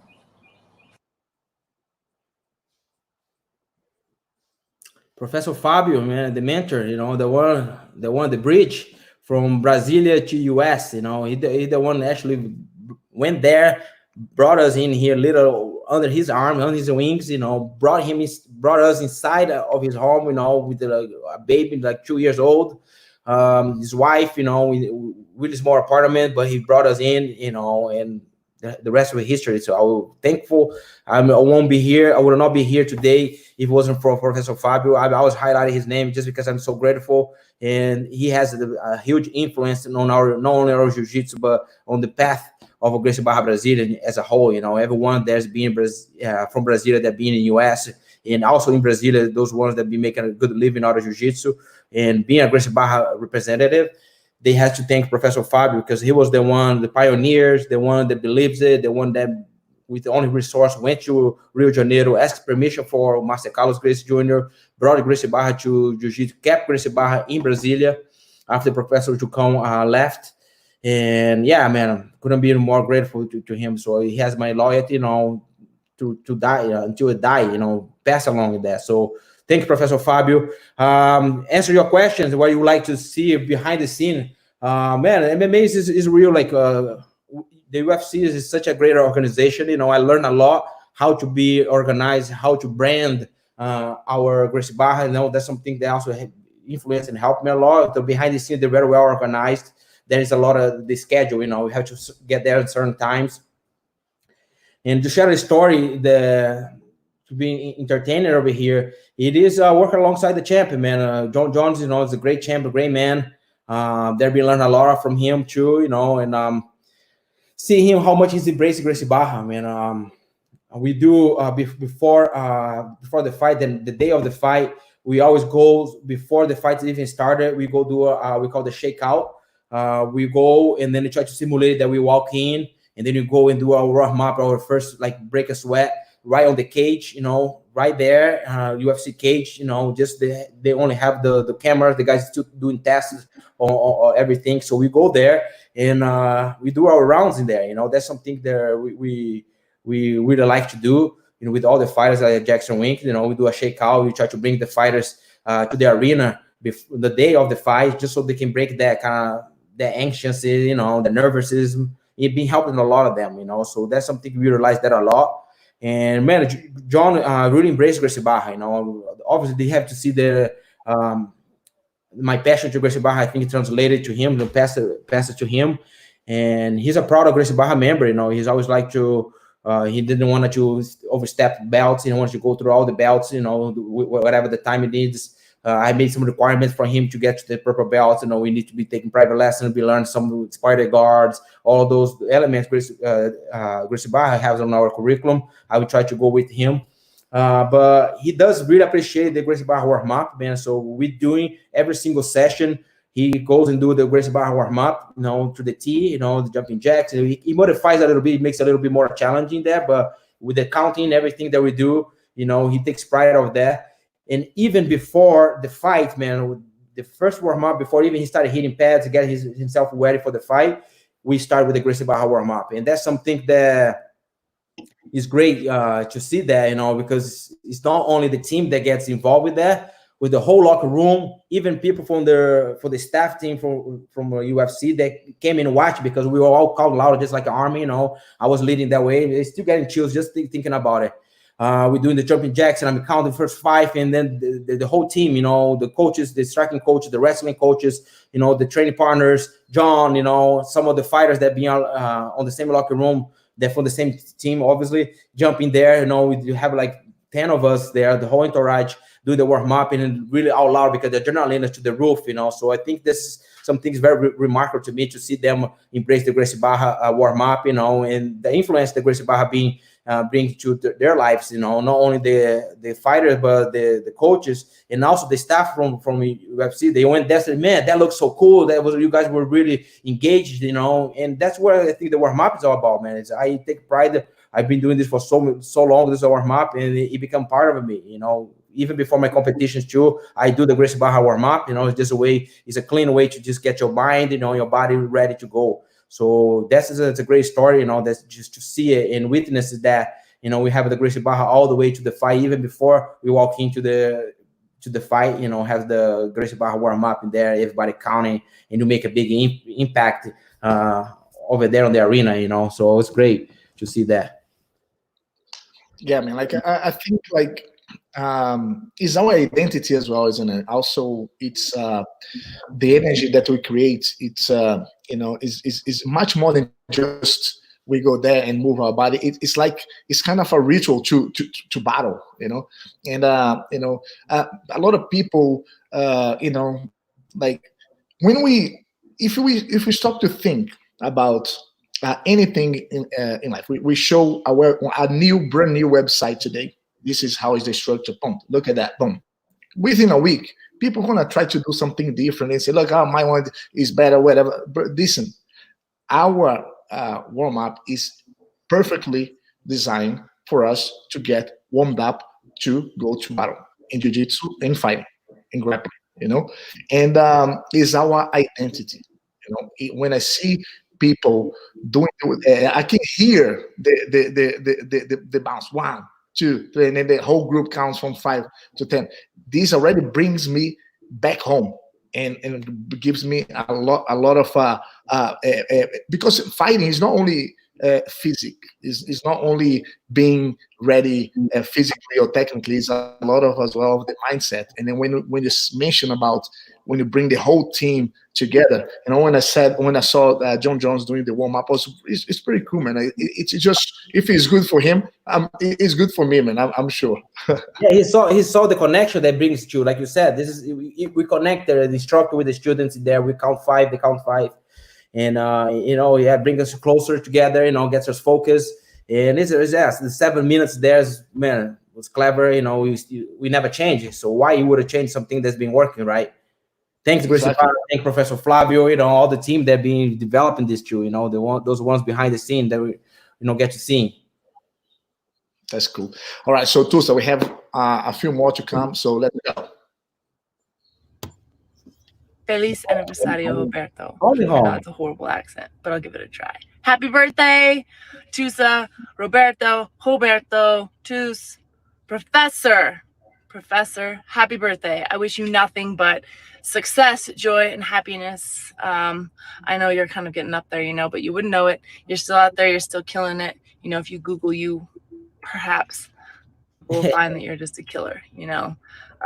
S2: Professor Fabio, man, the mentor, the bridge from Brasilia to US, he the one actually went there, brought us in here, little under his arm, under his wings, brought us inside of his home, with a baby like 2 years old, his wife, really small apartment, but he brought us in, and the rest of the history. So I'm thankful. I won't be here. I would not be here today if it wasn't for Professor Fabio. I always highlighted his name just because I'm so grateful. And he has a huge influence on not only our jiu-jitsu, but on the path of Gracie Barra Brasilia as a whole. Everyone that's been from Brasilia that been in the US, and also in Brasilia, those ones that be making a good living out of jiu-jitsu and being a Gracie Barra representative, they had to thank Professor Fabio because he was the one, the pioneers, the one that believes it, the one that with the only resource went to Rio de Janeiro, asked permission for Master Carlos Gracie Jr., brought Gracie Barra to Jiu-Jitsu, kept Gracie Barra in Brasilia after Professor Jucão left. And yeah, man, couldn't be more grateful to him. So he has my loyalty, to die until I die, pass along with that. So thank you, Professor Fabio. Answer your questions, what you would like to see behind the scene. Man, MMA is real, like the UFC is such a great organization. I learned a lot how to be organized, how to brand our Gracie Barra. That's something that also influenced and helped me a lot. So behind the scenes, they're very well organized. There is a lot of the schedule, we have to get there at certain times. And to share a story, to be entertainer over here, it is working alongside the champion, man. John Jones, is a great champion, great man. There we learn a lot from him too, and see him how much he's embracing Gracie Barra, man. We do before the fight, then the day of the fight, we always go before the fight even started. We go do we call the shakeout. We go and then we try to simulate that we walk in, and then you go and do our warm up, our first like break a sweat right on the cage, right there, UFC cage. Just they only have the cameras. The guys still doing tests on everything. So we go there and we do our rounds in there. That's something that we really like to do. With all the fighters like Jackson Wink, we do a shakeout. We try to bring the fighters to the arena before the day of the fight, just so they can break that kind of the anxiousness, the nervousness. It been helping a lot of them, So that's something we realize that a lot. And man, John really embraced Gracie Barra. Obviously they have to see the my passion to Gracie Barra. I think it translated to him, pass it to him, and he's a proud of Gracie Barra member. He's always like to. He didn't want to overstep belts. He wanted to go through all the belts, whatever the time it needs. I made some requirements for him to get to the purple belts. We need to be taking private lessons. We learn some spider guards, all of those elements Gracie Barra has on our curriculum. I would try to go with him. But he does really appreciate the Gracie Barra warm-up, man. So we're doing every single session. He goes and do the Gracie Barra warm-up, to the T, the jumping jacks. He modifies a little bit, makes it a little bit more challenging there. But with the counting, everything that we do, he takes pride of that. And even before the fight, man, the first warm-up, before even he started hitting pads to get himself ready for the fight, we start with the Gracie Barra warm-up. And that's something that is great to see that, because it's not only the team that gets involved with that, with the whole locker room, even people for the staff team from UFC that came and watched, because we were all called loud, just like an army. I was leading that way. They're still getting chills just thinking about it. We're doing the jumping jacks, and I'm counting the first 5, and then the whole team, the coaches, the striking coach, the wrestling coaches, the training partners, John, some of the fighters that be on the same locker room, they're from the same team, obviously, jumping there. We have like 10 of us there, the whole entourage, do the warm-up and really out loud because the adrenaline is to the roof, So I think this is something very remarkable to me to see them embrace the Gracie Barra warm-up, and the influence that Gracie Barra brings to their lives, not only the fighters, but the coaches and also the staff from UFC. They went there and said, man, that looks so cool. You guys were really engaged, and that's what I think the warm-up is all about, man. I take pride. I've been doing this for so long. This is a warm-up, and it become part of me, Even before my competitions too, I do the Gracie Barra warm-up. It's just a way. It's a clean way to just get your mind, your body ready to go. So it's a great story. That's just to see it and witness that. We have the Gracie Barra all the way to the fight, even before we walk into the fight. Have the Gracie Barra warm-up in there, everybody counting, and you make a big impact over there on the arena. So it's great to see that.
S1: Yeah, man. Like I think like. Is our identity as well, isn't it? Also, it's the energy that we create. It's is much more than just we go there and move our body. It's like it's kind of a ritual to battle, And a lot of people, like when if we stop to think about anything in life, we show a brand new website today. This is how is the structure. Boom. Look at that. Boom. Within a week, people are gonna try to do something different and say, "Look, my one is better, whatever." But listen, our warm up is perfectly designed for us to get warmed up to go to battle in jiu-jitsu and fighting and grappling. And is our identity. When I see people doing, I can hear the bounce. 1, 2, 3, and then the whole group counts from 5 to 10. This already brings me back home and gives me a lot of because fighting is not only physique. It's not only being ready physically or technically. It's a lot of as well of the mindset. And then when you mention about when you bring the whole team together, when I saw John Jones doing the warm up, it's pretty cool, man. It's just, if it's good for him, it's good for me, man. I'm sure.
S2: Yeah, he saw the connection that brings to, like you said, this is we connect the instructor with the students there. We count five, they count five, and bring us closer together. Gets us focused. And it's the 7 minutes there, man, was clever. We never change it. So why you would have changed something that's been working, right? Thanks,
S1: Exactly.
S2: Thank Professor Flavio. All the team that been developing this too. Those ones behind the scene that we get to see.
S1: That's cool. All right, so Tussa, we have a few more to come, so let's go.
S9: Feliz aniversario, Roberto.
S2: Oh.
S9: That's a horrible accent, but I'll give it a try. Happy birthday, Tussa, Roberto, Tuss, Professor. Happy birthday. I wish you nothing but success, joy, and happiness. I know you're kind of getting up there, but you wouldn't know it. You're still out there. You're still killing it. If you Google you, perhaps we'll find that you're just a killer,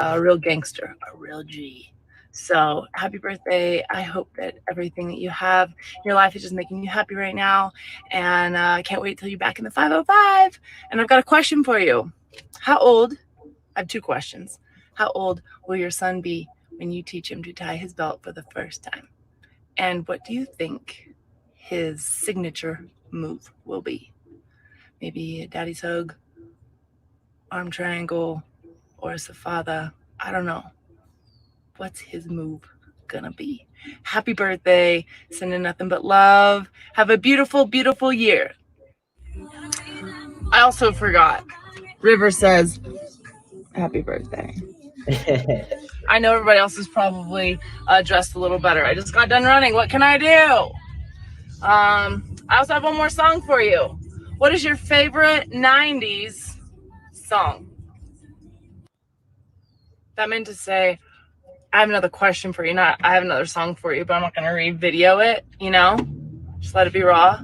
S9: a real gangster, a real G. So happy birthday. I hope that everything that you have in your life is just making you happy right now. And I can't wait till you're back in the 505. And I've got a question for you. I have two questions. How old will your son be when you teach him to tie his belt for the first time? And what do you think his signature move will be? Maybe a daddy's hug, arm triangle, or a safada. I don't know. What's his move gonna be? Happy birthday. Sending nothing but love. Have a beautiful, beautiful year. I also forgot. River says, happy birthday. I know everybody else is probably dressed a little better. I just got done running. What can I do? I also have one more song for you. What is your favorite 90s song? That meant to say, I have another question for you. I have another song for you, but I'm not going to re-video it, Just let it be raw.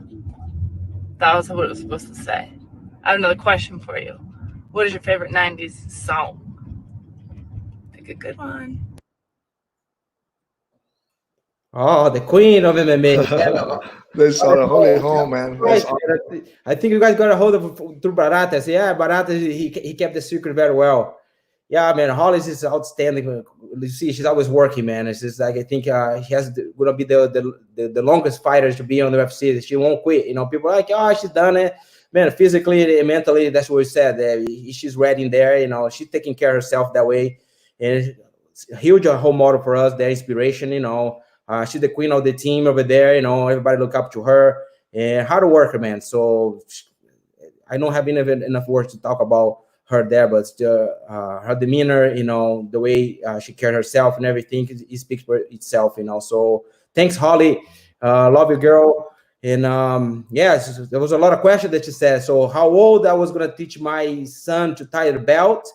S9: That was what it was supposed to say. I have another question for you. What is your favorite 90s song? Pick a good one.
S2: Oh, the queen of MMA.
S1: That's our holy home, man.
S2: Right. I think you guys got a hold of through Baratas. Yeah, Baratas, he kept the secret very well. Yeah, man, Hollis is outstanding. You see, she's always working, man. It's just like, I think she has gonna be the longest fighter to be on the UFC. She won't quit. People are like, oh, she's done it. Man, physically and mentally, that's what we said. She's ready in there. She's taking care of herself that way. And it's a huge role model for us, their inspiration, she's the queen of the team over there. Everybody look up to her. And hard worker, man. So I don't have enough words to talk about her there, but her demeanor, the way she carried herself and everything, it speaks for itself, So thanks, Holly. Love you, girl. And there was a lot of questions that she said. So how old I was gonna teach my son to tie the belt?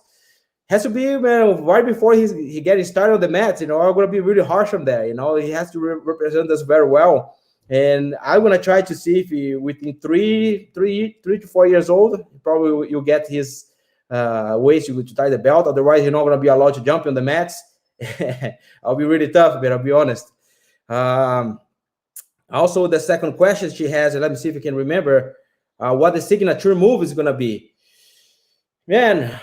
S2: Has to be, man, right before he getting started on the mats. I'm gonna be really harsh on that. He has to represent us very well. And I'm gonna try to see if he, within 3 to 4 years old, probably you'll get his ways to tie the belt. Otherwise, he's not gonna be allowed to jump on the mats. I'll be really tough, but I'll be honest. Also, the second question she has, let me see if you can remember what the signature move is gonna be. Man,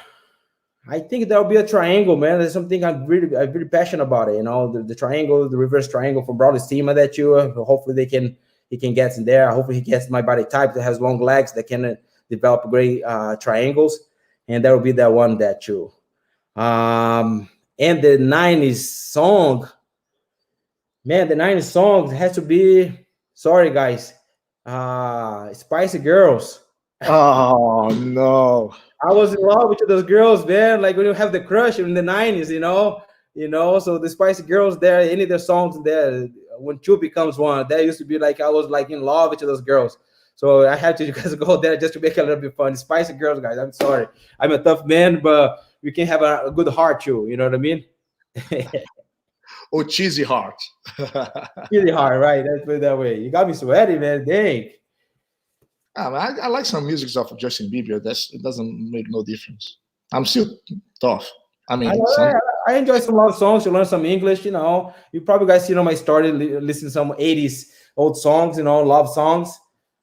S2: I think there'll be a triangle, man. There's something I'm really passionate about it. The triangle, the reverse triangle from Braulio Estima that hopefully he can get in there. Hopefully he gets my body type that has long legs that can develop great triangles, and that will be that one that you. And the 90s song, man, the 90s song has to be, sorry guys, Spicy Girls.
S1: Oh no.
S2: I was in love with those girls, man. Like when you have the crush in the 90s, So the Spicy Girls there, any of their songs there, when two becomes one, that used to be like I was like in love with those girls. So I had to just go there just to make it a little bit fun. Spicy Girls, guys. I'm sorry. I'm a tough man, but we can have a good heart too. You know what I mean?
S1: Or cheesy heart.
S2: Cheesy heart, right? Let's put it that way. You got me sweaty, man. Dang.
S1: I like some music of Justin Bieber. It doesn't make no difference. I'm still tough. I mean,
S2: I enjoy some love songs to learn some English. You probably guys see on my story, listen to some 80s old songs, love songs.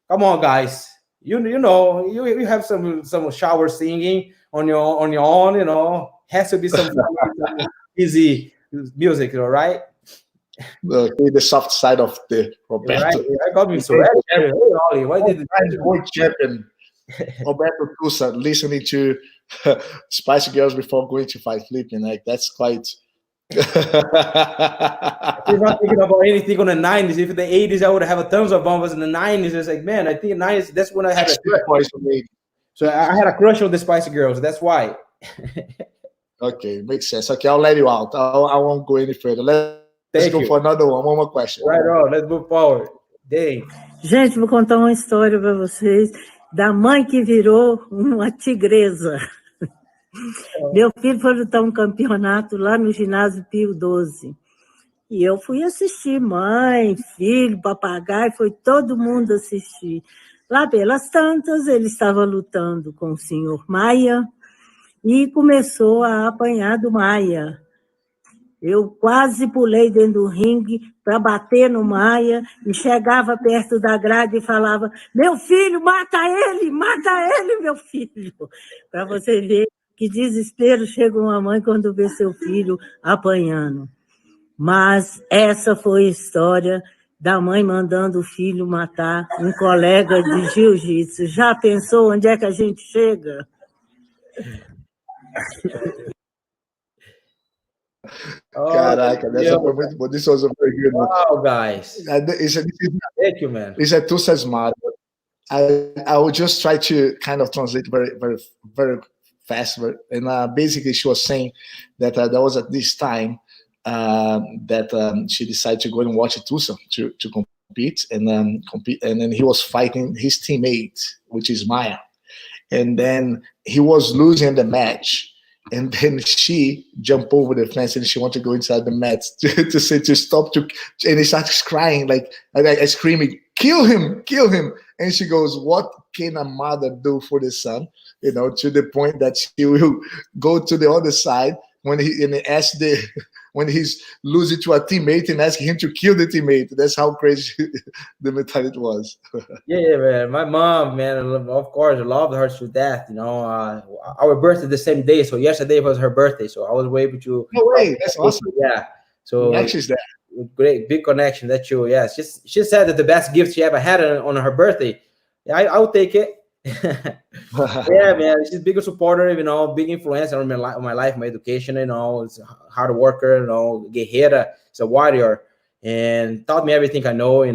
S2: Come on, guys. You have some shower singing on your own. Has to be some easy music, all right?
S1: the soft side of the Roberto.
S2: Right. I got me sweaty. Hey, Ollie, why did
S1: world champion Roberto Tussa listening to Spice Girls before going to fight flipping? Like that's quite.
S2: You're not thinking about anything on the 90s. If in the 80s, I would have a tons of bombers. In the 90s, it's like, man, I think 90s, that's when I had a crush. So I had a crush on the Spicy Girls. That's why.
S1: Okay, makes sense. Okay, I'll let you out. I won't go any further. Let's go for another one. One more question.
S2: Right on. Let's move forward. Dang.
S10: Gente, vou contar uma história para vocês da mãe que virou uma tigresa. Meu filho foi lutar um campeonato lá no ginásio Pio 12. E eu fui assistir, mãe, filho, papagaio, foi todo mundo assistir. Lá pelas tantas, ele estava lutando com o senhor Maia e começou a apanhar do Maia. Eu quase pulei dentro do ringue para bater no Maia e chegava perto da grade e falava: meu filho, mata ele, meu filho. Para você ver que desespero chega uma mãe quando vê seu filho apanhando. Mas essa foi a história da mãe mandando o filho matar um colega de jiu-jitsu. Já pensou onde é que a gente chega?
S1: Caraca, essa foi muito boa. This was a very good one.
S2: Wow, guys.
S1: Thank you, man. It's a Tussa smart. I will just try to kind of translate very, very, very fast. And basically, she was saying that there was at this time that she decided to go and watch Tussa to compete, and then he was fighting his teammate, which is Maya, and then he was losing the match. And then she jumped over the fence and she wanted to go inside the mat to say to stop and he starts crying like screaming, kill him. And she goes, what can a mother do for the son? To the point that she will go to the other side when he's losing to a teammate and asking him to kill the teammate. That's how crazy the mentality was.
S2: Yeah, man. My mom, man, of course, loved her to death. Our birthday the same day. So yesterday was her birthday. So I was able to.
S1: No way. That's awesome.
S2: Yeah. So
S1: connections there.
S2: Great, big connection. That's true. Yeah. She said that the best gift she ever had on her birthday. Yeah, I will take it. Yeah, man, she's a big supporter, big influencer on my life, my education, it's a hard worker, guerrera, it's a warrior, and taught me everything I know,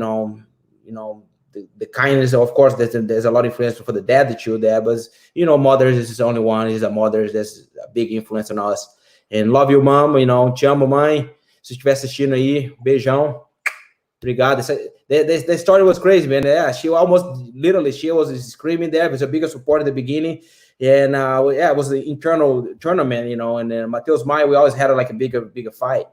S2: the kindness, of course, there's a lot of influence for the dad too there, but, mothers is only one, is a mother, that's a big influence on us, and love you, mom, te amo, mãe, se estiver assistindo aí, beijão. Obrigado. The story was crazy, man. Yeah, she was screaming there. It was a bigger support at the beginning. And it was the internal tournament, and then Mateus Maia, we always had like a bigger fight.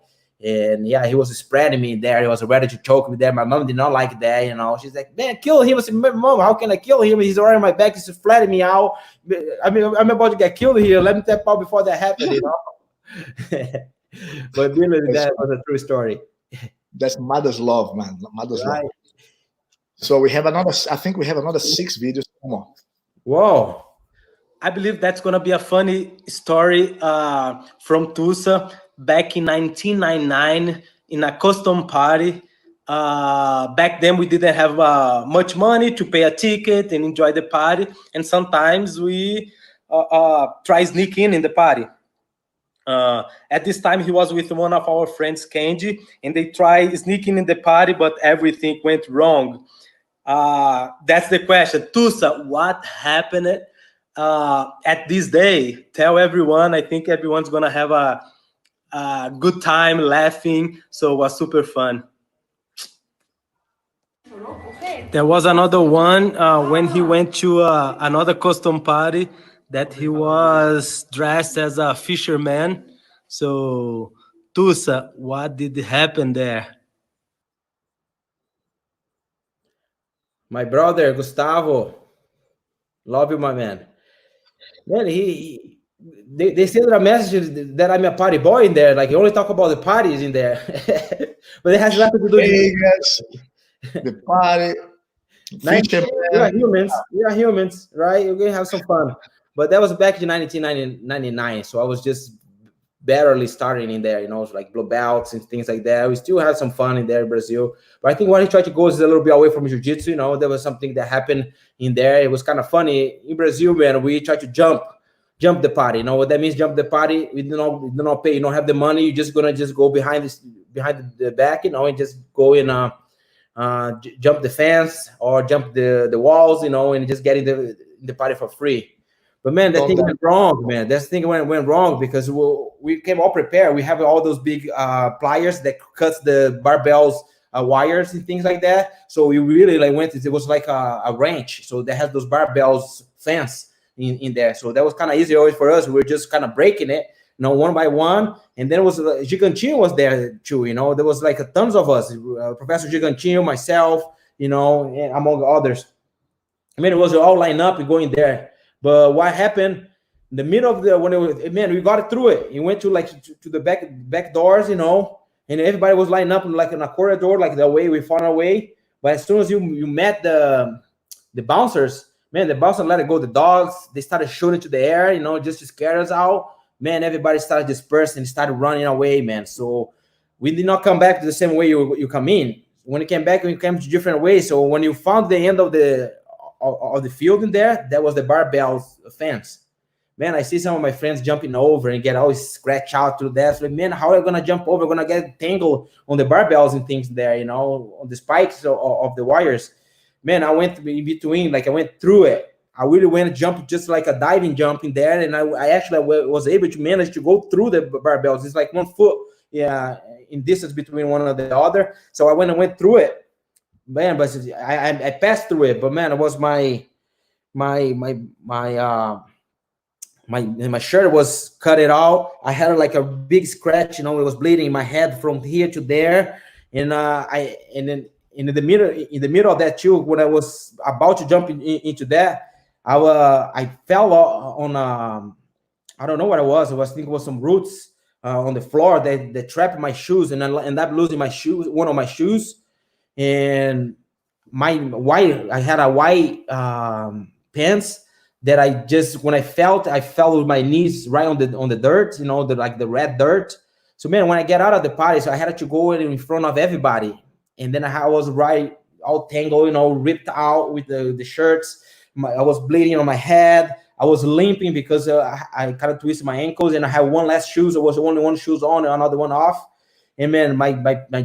S2: And yeah, he was spreading me there. He was ready to choke me there. My mom did not like that, She's like, man, kill him. I said, Mom, how can I kill him? He's already on my back. He's flattening me out. I mean, I'm about to get killed here. Let me tap out before that happened, But really, that was a true story.
S1: That's mother's love, man. Mother's love. So I think we have another 6 videos. Come on.
S2: Whoa.
S11: I believe that's going to be a funny story from Tussa back in 1999 in a custom party. Back then, we didn't have much money to pay a ticket and enjoy the party. And sometimes we try sneaking in the party. At this time, he was with one of our friends, Kenji, and they tried sneaking in the party, but everything went wrong. That's the question. Tussa, what happened at this day? Tell everyone. I think everyone's going to have a good time laughing. So it was super fun. There was another one when he went to another custom party that he was dressed as a fisherman. So, Tussa, what did happen there?
S2: My brother, Gustavo, Love you, my man. Man, they send a message that I'm a party boy in there. Like, you only talk about the parties in there. But it has nothing to do with
S1: Vegas, the party, fisherman.
S2: we are humans. We are humans, right? We're gonna have some fun. But that was back in 1999. So I was just barely starting in there, like blue belts and things like that. We still had some fun in there in Brazil. But I think when he tried to go is a little bit away from jiu-jitsu, there was something that happened in there. It was kind of funny. In Brazil, man, we tried to jump the party. You know what that means? Jump the party. We do not pay. You don't have the money. You're just gonna go behind the back, and just go in jump the fence or jump the walls, and just get in the party for free. But man, that thing went wrong, man. That thing went wrong because we came all prepared. We have all those big pliers that cuts the barbells wires and things like that. So we really went. It was like a wrench. So they have those barbells fence in there. So that was kind of easy always for us. We were just kind of breaking it, one by one. And then it was Gigantinho was there too. There was like tons of us, Professor Gigantinho, myself, and among others. I mean, it was all lined up and going there. But what happened in the middle of we got it through it. It went to the back doors, and everybody was lining up like in a corridor, like the way we found our way. But as soon as you met the bouncers, man, the bouncers let it go. The dogs, they started shooting to the air, just to scare us out. Man, everybody started dispersing, started running away, man. So we did not come back to the same way you come in. When you came back, we came to different ways. So when you found the end of the field in there, that was the barbell fence. Man, I see some of my friends jumping over and get always scratched out through that. So, man, how are we gonna jump over? We're gonna get tangled on the barbells and things there, on the spikes of the wires. Man, I went in between, I went through it. I really went to jump just like a diving jump in there, and I actually was able to manage to go through the barbells. It's like 1 foot, in distance between one and the other. So I went through it. Man, but I passed through it. But man, it was my shirt was cut it out. I had like a big scratch, it was bleeding in my head from here to there. And then in the middle of that too, when I was about to jump into that, I fell on I don't know what it was. I think it was some roots on the floor that trapped my shoes, and I ended up losing my shoes, one of my shoes. And I had a white pants that when I fell with my knees right on the dirt, the red dirt. So man, when I get out of the party, so I had to go in front of everybody, and then I was right all tangled, ripped out with the shirts. I was bleeding on my head. I was limping because I kind of twisted my ankles, and I had one last shoes. There was only one shoes on and another one off. And man, my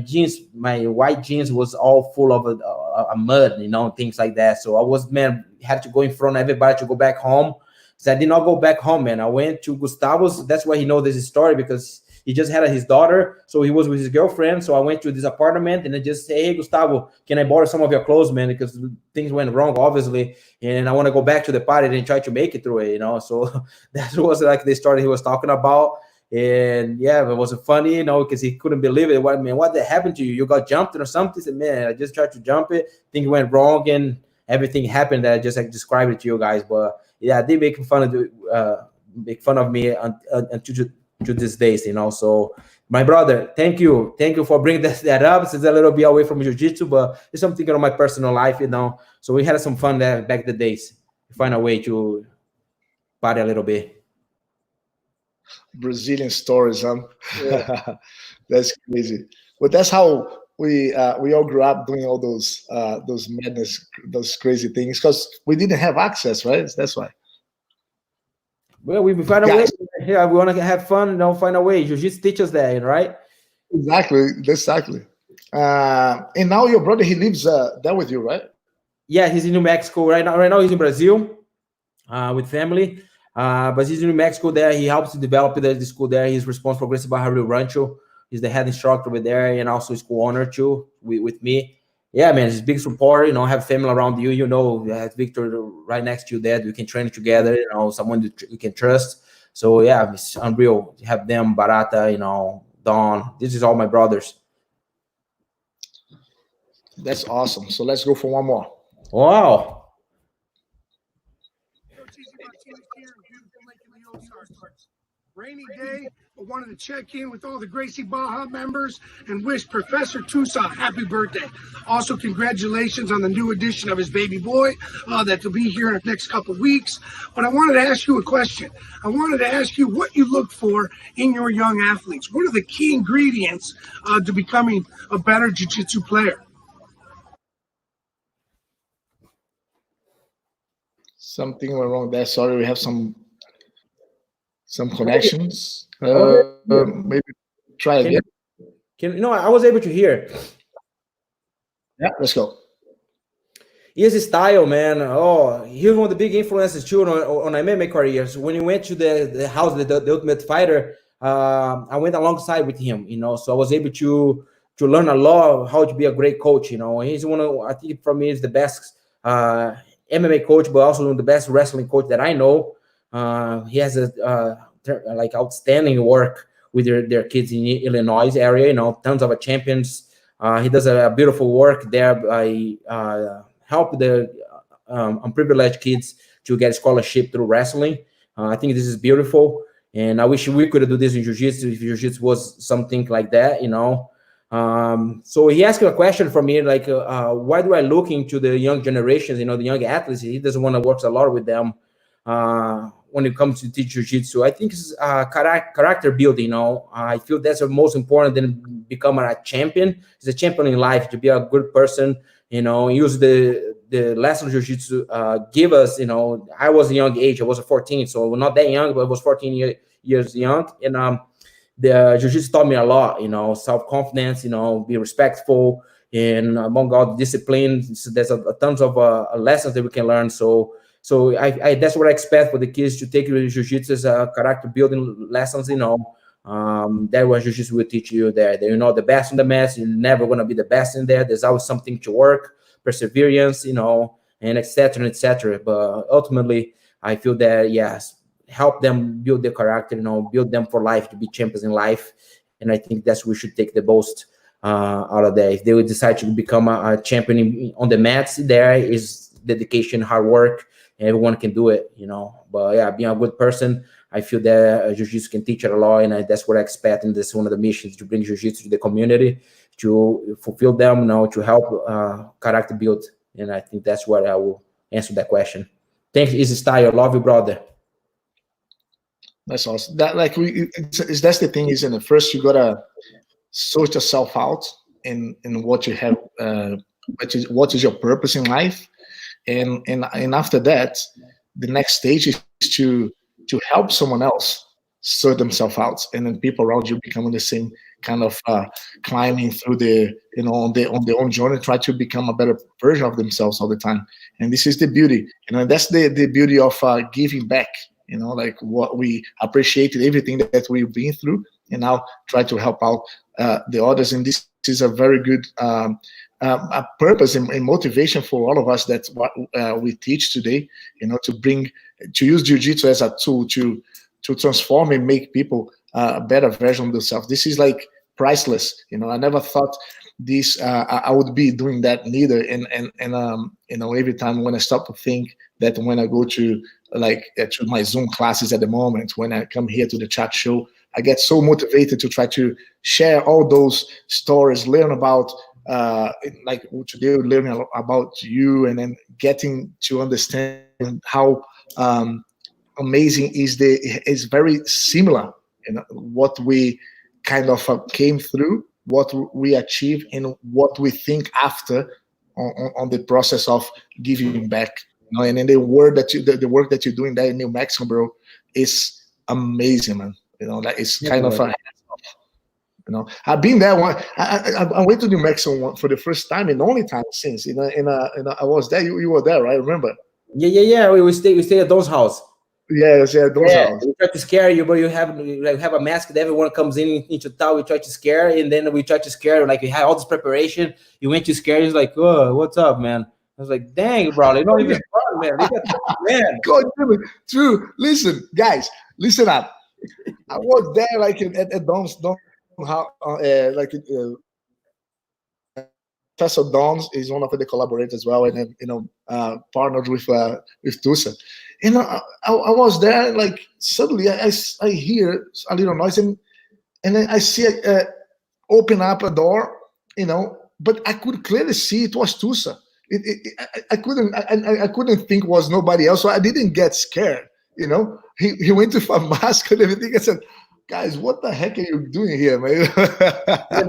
S2: jeans, my white jeans was all full of a mud, things like that. So I was, man, had to go in front of everybody to go back home. So I did not go back home, man. I went to Gustavo's. That's why he knows this story, because he just had his daughter. So he was with his girlfriend. So I went to this apartment and I just say, hey, Gustavo, can I borrow some of your clothes, man? Because things went wrong, obviously. And I want to go back to the party and try to make it through it, So that was like the story he was talking about. And yeah, it was funny, because he couldn't believe it. What happened to you? You got jumped or something? He said, man, I just tried to jump it. Things went wrong and everything happened. I just described it to you guys. But yeah, they make fun of me until to these days, So my brother, thank you for bringing that up. It's a little bit away from jiu-jitsu, but it's something on my personal life, So we had some fun there back in the days. Find a way to party a little bit.
S1: Brazilian stories, huh? Yeah. That's crazy. But that's how we all grew up doing all those madness, those crazy things, because we didn't have access, right? That's why.
S2: Well, we find a way. Yeah, we want to have fun. Find a way. Jiu-jitsu teaches that, right?
S1: Exactly. And now your brother, he lives there with you, right?
S2: Yeah, he's in New Mexico right now. Right now, he's in Brazil with family. But he's in New Mexico there. He helps to develop the school there. He's responsible for Gracie Barra Rancho. He's the head instructor over there and also school owner too with me. Yeah, man, he's a big supporter. Have family around you. You have Victor right next to you there. You can train together. Someone that you can trust. So yeah, it's unreal. You have them, Barata, Don. This is all my brothers.
S1: That's awesome. So let's go for one more.
S2: Wow.
S12: Rainy day, but wanted to check in with all the Gracie Baja members and wish Professor Tussa a happy birthday. Also, congratulations on the new addition of his baby boy that will be here in the next couple weeks. But I wanted to ask you a question. I wanted to ask you what you look for in your young athletes. What are the key ingredients to becoming a better jiu-jitsu player?
S1: Something went wrong there. Sorry, we have some connections. Maybe try again.
S2: No, I was able to hear.
S1: Yeah, let's go.
S2: His style, man. Oh, he was one of the big influences too on MMA careers. When he went to the house, the Ultimate Fighter, I went alongside with him, so I was able to learn a lot of how to be a great coach. He's one of, I think for me, is the best MMA coach, but also the best wrestling coach that I know. He has like outstanding work with their kids in Illinois area. Tons of champions. He does a beautiful work there by help the unprivileged kids to get scholarship through wrestling. I think this is beautiful, and I wish we could do this in jiu-jitsu if jiu-jitsu was something like that. So he asked a question from me, like, why do I look into the young generations, the young athletes? He doesn't want to work a lot with them when it comes to teach jiu-jitsu. I think it's character building. I feel that's the most important than becoming a champion. It's a champion in life, to be a good person, use the lessons jiu-jitsu give us. I was a young age. I was 14, so not that young, but I was 14 years young. And the jiu-jitsu taught me a lot, self-confidence, be respectful, and among all the disciplines, there's tons of lessons that we can learn. So I that's what I expect for the kids to take jiu-jitsu as a character building lessons. That what jiu-jitsu will teach you there. That you're not the best in the mats. You're never going to be the best in there. There's always something to work, perseverance, and etc. etc. But ultimately, I feel that yes, help them build their character, build them for life to be champions in life. And I think that's we should take the most out of that. If they would decide to become a champion on the mats, there is dedication, hard work. Everyone can do it, But yeah, being a good person, I feel that jiu-jitsu can teach it a lot, and that's what I expect. And this is one of the missions, to bring jiu-jitsu to the community, to fulfill them, to help character build. And I think that's what I will answer that question. Thanks, Easy Style. Love you, brother.
S1: That's awesome. That that's the thing, isn't it? First, you gotta sort yourself out in what you have, what is your purpose in life, and after that, the next stage is to help someone else sort themselves out, and then people around you becoming the same kind of climbing through on their own journey, try to become a better version of themselves all the time. And this is the beauty, that's the beauty of giving back. Like what we appreciated everything that we've been through, and now try to help out the others. And this is a very good a purpose and motivation for all of us. That's what we teach today. To use jiu-jitsu as a tool to transform and make people a better version of themselves. This is like priceless. I never thought this I would be doing that neither. And every time when I stop to think that when I go to to my Zoom classes at the moment, when I come here to the chat show, I get so motivated to try to share all those stories, learn about like today we're learning about you, and then getting to understand how amazing is very similar, what we kind of came through, what we achieved, and what we think after on the process of giving back. And then the work that you're doing there in New Mexico, bro, is amazing, man. Like it's kind of I've been there one. I went to New Mexico for the first time and only time since. I was there. You were there, right? Remember?
S2: Yeah. We stay at Don's house.
S1: Yes, Don's house.
S2: We try to scare you, but you have a mask that everyone comes into town. We try to scare, and then we try to scare. Like we had all this preparation. You went to scare. He's like, "Oh, what's up, man?" I was like, "Dang, bro, they don't even start, man. They got man."
S1: God damn it. True. Listen, guys, listen up. I was there like at Don's house, like Professor Dons is one of the collaborators as well, and then, partnered with Tussa. And I was there, like suddenly I hear a little noise, and then I see open up a door, but I could clearly see it was Tussa. I couldn't think it was nobody else, so I didn't get scared. He went with a mask and everything. I said, guys, what the heck are you doing here, man?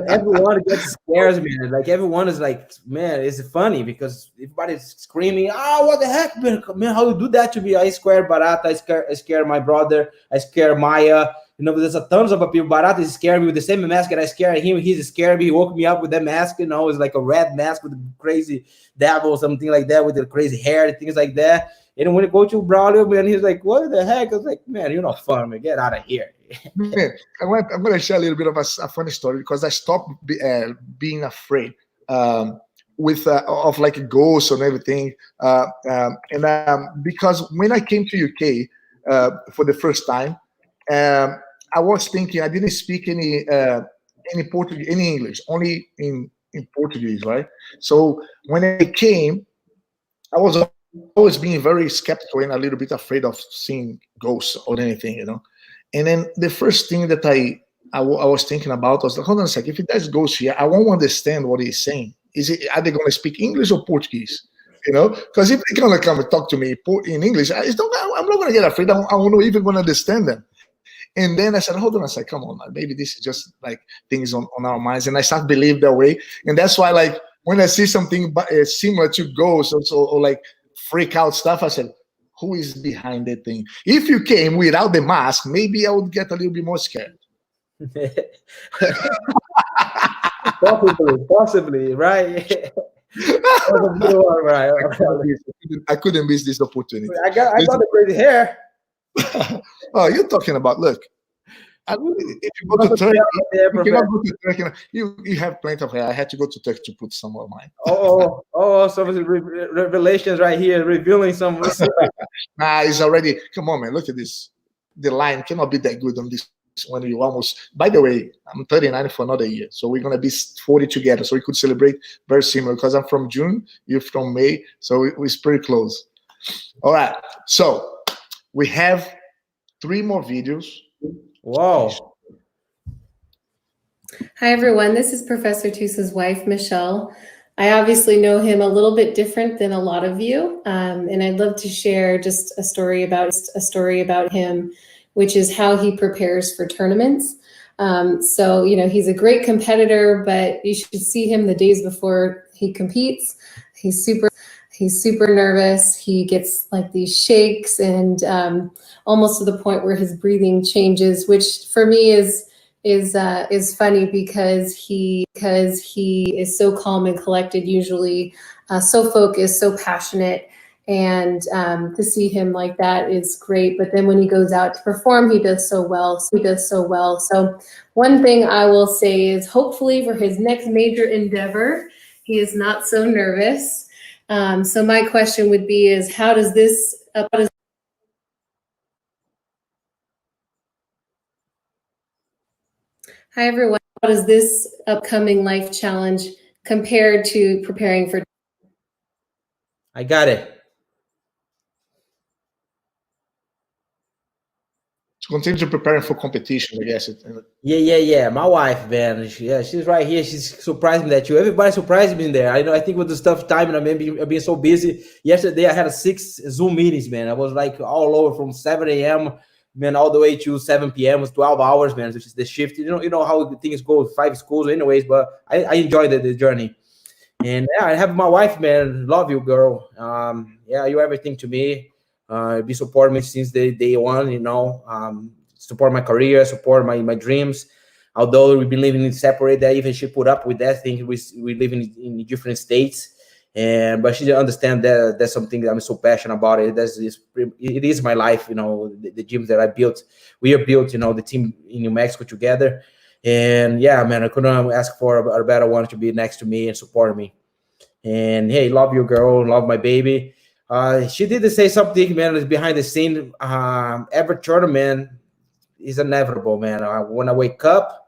S2: Everyone gets scared, man. Like everyone is like, man, it's funny because everybody's screaming, "Oh, what the heck, man? How you do that to me?" I scared Barata, I scare my brother, I scare Maya. There's a tons of people. Barata is scared me with the same mask, and I scare him. He's scared me. He woke me up with that mask. It's like a red mask with a crazy devil or something like that, with the crazy hair and things like that. And when you go to Braulio, man, he's like, "What the heck?" I was like, "Man, you're not fun, man. Get out of here."
S1: Man, I'm going to share a little bit of a funny story, because I stopped being afraid of like ghosts and everything. Because when I came to UK for the first time, I was thinking I didn't speak any Portuguese, any English, only in Portuguese, right? So when I came, I was always being very skeptical and a little bit afraid of seeing ghosts or anything, And then the first thing that I was thinking about was like, hold on a second, if there's ghosts here, I won't understand what he's saying. Are they going to speak English or Portuguese? Because if they're going to come and talk to me in English, I'm not going to get afraid. I'm not even going to understand them. And then I said, hold on a second, come on, man. Maybe this is just like things on our minds. And I start to believe that way. And that's why, like, when I see something similar to ghosts or like freak out stuff, I said, who is behind that thing? If you came without the mask, maybe I would get a little bit more scared.
S2: Possibly, right?
S1: I couldn't miss this opportunity.
S2: I got the crazy hair.
S1: Oh, you're talking about, look. If you go to Turkey, you have plenty of hair. I had to go to Turkey to put some of mine.
S2: Some revelations right here, revealing some.
S1: Nah, it's already. Come on, man. Look at this. The line cannot be that good on this when you almost. By the way, I'm 39 for another year, so we're gonna be 40 together. So we could celebrate very similar, because I'm from June, you're from May, so it's pretty close. All right, so we have 3 more videos.
S2: Wow.
S13: Hi, everyone. This is Professor Tussa's wife, Michelle. I obviously know him a little bit different than a lot of you, and I'd love to share just a story about him, which is how he prepares for tournaments. So, he's a great competitor, but you should see him the days before he competes. He's super nervous. He gets like these shakes and almost to the point where his breathing changes, which for me is funny because he is so calm and collected usually, so focused, so passionate, and to see him like that is great. But then when he goes out to perform, he does so well. So one thing I will say is, hopefully for his next major endeavor, he is not so nervous. So my question would be is, Hi, everyone. How does this upcoming life challenge compare to preparing for?
S2: I got it.
S1: To continue to preparing for competition, I guess.
S2: Yeah. My wife, man. She's right here. She's surprised me that everybody surprised me in there. I think with the stuff time, and I've been so busy. Yesterday I had 6 Zoom meetings, man. I was like all over from 7 a.m. man, all the way to 7 p.m. was 12 hours, man. Which is the shift. You know how things go, 5 schools, anyways. But I enjoyed the journey. And yeah, I have my wife, man. Love you, girl. You're everything to me. Be supporting me since day one. Support my career, support my dreams. Although we've been living separate, that even she put up with that thing. We live in different states, but she understands that that's something that I'm so passionate about. It is my life. The gyms that I built, we have built. The team in New Mexico together. And yeah, man, I couldn't ask for a better one to be next to me and support me. And hey, love you, girl. Love my baby. She did say something, man, that's behind the scene. Every tournament is inevitable, man. When I wake up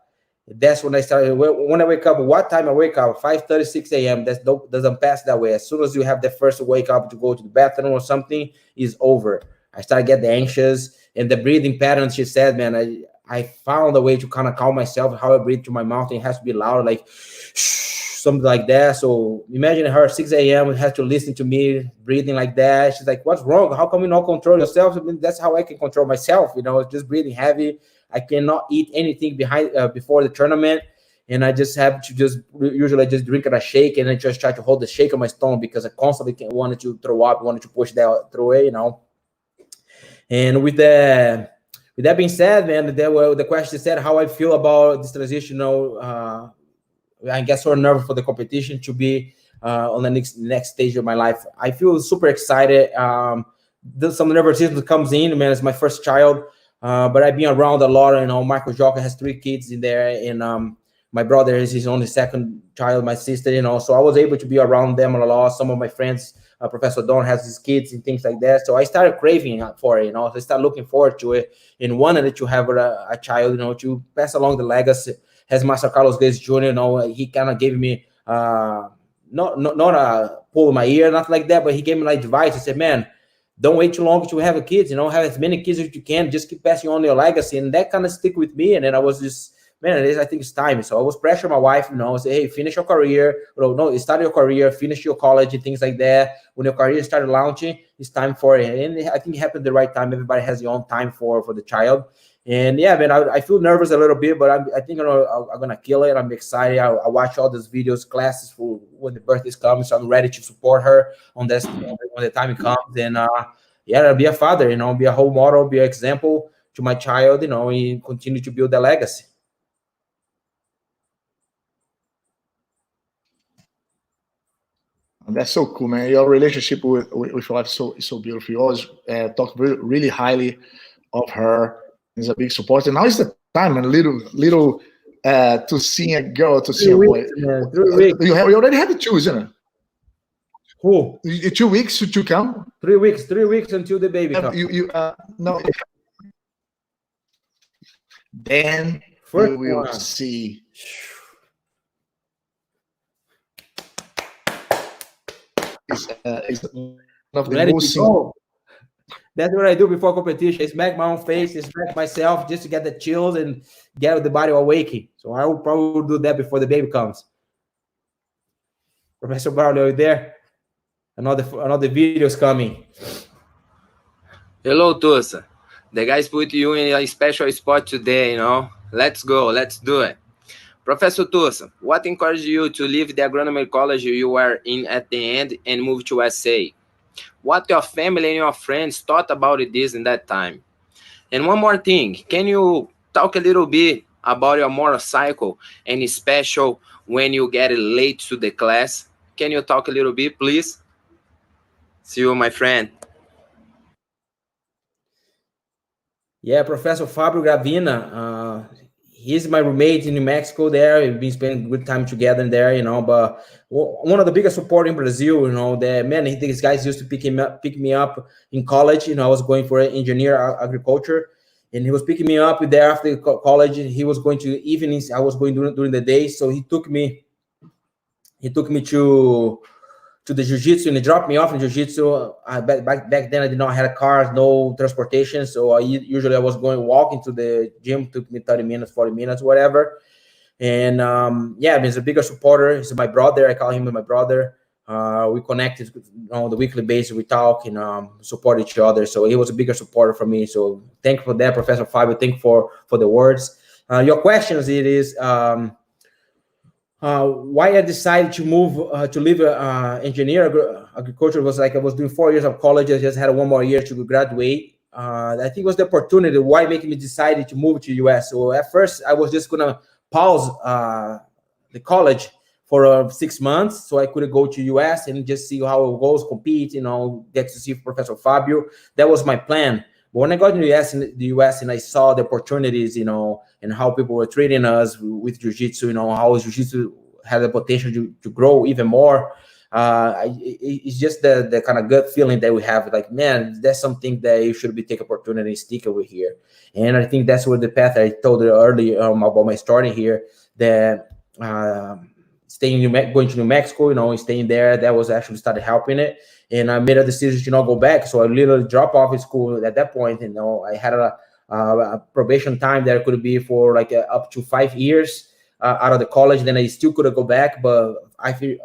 S2: That's when I started. When I wake up, what time I wake up? 5:30, 6 a.m. That doesn't pass that way. As soon as you have the first wake up to go to the bathroom or something, is over. I started getting anxious, and the breathing patterns. She said, man, I found a way to kind of calm myself. How I breathe through my mouth, it has to be loud, like something like that. So imagine her 6 a.m. has to listen to me breathing like that. She's like, "What's wrong? How come you not control yourself?" I mean, that's how I can control myself. Just breathing heavy. I cannot eat anything before the tournament, and I just have to usually I just drink a shake, and I just try to hold the shake on my stomach because I constantly wanted to throw up, wanted to push that through it, And with that being said, man, the question said how I feel about this transition. I get so nervous for the competition to be on the next stage of my life. I feel super excited. Some nervousness comes in, man. It's my first child. But I've been around a lot. Michael Joca has 3 kids in there, and my brother is his only second child, my sister, so I was able to be around them a lot. Some of my friends, Professor Don has his kids and things like that. So I started craving for it, So I started looking forward to it and wanted to have a child, to pass along the legacy. As Master Carlos Grace Jr., he kind of gave me, not a pull in my ear, nothing like that, but he gave me like advice. He said, man, don't wait too long to have a kid, have as many kids as you can, just keep passing on your legacy. And that kind of stick with me. And then I was just, man, I think it's time. So I was pressuring my wife, say, hey, finish your career. No, start your career, finish your college and things like that. When your career started launching, it's time for it. And I think it happened at the right time. Everybody has their own time for the child. And yeah, man, I feel nervous a little bit, but I think I'm going to kill it. I'm excited. I watch all these videos, classes for when the birthday's coming. So I'm ready to support her on this when the time comes. And I'll be a father, be a role model, be an example to my child, and continue to build the legacy.
S1: That's so cool, man. Your relationship with your wife is so beautiful. You always talk really highly of her. He's a big supporter. Now is the time, and little to see a girl, to see a boy. You already have to choose, isn't it?
S2: Who?
S1: 2 weeks to come?
S2: 3 weeks. 3 weeks until the baby comes.
S1: No. Then we will see. It's one of the most.
S2: That's what I do before competition. I smack my own face, I smack myself just to get the chills and get the body awakening. So I will probably do that before the baby comes. Professor Braulio, are you there? Another video is coming.
S14: Hello, Tussa. The guys put you in a special spot today, Let's go. Let's do it. Professor Tussa, what encouraged you to leave the agronomy college you were in at the end and move to USA? What your family and your friends thought about this in that time? And one more thing, can you talk a little bit about your motorcycle and especially when you get late to the class? Can you talk a little bit, please? See you, my friend.
S2: Yeah, Professor Fabio Gravina, he's my roommate in New Mexico there. We've been spending good time together there, but one of the biggest support in Brazil, these guys used to pick me up in college. I was going for engineer agriculture, and he was picking me up there after college. He was going to evenings. I was going during the day. So he took me to the Jujitsu, and he dropped me off in Jujitsu. Back then, I did not have a car, no transportation. So I was going walking to the gym. It took me 30 minutes, 40 minutes, whatever. And he's a bigger supporter. He's my brother. I call him my brother. We connected on the weekly basis. We talk and support each other. So he was a bigger supporter for me. So thank you for that, Professor Fabio. Thank you for the words. Your questions, it is why I decided to move to leave engineer agriculture. Was like I was doing 4 years of college. I just had one more year to graduate. I think it was the opportunity why making me decided to move to US. So at first I was just gonna pause the college for 6 months so I could go to US and just see how it goes, compete, get to see Professor Fabio. That was my plan. But when I got to the US and I saw the opportunities, and how people were treating us with Jiu-Jitsu, how Jiu-Jitsu had the potential to grow even more, It's just the kind of gut feeling that we have, like, man, that's something that you should be take opportunity and stick over here. And I think that's where the path I told you earlier about my story here, that going to New Mexico, staying there, that was actually started helping it. And I made a decision to not go back. So I literally dropped off of school at that point. I had a probation time that could be for like up to 5 years out of the college. Then I still could go back, but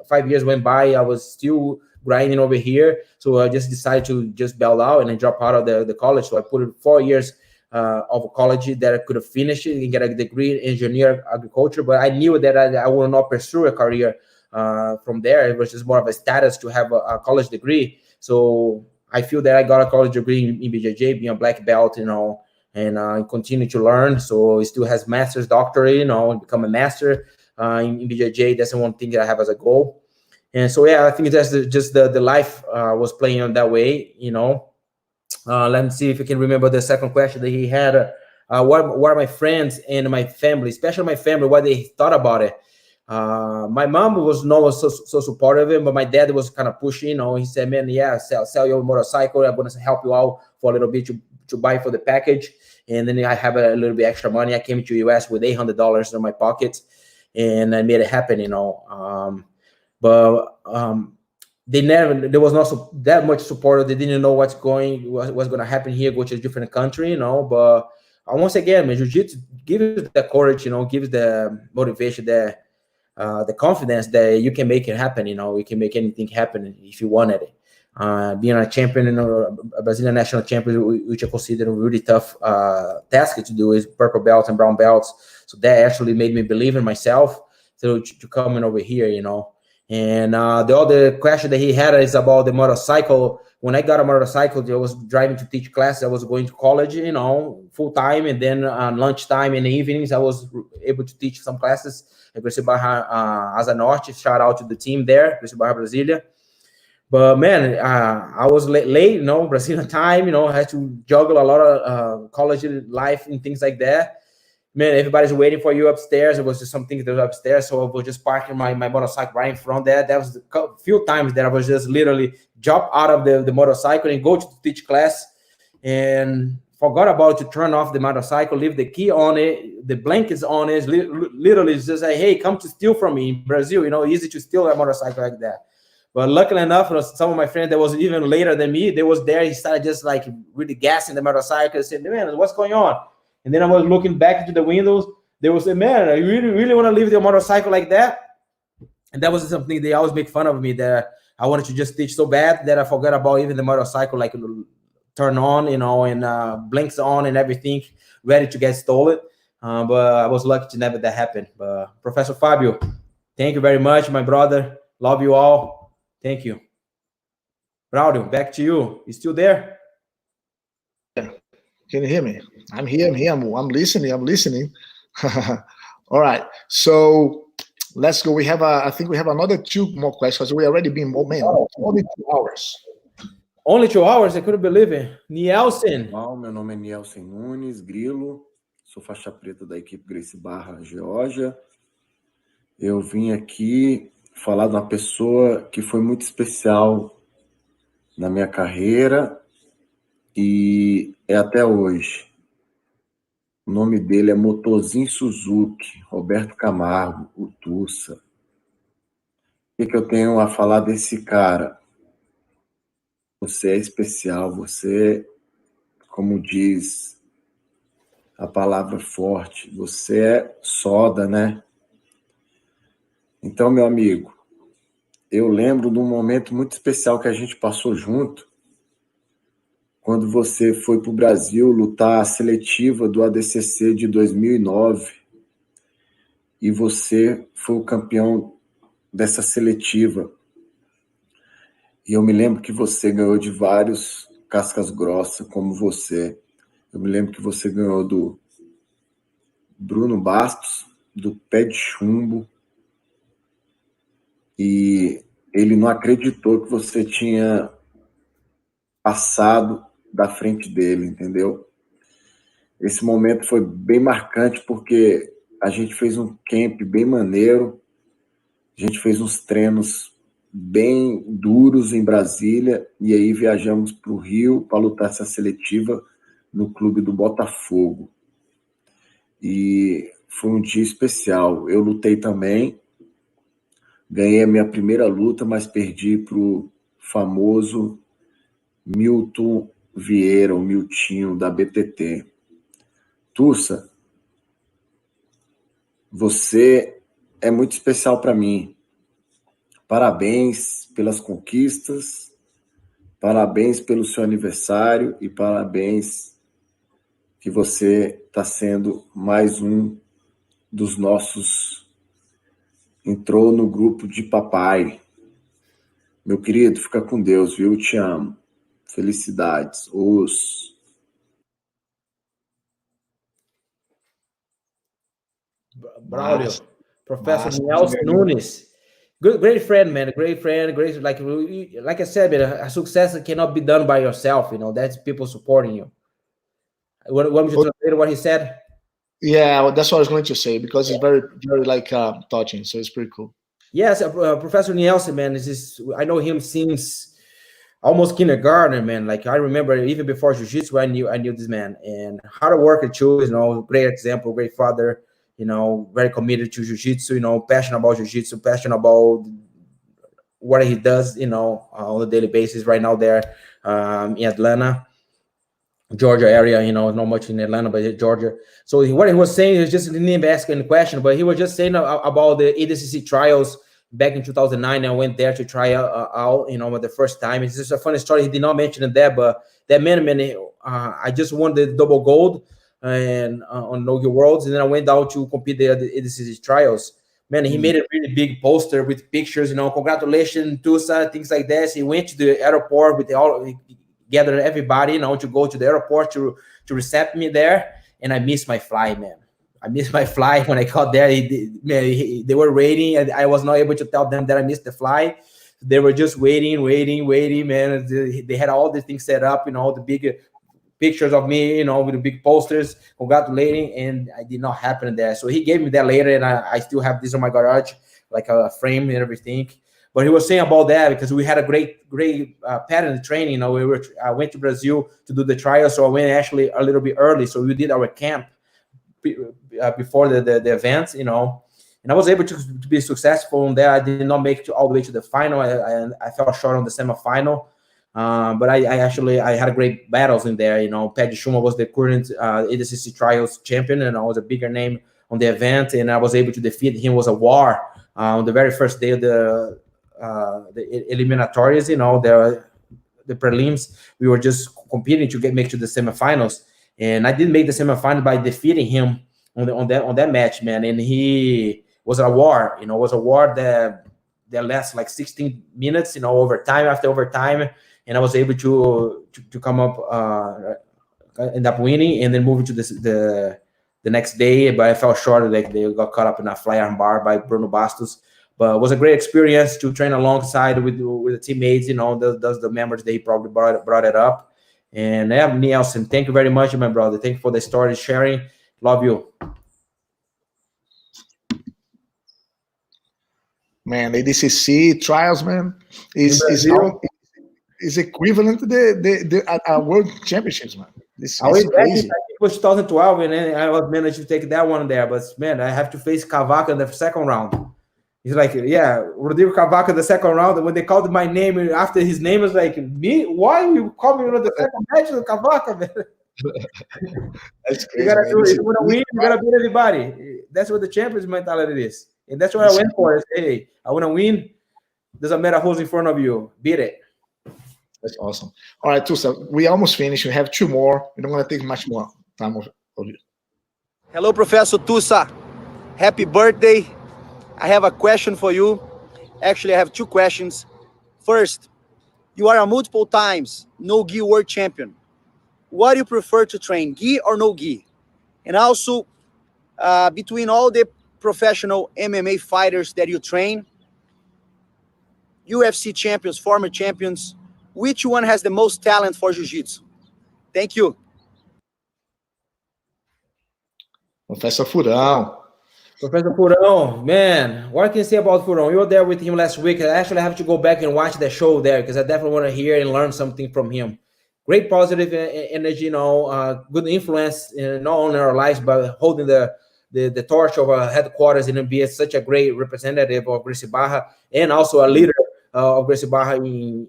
S2: 5 years went by. I was still grinding over here. So I just decided to just bail out and then drop out of the college. So I put in 4 years of college that I could have finished it and get a degree in engineer agriculture. But I knew that I would not pursue a career from there. It was just more of a status to have a college degree. So I feel that I got a college degree in BJJ, being a black belt, and continue to learn. So it still has master's doctorate, and become a master in BJJ. That's the one thing that I have as a goal. And so, yeah, I think that's just the life was playing on that way, Let me see if you can remember the second question that he had. What are my friends and my family, especially my family, what they thought about it? My mom was not so supportive of it, but my dad was kind of pushing. He said, "Man, yeah, sell your motorcycle. I'm going to help you out for a little bit to buy for the package." And then I have a little bit extra money. I came to US with $800 in my pocket, and I made it happen. There was not that much support. They didn't know what's going to happen here, go to a different country, But once again, man, Jiu-Jitsu gives the courage, gives the motivation, the confidence that you can make it happen. You can make anything happen if you wanted it. Being a champion, a Brazilian national champion, which I consider a really tough task to do, is purple belts and brown belts. So that actually made me believe in myself to come in over here, And the other question that he had is about the motorcycle. When I got a motorcycle, I was driving to teach classes. I was going to college, full time, and then lunchtime in the evenings, I was able to teach some classes at Brasilia, Asa Norte. Shout out to the team there, Brasilia, Brasilia. But man, I was late, Brazilian time, I had to juggle a lot of college life and things like that. Man, everybody's waiting for you upstairs. It was just something that was upstairs, so I was just parking my motorcycle right in front there. That was the few times that I was just literally jump out of the motorcycle and go to teach class, and forgot about to turn off the motorcycle, leave the key on it, the blankets on it. Literally, it's just like, hey, come to steal from me in Brazil. Easy to steal a motorcycle like that. But luckily enough, some of my friends that was even later than me, they was there. He started just like really gassing the motorcycle and said, "Man, what's going on?" And then I was looking back into the windows. They would say, "Man, I really want to leave your motorcycle like that?" And that was something they always make fun of me, that I wanted to just teach so bad that I forgot about even the motorcycle, like turn on, and blinks on and everything, ready to get stolen. But I was lucky to never that happen. But Professor Fabio, thank you very much, my brother. Love you all. Thank you. Braulio, back to you. You still there?
S1: Yeah. Can you hear me? I'm here. I'm listening. All right. So let's go. I think we have another 2 more questions. We already been only 2 hours.
S2: Only 2 hours? I couldn't believe it. Nielsen.
S15: Meu nome é Nielsen Nunes Grilo. Sou faixa preta da equipe Gracie Barra, Geórgia. Eu vim aqui falar de uma pessoa que foi muito especial na minha carreira e é até hoje. O nome dele é Motorzinho Suzuki, Roberto Camargo, o Tussa. O que eu tenho a falar desse cara? Você é especial, você, como diz a palavra forte, você é soda, né? Então, meu amigo, eu lembro de um momento muito especial que a gente passou junto, quando você foi para o Brasil lutar a seletiva do ADCC de 2009, e você foi o campeão dessa seletiva. E eu me lembro que você ganhou de vários cascas grossas, como você. Eu me lembro que você ganhou do Bruno Bastos, do Pé de Chumbo, e ele não acreditou que você tinha passado da frente dele, entendeu? Esse momento foi bem marcante, porque a gente fez um camp bem maneiro, a gente fez uns treinos bem duros em Brasília, e aí viajamos para o Rio para lutar essa seletiva no clube do Botafogo. E foi um dia especial. Eu lutei também, ganhei a minha primeira luta, mas perdi para o famoso Milton Vieira, o Miltinho, da BTT. Tussa, você é muito especial para mim. Parabéns pelas conquistas, parabéns pelo seu aniversário e parabéns que você está sendo mais um dos nossos. Entrou no grupo de papai. Meu querido, fica com Deus, viu? Te amo. Felicidades.
S2: Braulio, Professor Nelson Nunes. Great friend, man. Great friend. Great, like I said, man, a success cannot be done by yourself. You know, that's people supporting you. Want me to translate what he said?
S1: Yeah, well, that's what I was going to say, because it's very, very touching. So it's pretty cool.
S2: Yes, Professor Nielsen, man. I know him since almost kindergarten, man. Like I remember even before Jiu-Jitsu, I knew this man, and hard worker too. You know, great example, great father. You know, very committed to Jiu-Jitsu. You know, passionate about Jiu-Jitsu, passionate about what he does. You know, on a daily basis. Right now, there in Atlanta, Georgia area. You know, not much in Atlanta, but Georgia. So what he was saying is just he didn't ask any question, but he was just saying about the ADCC trials back in 2009. I went there to try out, you know, the first time. It's just a funny story. He did not mention it there, but that man, I just won the double gold and on Nogi Worlds, and then I went down to compete the ADCC trials. Man, he made a really big poster with pictures, you know, congratulations, Tussa, things like that. So he went to the airport with gathered everybody, you know, to go to the airport to receive me there. And I missed my flight, man. I missed my flight when I got there. They were waiting, and I was not able to tell them that I missed the flight. They were just waiting, man. They had all the things set up, you know, the big pictures of me, you know, with the big posters, congratulating, and I did not happen there. So he gave me that later, and I still have this on my garage, like a frame and everything. But he was saying about that because we had a great pattern training. You know, I went to Brazil to do the trial, so I went actually a little bit early. So we did our camp before the event, you know, and I was able to be successful in there. I did not make it all the way to the final. I fell short on the semifinal, but I had great battles in there. You know, Paddy Schumer was the current ADCC trials champion, and I was a bigger name on the event, and I was able to defeat him. It was a war on the very first day of the eliminatories, you know, the prelims. We were just competing to make to the semifinals, and I did make the semifinal by defeating him on that match, man. And he was a war, you know, that lasted like 16 minutes, you know, overtime after overtime, and I was able to come up, end up winning, and then moving to the next day, but I fell short. Like they got caught up in a fly arm bar by Bruno Bastos. But it was a great experience to train alongside with the teammates, you know, the members. They probably brought it up. And yeah, Nielsen, thank you very much, my brother. Thank you for the story sharing. Love you.
S1: Man, ADCC trials, man, is equivalent to the World Championships, man. This is crazy.
S2: It was 2012, and then I was managed to take that one there. But man, I have to face Cavaca in the second round. He's like, yeah, Rodrigo Cavaca in the second round. And when they called my name after his name, was like, me? Why you call me on the second match with Cavaca, man?
S1: That's crazy.
S2: You gotta do it. If you want to win, you gotta beat everybody. That's what the champions mentality is. And that's what I went for. Is, hey, I want to win. Doesn't matter who's in front of you. Beat it.
S1: That's awesome. All right, Tussa, we almost finished. We have two more. We don't want to take much more time of you.
S16: Hello, Professor Tussa. Happy birthday. I have a question for you. Actually, I have two questions. First, you are a multiple times no-gi world champion. What do you prefer to train, gi or no-gi? And also, between all the professional MMA fighters that you train, UFC champions, former champions, which one has the most talent for Jiu-Jitsu? Thank you.
S1: Professor Furão.
S2: Professor Furão, man, what can you say about Furão? You were there with him last week. I actually have to go back and watch the show there because I definitely want to hear and learn something from him. Great positive energy, good influence, not only in our lives, but holding the torch of our headquarters in NBA. Such a great representative of Gracie Barra and also a leader of Gracie Barra in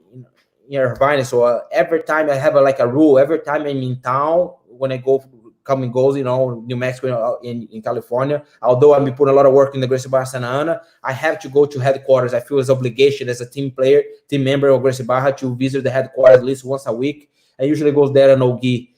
S2: Irvine. So every time I have a rule, every time I'm in town, when I come and goes, New Mexico, in California. Although I've been putting a lot of work in the Gracie Barra Santa Ana, I have to go to headquarters. I feel it's obligation as a team member of Gracie Barra to visit the headquarters at least once a week. I usually goes there and Ogi.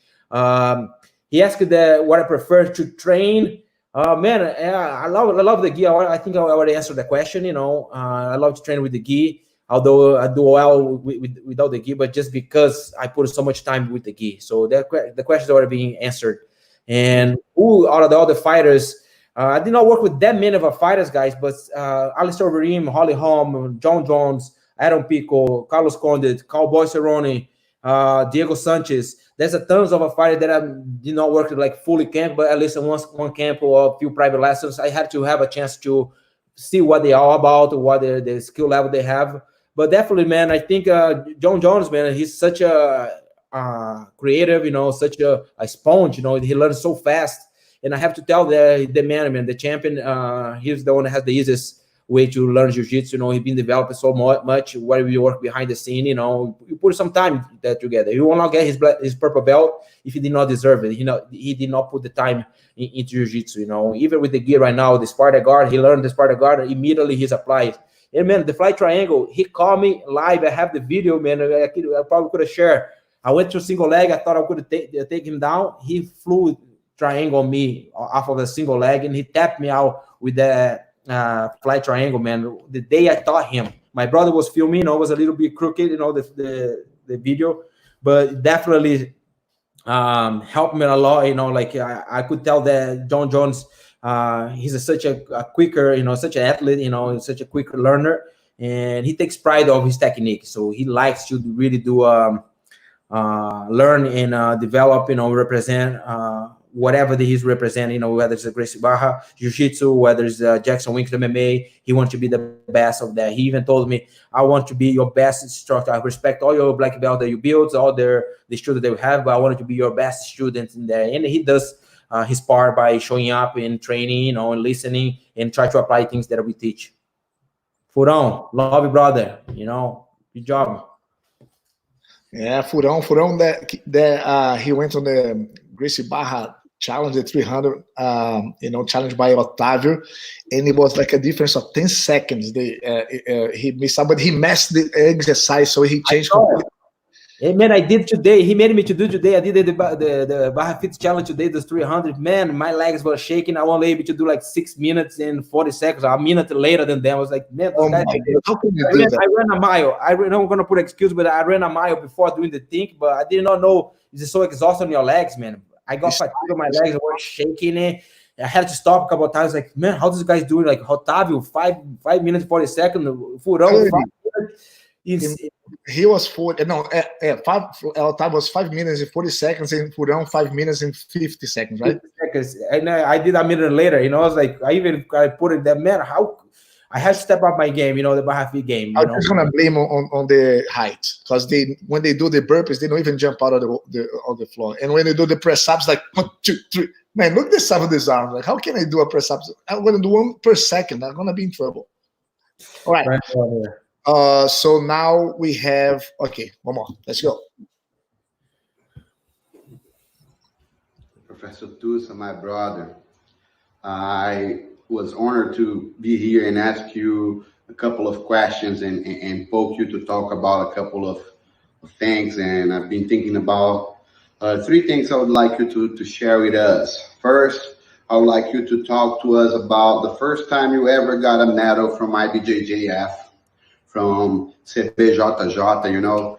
S2: He asked what I prefer to train. Man, I love the gi. I think I already answered the question. I love to train with the gi. Although I do well without the gi, but just because I put so much time with the gi. So the question's already being answered. And who out of all the fighters, I did not work with that many of our fighters, guys, but Alistair Overeem, Holly Holm, John Jones, Adam Pico, Carlos Condit, Cowboy Cerrone, Diego Sanchez. There's a tons of a fighter that I did not work like fully camp, but at least in one camp or a few private lessons. I had to have a chance to see what they are about, what the skill level they have. But definitely, man, I think John Jones, man, he's such a creative, such a sponge. He learns so fast. And I have to tell the man, the champion, he's the one that has the easiest way to learn jiu-jitsu. He's been developing so much while we work behind the scene. You put some time there together. He will not get his purple belt if he did not deserve it. He did not put the time into jiu-jitsu. Even with the gear right now, the Sparta guard, he learned the Sparta guard, immediately he's applied. And man, the fly triangle, he called me live. I have the video, man. I probably could have shared. I went to a single leg. I thought I could take him down. He flew triangle on me off of a single leg, and he tapped me out with the fly triangle, man. The day I taught him, my brother was filming. It was a little bit crooked, the video, but definitely helped me a lot. I could tell that John Jones, he's such a quicker, such an athlete, such a quick learner, and he takes pride of his technique. So he likes to really do learn and develop, represent whatever that he's representing, whether it's a Gracie Barra Jiu-Jitsu, whether it's Jackson Wink's MMA, he wants to be the best of that. He even told me, I want to be your best instructor. I respect all your black belt that you build, all the students that you have, but I want to be your best student in there. And he does his part by showing up and training, and listening and try to apply things that we teach. Furão, love you, brother. Good job.
S1: Yeah, Furão that he went on the Gracie Barra challenge, the 300, challenged by Otávio, and it was like a difference of 10 seconds. He missed out, but he messed the exercise, so he changed completely.
S2: Hey, man, I did today. He made me to do today. I did the Barra Fit challenge today, the 300. Man, my legs were shaking. I was able to do like 6 minutes and 40 seconds, a minute later than them. I was like, man,
S1: how can you do that?
S2: I ran a mile. I'm not going to put excuse, but I ran a mile before doing the thing, but I did not know it's so exhausting on your legs, man. I got fatigue on my legs. I was shaking it. I had to stop a couple of times. Like, man, how this guy's doing? Like, Otávio, 5 minutes, 40 seconds. Furão, 5 minutes.
S1: He was 40. No, Otávio was 5 minutes and 40 seconds, and Furão 5 minutes and 50 seconds, right?
S2: 50 seconds. And I did a minute later. I was like, I put it there, man. How I had to step up my game, the Barra Fit game.
S1: I'm just gonna blame on the height, because when they do the burpees, they don't even jump out of the floor. And when they do the press ups, like 1, 2, 3. Man, look at the size of this arm. Like, how can I do a press up? I'm gonna do 1 per second. I'm gonna be in trouble. All right. So now we have one more. Let's go.
S17: Professor Tussa, my brother. I was honored to be here and ask you a couple of questions and poke you to talk about a couple of things. And I've been thinking about 3 things I would like you to share with us. First, I would like you to talk to us about the first time you ever got a medal from IBJJF, from CBJJ,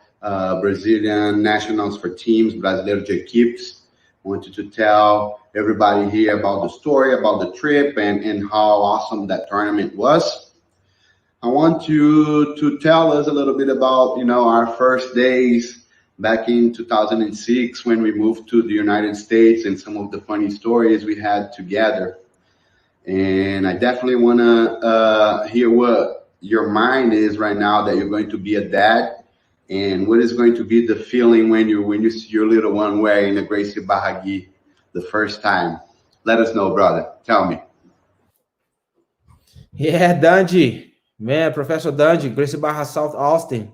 S17: Brazilian Nationals for Teams, Brasileiro de Equipes. I want you to tell everybody here about the story, about the trip, and how awesome that tournament was. I want you to tell us a little bit about, our first days back in 2006 when we moved to the United States and some of the funny stories we had together. And I definitely want to hear what your mind is right now that you're going to be a dad, and what is going to be the feeling when you see your little one wearing a Gracie Barra gi the first time. Let us know, brother. Tell me.
S2: Yeah, Danji, man, Professor Danji, Gracie Barra, South Austin.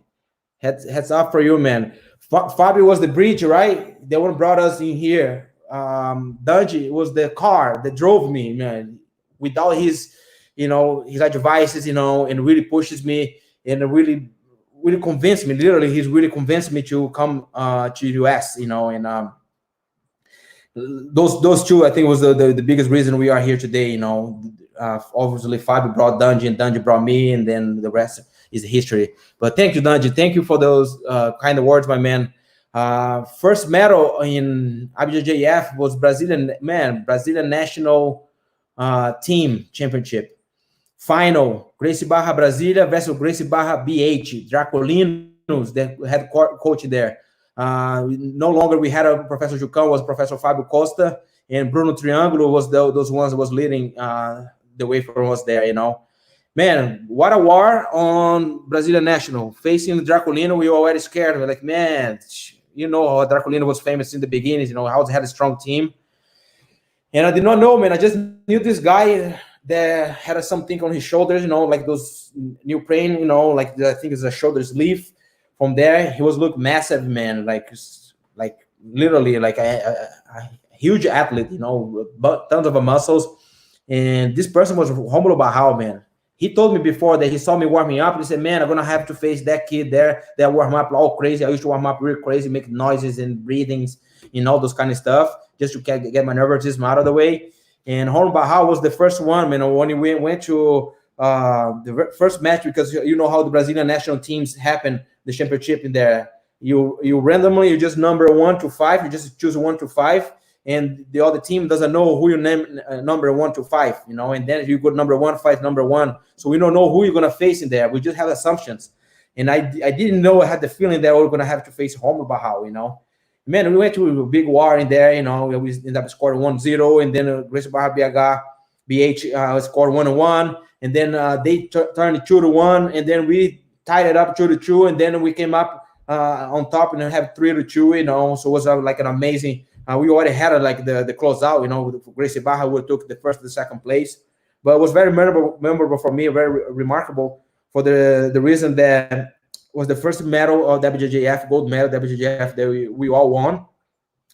S2: Heads up for you, man. Fabio was the bridge, right? The one brought us in here. Danji was the car that drove me, man. Without his, his advices, and really pushes me and really convinced me. Literally, he's really convinced me to come to US, and those two, I think, was the biggest reason we are here today. Obviously Fabio brought Danji, and Danji brought me, and then the rest is history. But thank you, Danji. Thank you for those kind of words, my man. First medal in IBJJF was Brazilian national team championship. Final, Gracie Barra Brasilia versus Gracie Barra BH, Dracolinos, the head coach there. No longer we had a Professor Jucão, was Professor Fabio Costa, and Bruno Triangulo was those ones that was leading the way for us there, Man, what a war on Brazilian National. Facing Dracolino, we were already scared. We're like, man, how Dracolino was famous in the beginnings, how they had a strong team. And I did not know, man. I just knew this guy that had something on his shoulders, like those neoprene, like I think it's a shoulder sleeve. From there, he was look massive, man, like literally like a huge athlete, but tons of muscles. And this person was Romulo Barral, man. He told me before that he saw me warming up, and he said, man, I'm going to have to face that kid there that warm up all crazy. I used to warm up real crazy, make noises and breathings, all those kind of stuff, just to get my nervousness out of the way. And Romulo Barral was the first one, man, when we went to the first match, because you know how the Brazilian national teams happen, the championship in there. You randomly, you just number 1 to 5, you just choose 1 to 5, and the other team doesn't know who you name number 1 to 5, and then you go number 1, fight number 1. So we don't know who you're gonna face in there. We just have assumptions. And I didn't know, I had the feeling that we were gonna have to face Romulo Barral, Man, we went to a big war in there, we ended up scoring 1-0, and then Gracie Barra BH scored 1-1, and then they turned 2-1, and then we tied it up 2-2, and then we came up on top and have 3-2, so it was like an amazing. We already had like the closeout, with Gracie Barra, who took the first and the second place, but it was very memorable for me, very remarkable for the reason that was the first medal of WJJF, gold medal WJJF that we all won,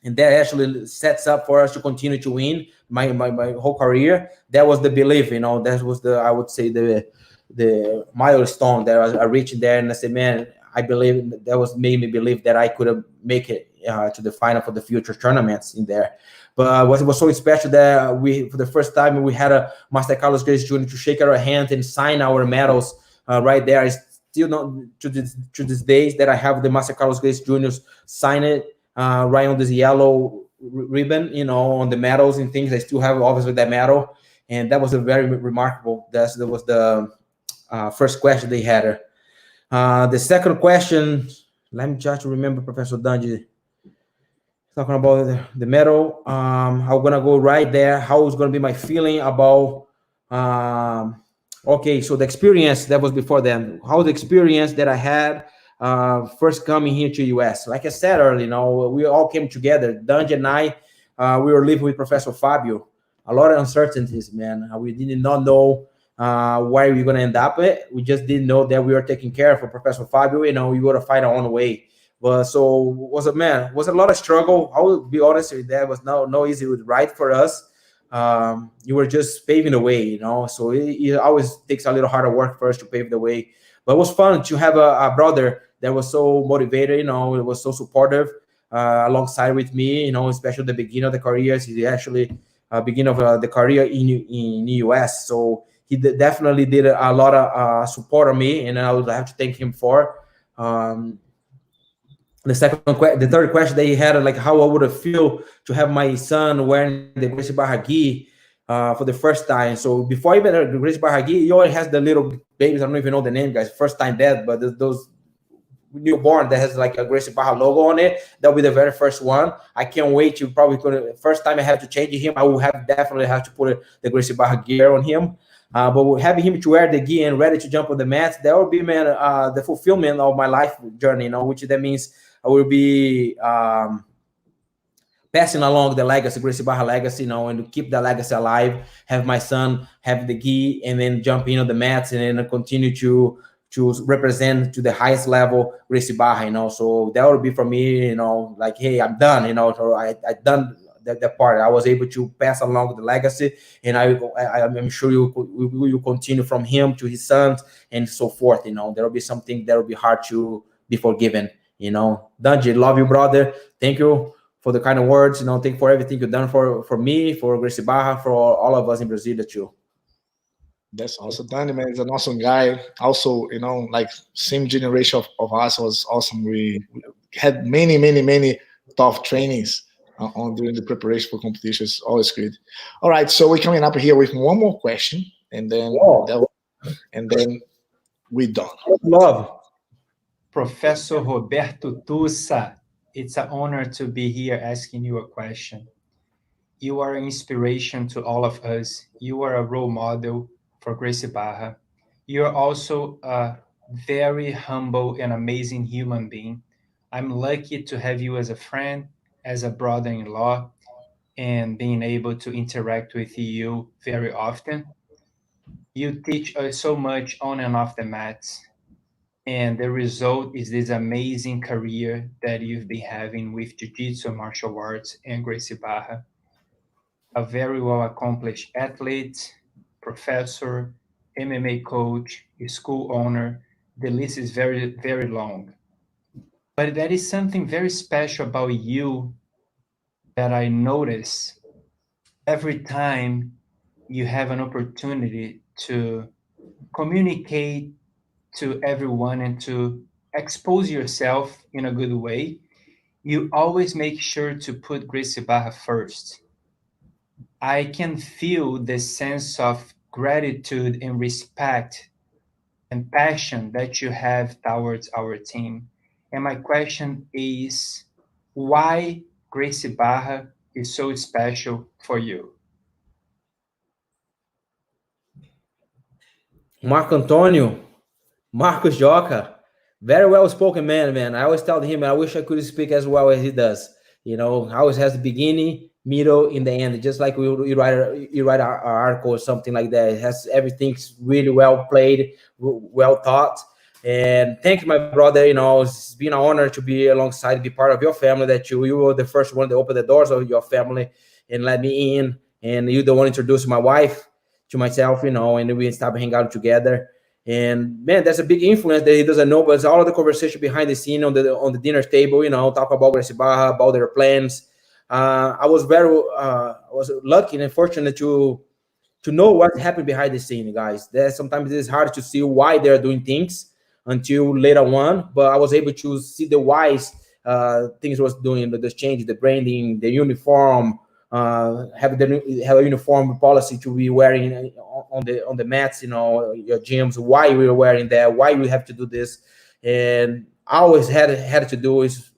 S2: and that actually sets up for us to continue to win my whole career. That was the belief, that was I would say the milestone that I reached there, and I said, man, I believe that was made me believe that I could make it to the final for the future tournaments in there. But it was so special that we, for the first time, we had a Master Carlos Gracie Jr. to shake our hand and sign our medals right there. I still not to this days that I have the Master Carlos Gracie Jr. sign it right on this yellow ribbon, on the medals and things. I still have obviously that medal, and that was a very remarkable. That was the first question they had. The second question, let me try to remember, Professor Danji, talking about the medal. I'm gonna go right there. How is gonna be my feeling about? Okay, so the experience that was before then. How the experience that I had first coming here to US. Like I said earlier, we all came together. Danji and I, we were living with Professor Fabio. A lot of uncertainties, man. We did not know where we're gonna end up at. We just didn't know that we were taking care of Professor Fabio. We were to find our own way. But so was a lot of struggle. I will be honest with that. Was no easy ride for us. You were just paving the way, So it always takes a little harder work for us to pave the way. But it was fun to have a brother that was so motivated. It was so supportive alongside with me. Especially the beginning of the career. He actually beginning of the career in the US. So he definitely did a lot of support on me, and I would have to thank him for. The third question that he had, like how I would feel to have my son wearing the Gracie Barra gi for the first time. So before even the Gracie Barra gi, he already has the little babies. I don't even know the name, guys. First time dad, but those newborn that has like a Gracie Barra logo on it. That'll be the very first one. I can't wait to first time I have to change him, I will definitely have to put the Gracie Barra gear on him. But having him to wear the gear and ready to jump on the mat, that will be, man, the fulfillment of my life journey, which that means I will be passing along the legacy, Gracie Barra legacy, and to keep the legacy alive, have my son have the gi and then jump in on the mats and then continue to represent to the highest level Gracie Barra, so that would be for me, like, hey, I'm done, so I done that part. I was able to pass along the legacy, and I'm sure you will continue from him to his sons and so forth, there will be something that will be hard to be forgiven, Danji, love you, brother. Thank you for the kind of words, thank you for everything you've done for me, for Gracie Barra, for all of us in Brasilia too.
S1: That's awesome. Danny, man, is an awesome guy. Also, like same generation of us, was awesome. We had many tough trainings on during the preparation for competitions. Always good. All right, so we're coming up here with one more question, and then we're done.
S2: Love.
S18: Professor Roberto Tussa, it's an honor to be here asking you a question. You are an inspiration to all of us. You are a role model for Gracie Barra. You are also a very humble and amazing human being. I'm lucky to have you as a friend, as a brother-in-law, and being able to interact with you very often. You teach us so much on and off the mats. And the result is this amazing career that you've been having with Jiu-Jitsu, martial arts, and Gracie Barra. A very well-accomplished athlete, professor, MMA coach, school owner. The list is very, very long. But there is something very special about you that I notice every time you have an opportunity to communicate to everyone and to expose yourself in a good way. You always make sure to put Gracie Barra first. I can feel the sense of gratitude and respect and passion that you have towards our team. And my question is, why Gracie Barra is so special for you?
S2: Marco Antonio, Marcos Joca, very well spoken man. I always tell him I wish I could speak as well as he does. Always has the beginning, middle, in the end. Just like you write an article or something like that. It has everything's really well played, well thought. And thank you, my brother. It's been an honor to be alongside, be part of your family. That you were the first one to open the doors of your family and let me in. And you the one introduced my wife to myself, and we started hanging out together. And man, there's a big influence that he doesn't know, but it's all of the conversation behind the scene on the dinner table, talk about Gracie Barra, about their plans. I was lucky and fortunate to know what happened behind the scene, guys. That sometimes it's hard to see why they're doing things until later on, but I was able to see the whys things was doing, the change, the branding, the uniform, have a uniform policy to be wearing on the mats, your gyms, why we were wearing that, why we have to do this. And I always had to do is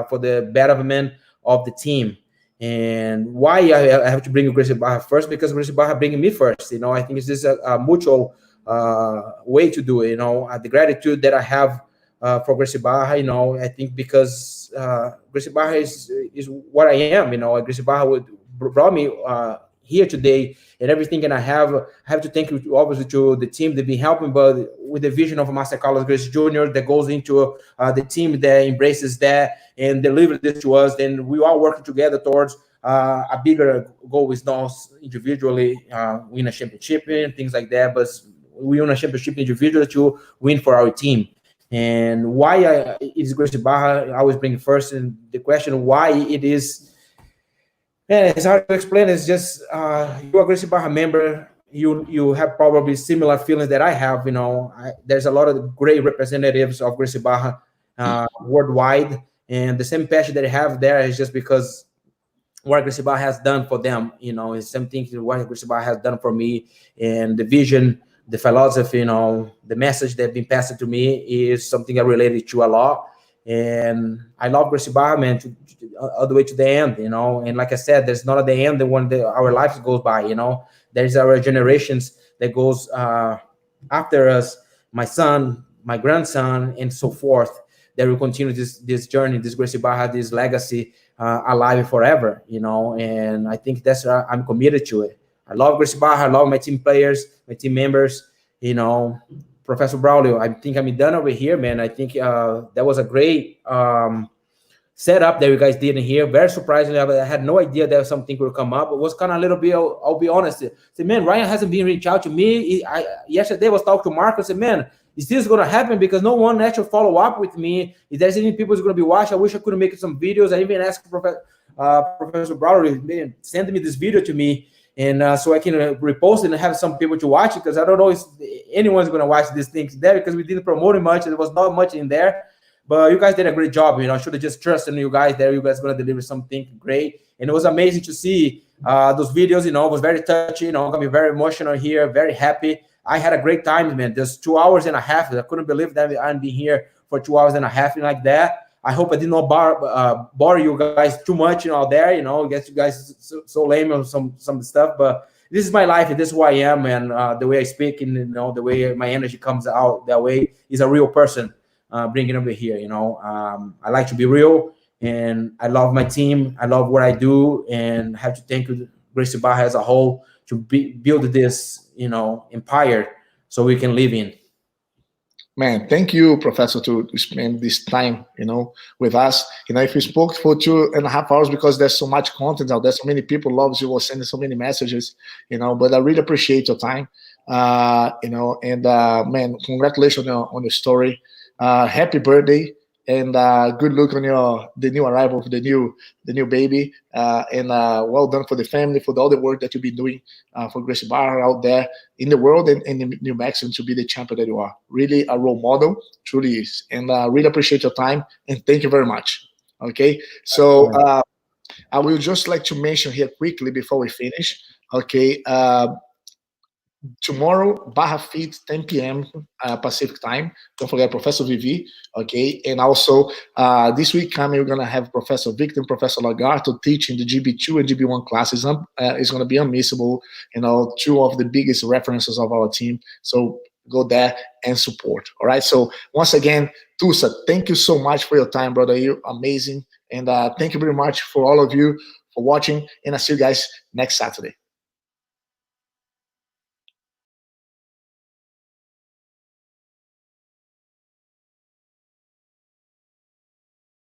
S2: for the betterment of the team. And why I have to bring Gracie Barra first, because Gracie Barra bringing me first. I think it's just a mutual way to do it. The gratitude that I have for Gracie Barra, I think because Gracie Barra is what I am. Gracie Barra brought me here today, and everything. And I have to thank you, obviously, to the team that been helping, but with the vision of Master Carlos Gracie Jr. that goes into the team that embraces that and delivers this to us. Then we are working together towards a bigger goal, is not individually win a championship and things like that, but we win a championship individually to win for our team. And why is Gracie Barra, I always bring it first, and the question why it is, man, it's hard to explain. It's just you're a Gracie Barra member. You have probably similar feelings that I have. There's a lot of great representatives of Gracie Barra worldwide, and the same passion that I have there is just because what Gracie Barra has done for them. It's something what Gracie Barra has done for me, and the vision the philosophy, the message that been passed to me is something I related to a lot. And I love Gracie Barra, man, all the way to the end, And like I said, there's not at the end when our lives goes by, There's our generations that goes after us, my son, my grandson, and so forth. That will continue this journey, this Gracie Barra, this legacy alive forever, And I think that's I'm committed to it. I love Gracie Barra. I love my team players, my team members, Professor Braulio, I think I'm done over here, man. I think that was a great setup that you guys did in here. Very surprisingly, I had no idea that something would come up. It was kind of a little bit, I'll be honest. I said, man, Ryan hasn't been reached out to me. Yesterday I was talking to Mark. I said, man, is this going to happen? Because no one actually follow up with me. If there's any people who's going to be watching, I wish I could have made some videos. I even asked Professor Braulio, send me this video to me. And so I can repost it and have some people to watch it, because I don't know if anyone's going to watch these things there, because we didn't promote it much. There was not much in there. But you guys did a great job. I should have just trusted in you guys there. You guys are going to deliver something great. And it was amazing to see those videos. It was very touching. Got me very emotional here, very happy. I had a great time, man. There's 2 hours and a half. I couldn't believe that I'm being here for 2 hours and a half and like that. I hope I did not bore you guys too much, out there. I guess you guys so lame on some stuff, but this is my life, and this is who I am, and the way I speak, and the way my energy comes out that way is a real person bringing over here. I like to be real, and I love my team. I love what I do, and I have to thank Gracie Barra as a whole to build this, empire so we can live in.
S1: Man, thank you, Professor, to spend this time, with us. If you spoke for 2.5 hours, because there's so much content out there, so many people love you, were sending so many messages, but I really appreciate your time, and man, congratulations on your story. Happy birthday, and good luck on the new arrival of the new baby, and well done for the family, for all the work that you've been doing for Gracie Barra out there in the world and in New Mexico, to be the champion that you are. Really a role model, truly is. And really appreciate your time, and thank you very much. Okay, so I will just like to mention here quickly before we finish. Okay, tomorrow, Baja Fit, 10 p.m. Pacific time. Don't forget Professor Vivi, okay? And also, this week coming, we're going to have Professor Victor and Professor Lagarto teaching the GB2 and GB1 classes. It's going to be unmissable, two of the biggest references of our team. So go there and support, all right? So once again, Tussa, thank you so much for your time, brother. You're amazing. And thank you very much for all of you for watching, and I'll see you guys next Saturday.